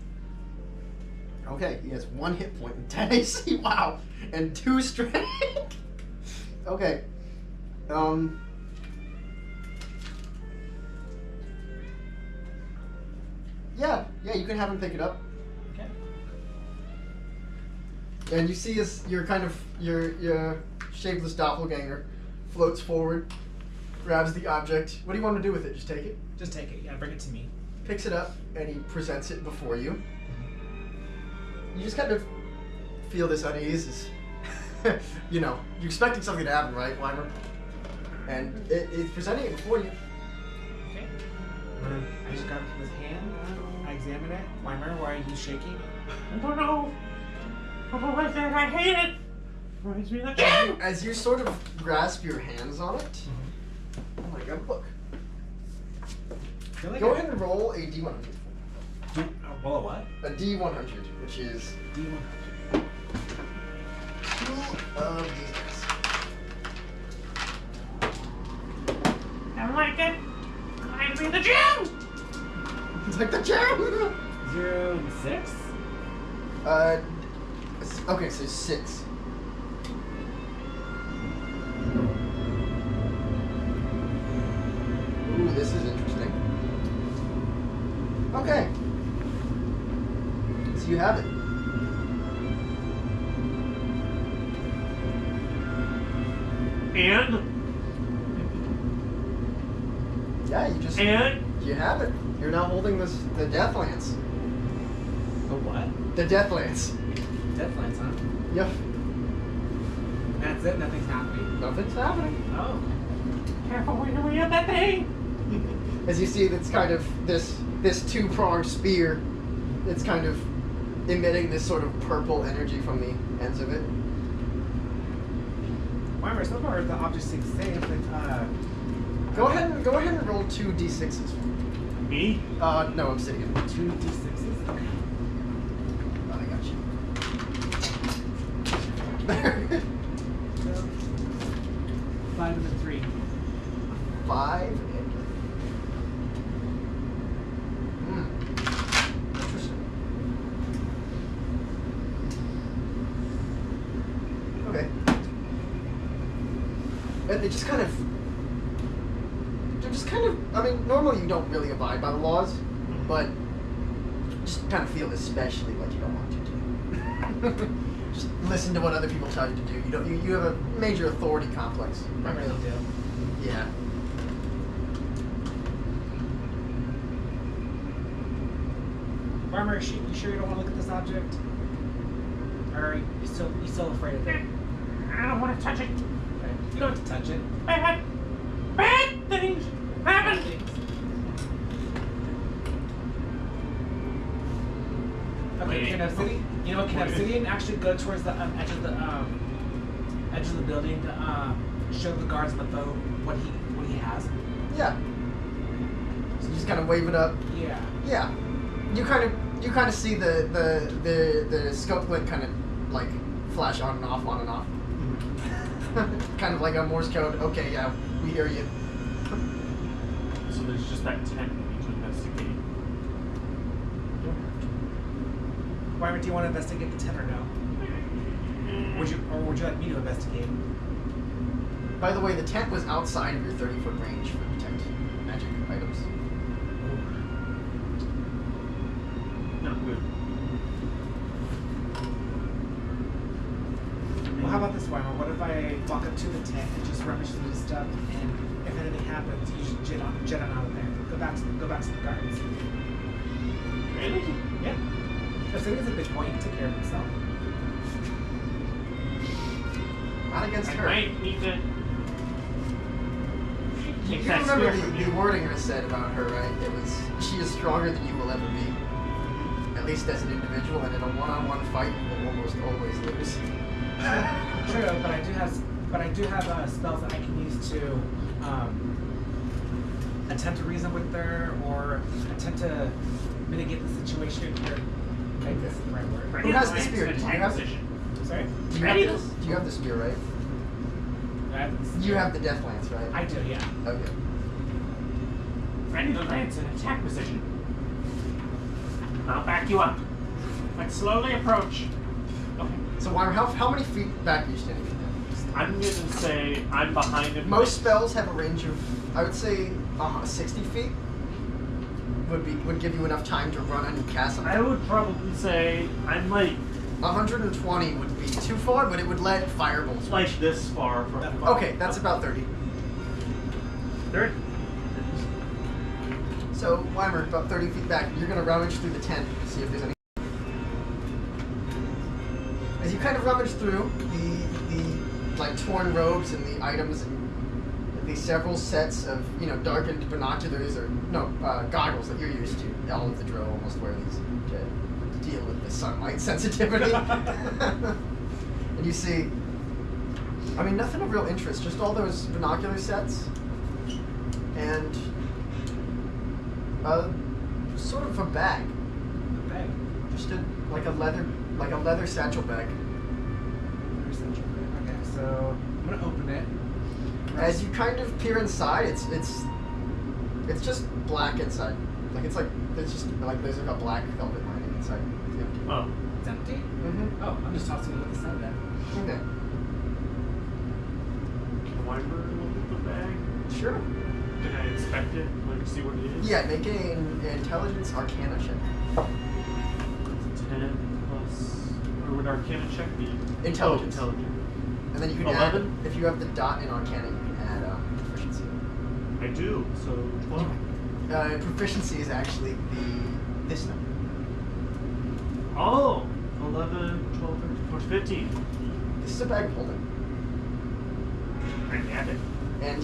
Okay, he has 1 hit point and 10 AC. Wow, and 2 strength. Okay. Yeah, you can have him pick it up. Okay. And you see as your shapeless doppelganger floats forward, grabs the object. What do you want to do with it? Just take it? Just take it. Yeah, bring it to me. Picks it up and he presents it before you. You just kind of feel this unease. You know, you're expecting something to happen, right, Weimer? And it's presenting it before you. Okay. I just grab it from his hand. I examine it. Weimer, why are you shaking? I don't know. I hate it. Reminds me of the gym. As you sort of grasp your hands on it, oh my god, look. Like Go ahead and roll a D100. Roll a what? A D100, which is D100. 2 of these dice. I don't like it. Reminds me of the gym. It's like the gym! 0 and 6. Okay, so 6. Ooh, this is interesting. Okay. So you have it. And Yeah, you have it. You're now holding the Death Lance. The what? The Death Lance. Deathlands, huh? Yep. That's it? Nothing's happening? Nothing's happening. Oh. careful when we have that thing. As you see, that's kind of this 2-pronged spear. It's kind of emitting this sort of purple energy from the ends of it. Weimer, so far the object seems safe, but Go ahead and roll 2 d6s. Me? No, Obsidian. 2 d6s. Okay. Oh, I got you. 5 and a 3. 5 and 3. Interesting. Okay. And they just kind of. They're just kind of. I mean, normally you don't really abide by the laws, but just kind of feel especially like you don't want to do. Just listen to what other people tell you to do. You have a major authority complex. I really do. Yeah. Weimer, you sure you don't want to look at this object? Or are you still afraid of it? I don't want to touch it. Okay. You don't have to touch it. Bad things happen. Okay, can Obsidian? You know what? Can Obsidian actually go towards the edge of the building to show the guards on the boat what he has? Yeah. So you just kind of wave it up. Yeah. Yeah. You kind of see the scope glint kind of like flash on and off, on and off. Kind of like a Morse code. Okay, yeah, we hear you. So there's just that tent we need to investigate. Weimer, do you want to investigate the tent or no? Would you like me to investigate? By the way, the tent was outside of your 30-foot range for detect magic items. Not good. how about this, Weimer? What if I walk up to the tent and just rummage through the stuff, and if anything happens, you just jet on out of there. Go back to the gardens. Really? Yeah. I think it's a big point. He took care of himself. Not against I her. might need to You take that remember spear from the you. wording I said about her, right? It was, she is stronger than you will ever be. At least as an individual, and in a one-on-one fight, you will almost always lose. True, but I do have spells that I can use to attempt to reason with her or attempt to mitigate the situation. Or maybe this is the right word. Who has the Lands spear? in Do you attack have- position. Sorry? Do you have this? Do you have the spear, right? You have the death lance, right? I do, yeah. Okay. Ready to lance in attack position. I'll back you up. Let's slowly approach. Okay. So, Weimer, how many feet back are you standing from him? I'm gonna say I'm behind him. Most spells have a range of, I would say, 60 feet. Would give you enough time to run and cast something. I would probably say I'm like 120 would be too far, but it would let firebolts. this far from. Okay, that's about 30. Third. So, Weimer, about 30 feet back, you're going to rummage through the tent to see if there's any. As you kind of rummage through the like torn robes and the items and the several sets of darkened binoculars or goggles that you're used to. All of the Drow almost wear these to deal with the sunlight sensitivity. And you see, I mean, nothing of real interest, just all those binocular sets and sort of a bag. Okay. Just like a leather satchel bag. Okay, so I'm gonna open it. As you kind of peer inside, it's just black inside. It's just like there's like a black velvet lining inside. Yeah. Oh. It's empty? Mm-hmm. Oh, I'm just tossing it with the side then. Okay. Can Weimer look at the bag? Sure. Can I inspect it? Like see what it is? Yeah, make an intelligence arcana check. 10 plus. Or would Arcana check be? Intelligence. Oh, intelligence. And then you can 11? add, if you have the dot in arcana, you can add proficiency. I do. So 12. Proficiency is actually this number. Oh! 11, 12, 13, 14, 15. This is a bag of holding. I nabbed it. And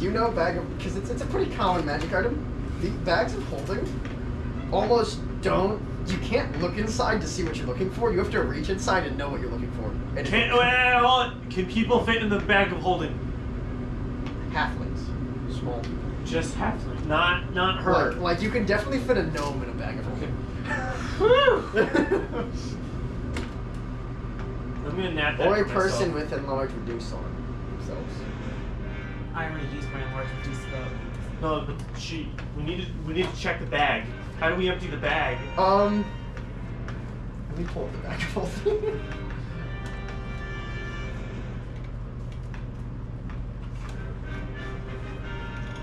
because it's a pretty common magic item, the bags of holding almost you can't look inside to see what you're looking for. You have to reach inside and know what you're looking for. And Hold on. Can people fit in the bag of holding? halflings. Small. Just halfling. Not her. Like you can definitely fit a gnome in a bag of holding. Woo! I'm gonna nap that Or a for person myself. with enlarged reduce on themselves. I already used my enlarged reduce spell. No, but we need to check the bag. How do we empty the bag? Let me pull up the bag of holding.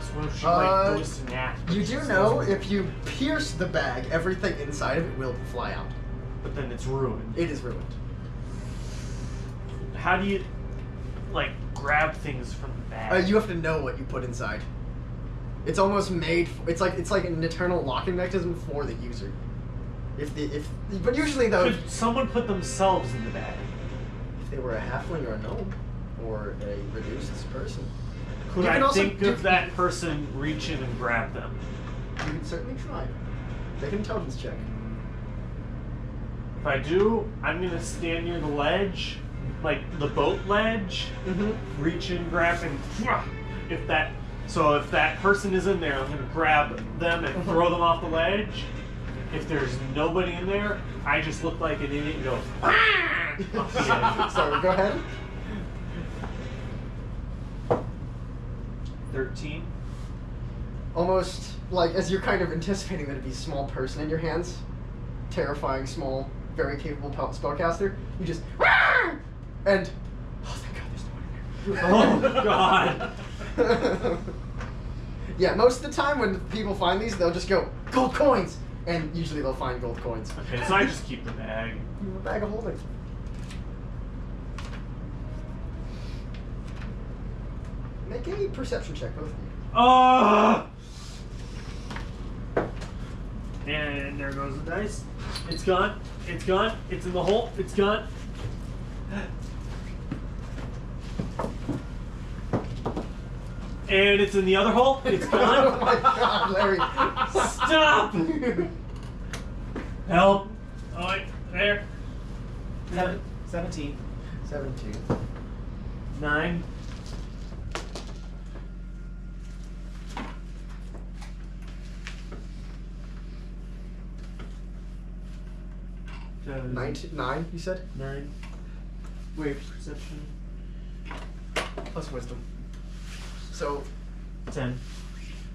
So what if she goes to nap? You do know if you pierce the bag, everything inside of it will fly out. But then it's ruined. It is ruined. How do you grab things from the bag? You have to know what you put inside. It's almost made. It's like an internal locking mechanism for the user. But usually though, Could someone put themselves in the bag? if they were a halfling or a gnome or a reduced person, Could You can I also think do- of that person reach in and grab them? you can certainly try. Make an intelligence check. If I do, I'm gonna stand near the ledge, like the boat ledge, Mm-hmm. reach in, grab, and if that person is in there, I'm gonna grab them and throw them off the ledge. If there's nobody in there, I just look like an idiot and go. Off the edge. Sorry, go ahead. 13. Almost like as you're kind of anticipating that it'd be a small person in your hands, terrifying, small, very capable spellcaster, you just and oh thank God there's no one in Oh God. there. Yeah, most of the time when people find these, they'll just go gold coins, and usually they'll find gold coins. Okay, so I just keep the bag. You have a bag of holding. Make a perception check, both of you. Oh! And there goes the dice. It's gone. It's gone. It's in the hole. It's gone. And it's in the other hole. It's Oh gone. my god, Larry. Stop! Help. Oh, wait. There. 17. 17. 9. Seven. 9, you said? 9. Wait, perception. Plus wisdom. So, 10.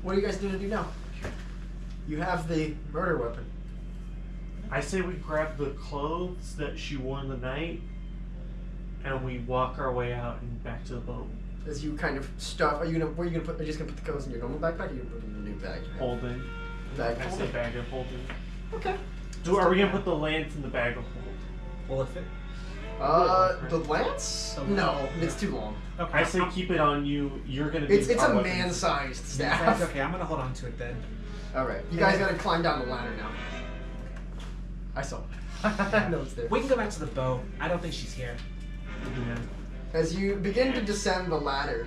what are you guys going to do now? You have the murder weapon. I say we grab the clothes that she wore in the night, and we walk our way out and back to the boat. As you kind of stuff, are you gonna? Where are you gonna put? Are you just gonna put the clothes in your normal backpack? Or are you gonna put it in your new bag? Holding. Bag. I say bag of holding. Okay. Are we gonna put the lance in the bag of hold? Will it fit? The lance? The No, lance. it's too long. Okay. I say keep it on you. You're gonna be. It's a our weapons. man-sized staff. That's okay, I'm gonna hold on to it then. All right, you guys gotta climb down the ladder now. I saw. I know it's there. We can go back to the boat. I don't think she's here. Yeah. As you begin to descend the ladder,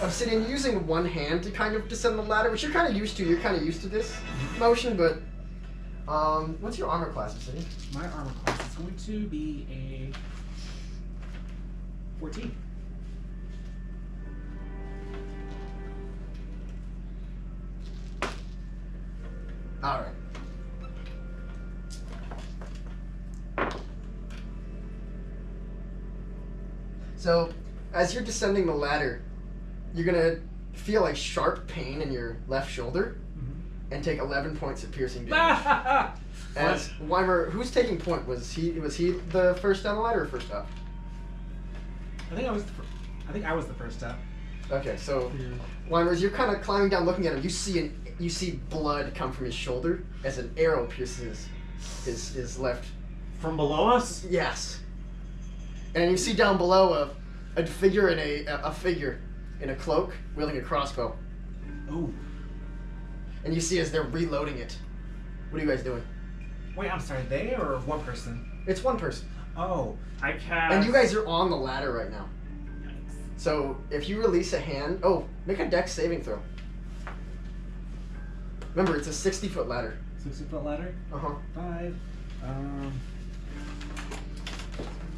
Obsidian, using one hand to kind of descend the ladder, which you're kind of used to. You're kind of used to this motion, but what's your armor class, Obsidian? My armor class is going to be a 14. All right. So, as you're descending the ladder, you're gonna feel like sharp pain in your left shoulder and take 11 points of piercing damage. As Weimer, who's taking point? Was he the first down the ladder or first up? I think I was the first up. Okay, so Yeah. Weimer, as you're kind of climbing down, looking at him, you see blood come from his shoulder as an arrow pierces his left. From below us? Yes. And you see down below a figure in a figure in a cloak wielding a crossbow. Ooh. And you see as they're reloading it. What are you guys doing? Wait, I'm sorry, they or one person? It's one person. Oh. I cast. And you guys are on the ladder right now. Yikes. So if you release a hand, make a dex saving throw. Remember, it's a 60-foot ladder. 60-foot ladder? Uh-huh. 5.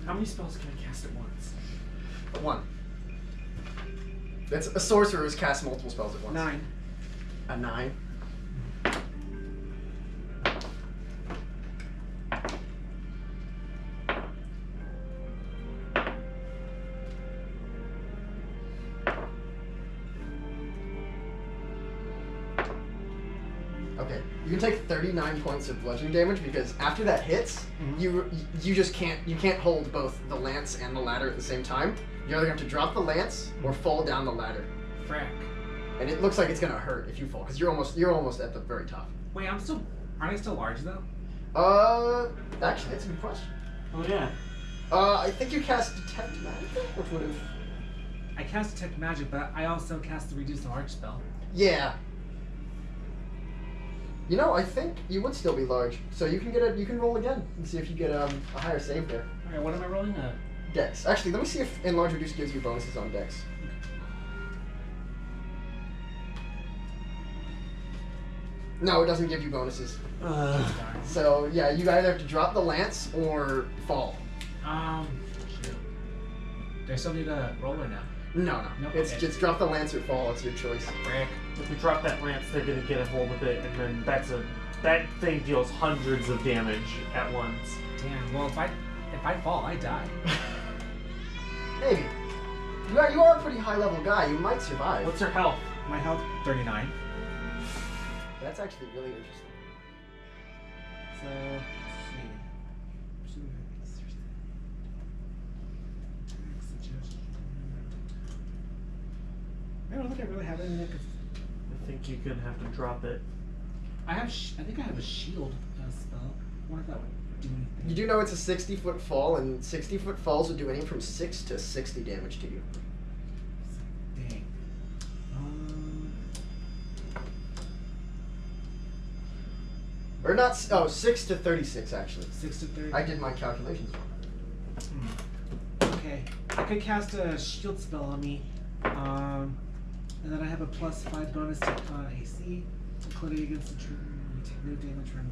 How many spells can I cast at once? 1. That's a sorcerer who's cast multiple spells at once. 9. A 9. Okay, you can take 39 points of bludgeoning damage because after that hits, you just can't hold both the lance and the ladder at the same time. You're either going to have to drop the lance or fall down the ladder, Frack. and it looks like it's going to hurt if you fall because you're almost at the very top. Wait, aren't I still large though? Actually, that's a good question. Oh yeah. I think you cast Detect Magic, which would have. I cast Detect Magic, but I also cast the Reduce Large spell. Yeah. You know, I think you would still be large, so you can roll again and see if you get a higher save there. Alright, what am I rolling? Dex. Actually, let me see if Enlarge Reduce gives you bonuses on Dex. No, it doesn't give you bonuses. So yeah, you either have to drop the lance or fall. Shoot. Do I still need a roller now? No. Nope, It's okay. just drop the lance or fall. It's your choice. Frick. If we drop that lance, they're gonna get a hold of it, and then that thing deals hundreds of damage at once. Damn. Well, if I fall, I die. Maybe. You are a pretty high level guy. You might survive. What's her health? My health 39. That's actually really interesting. So let's see. I don't think I really have anything that could. I think you're gonna have to drop it. I think I have a shield spell. I wonder if that would. do anything. You do know it's a 60-foot fall, and 60-foot falls would do anything from 6 to 60 damage to you. Dang. Or not, 6 to 36 actually. 6 to 30. I did my calculations wrong. Okay. I could cast a shield spell on me. And then I have a +5 bonus to AC, including against the tree. You take no damage from.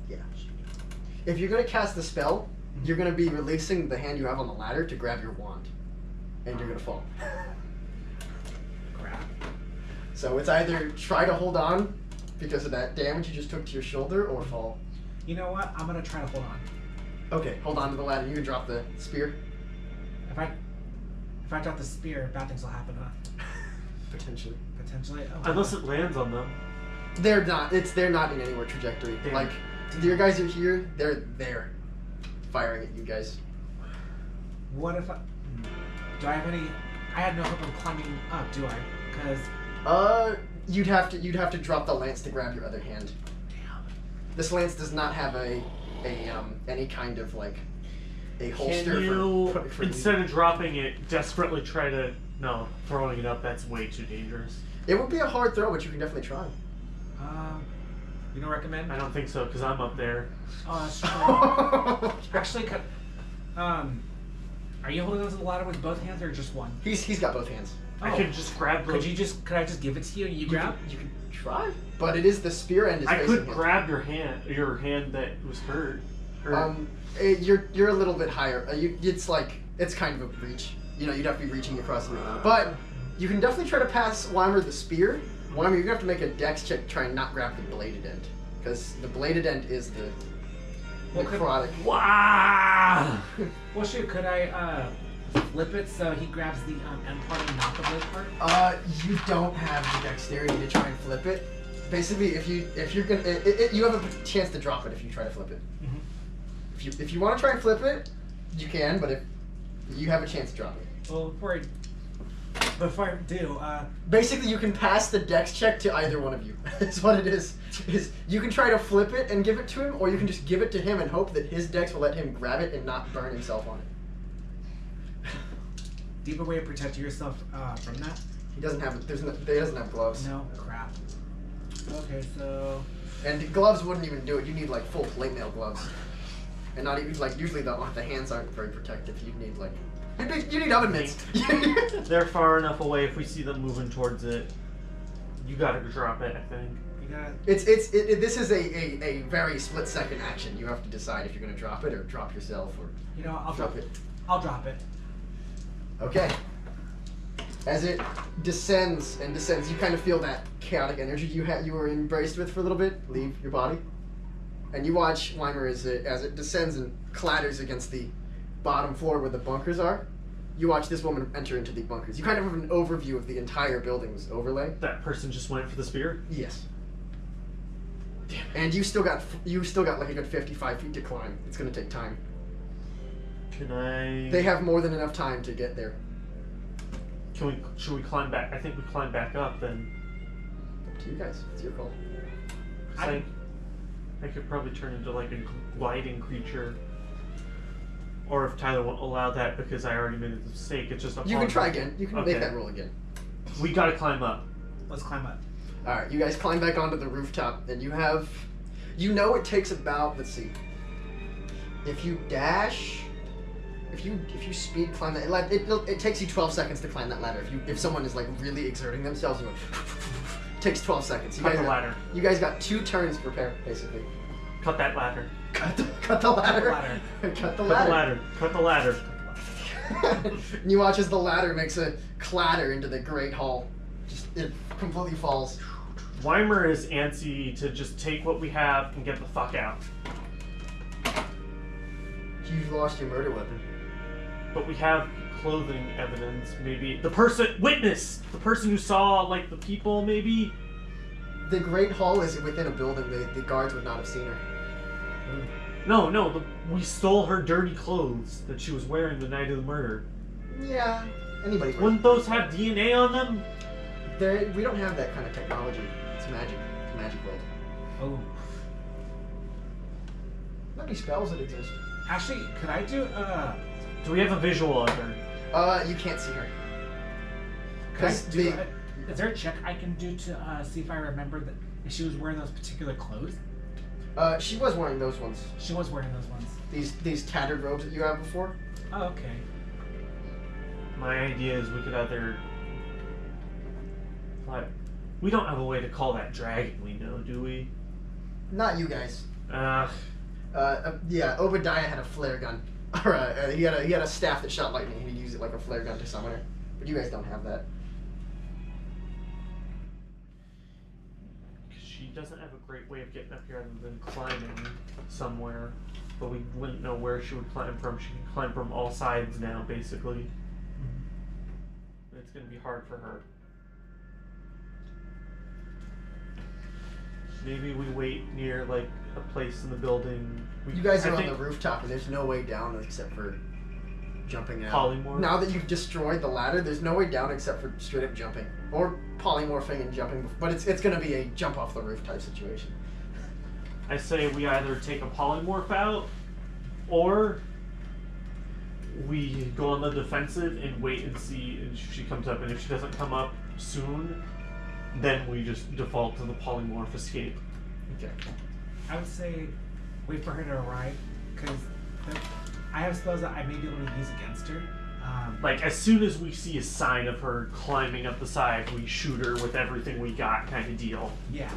Yeah. If you're gonna cast the spell, you're gonna be releasing the hand you have on the ladder to grab your wand. And you're gonna fall. Crap. So it's either try to hold on because of that damage you just took to your shoulder, or fall. You know what? I'm gonna try to hold on. Okay, hold on to the ladder. You can drop the spear. If I drop the spear, bad things will happen. Potentially. Potentially. Oh, Unless it lands on them. They're not in anywhere trajectory. Damn. Like, your guys are here, they're there. Firing at you guys. What if I? Do I have any? I had no hope of climbing up, do I? Because You'd have to drop the lance to grab your other hand. damn. This lance does not have any kind of like a holster Can you, for instead of dropping it, desperately try to... No, throwing it up, that's way too dangerous. It would be a hard throw, but you can definitely try. You don't recommend? I don't think so, because I'm up there. Oh, that's true. Actually, are you holding onto the ladder with both hands or just one? He's got both hands. I could just grab the... Could I just give it to you and you grab? You can try, but it is the spear end is I facing could him. grab your hand that was hurt. Or, You're a little bit higher. It's kind of a reach. You know, you'd have to be reaching across the room. But you can definitely try to pass Weimer the spear. Weimer, you're gonna have to make a dex check to try and not grab the bladed end, because the bladed end is the necrotic. wow! Well, shoot, could I flip it so he grabs the end part and not the blade part? You don't have the dexterity to try and flip it. Basically, if you're gonna, you have a chance to drop it if you try to flip it. Mm-hmm. If you want to try and flip it, you can, but if you have a chance to drop it. Well, before I do, Basically, you can pass the dex check to either one of you. Is what it is. You can try to flip it and give it to him, or you can just give it to him and hope that his dex will let him grab it and not burn himself on it. deeper way of protecting yourself from that? He doesn't have. He doesn't have gloves. No, crap. Okay, so And the gloves wouldn't even do it. You need like full plate mail gloves, and not even like usually the hands aren't very protective. You need like you need oven mitts. They're far enough away if we see them moving towards it. You gotta drop it, I think. you got. This is a very split second action. You have to decide if you're gonna drop it or drop yourself or You know, I'll drop it. I'll drop it. Okay. As it descends and descends, you kind of feel that chaotic energy you were embraced with for a little bit leave your body, and you watch Weimer as it descends and clatters against the bottom floor where the bunkers are. You watch this woman enter into the bunkers. You kind of have an overview of the entire building's overlay. That person just went for the spear? Yes. Damn. And you still got like a good 55 feet to climb. It's gonna take time. Can I... They have more than enough time to get there. Should we climb back? I think we climb back up then. Up to you guys. It's your call. I could probably turn into like a gliding creature. Or if Tyler won't allow that because I already made a mistake, it's just a You can try again. You can Okay. make that roll again. We gotta climb up. Let's climb up. All right, you guys climb back onto the rooftop, and it takes about, let's see, if you speed climb that, it takes you 12 seconds to climb that ladder. If someone is like really exerting themselves, it takes 12 12 seconds. Cut the ladder. You guys got 2 turns to prepare, basically. Cut that ladder. Cut the ladder. Cut the Cut the ladder. ladder. Cut the ladder. And you watch as the ladder makes a clatter into the great hall. It completely falls. Weimer is antsy to just take what we have and get the fuck out. You've lost your murder weapon. But we have clothing evidence, maybe. The person who saw, like, the people, maybe? The great hall is within a building. The guards would not have seen her. No, we stole her dirty clothes that she was wearing the night of the murder. Yeah, anybody. Wouldn't those have DNA on them? We don't have that kind of technology. It's magic. It's a magic world. Oh. How many spells that exist? Actually, could I do Do we have a visual of her? You can't see her. could I 'Cause do the- is there a check I can do to see if I remember that if she was wearing those particular clothes? She was wearing those ones. She was wearing those ones. These tattered robes that you had before. Oh, okay. My idea is we could either. Like, we don't have a way to call that dragon, we know, do we? Not you guys. Yeah, Obadiah had a flare gun, or he had a staff that shot lightning. He'd use it like a flare gun to summon her. But you guys don't have that. She doesn't have a great way of getting up here other than climbing somewhere. But we wouldn't know where she would climb from. She can climb from all sides now, basically. It's going to be hard for her. Maybe we wait near, like, a place in the building. You guys I are on think the rooftop, and there's no way down except for jumping out. Polymorph? Now that you've destroyed the ladder, there's no way down except for straight up jumping. Or polymorphing and jumping. But it's going to be a jump off the roof type situation. I say we either take a polymorph out, or we go on the defensive and wait and see if she comes up. And if she doesn't come up soon, then we just default to the polymorph escape. Okay. I would say wait for her to arrive because I have spells that I may be able to use against her. Like, as soon as we see a sign of her climbing up the side, we shoot her with everything we got, kind of deal. Yeah.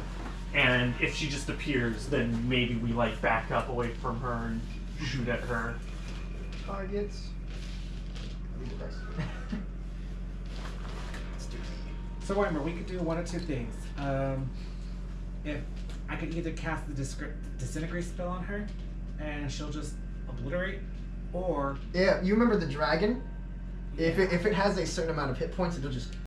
And if she just appears, then maybe we, like, back up away from her and shoot at her. Targets. Read the dice. Let's do it. So remember, we could do one or two things. If I could either cast the disintegrate spell on her, and she'll just obliterate, or Yeah, you remember the dragon? If it has a certain amount of hit points, it'll just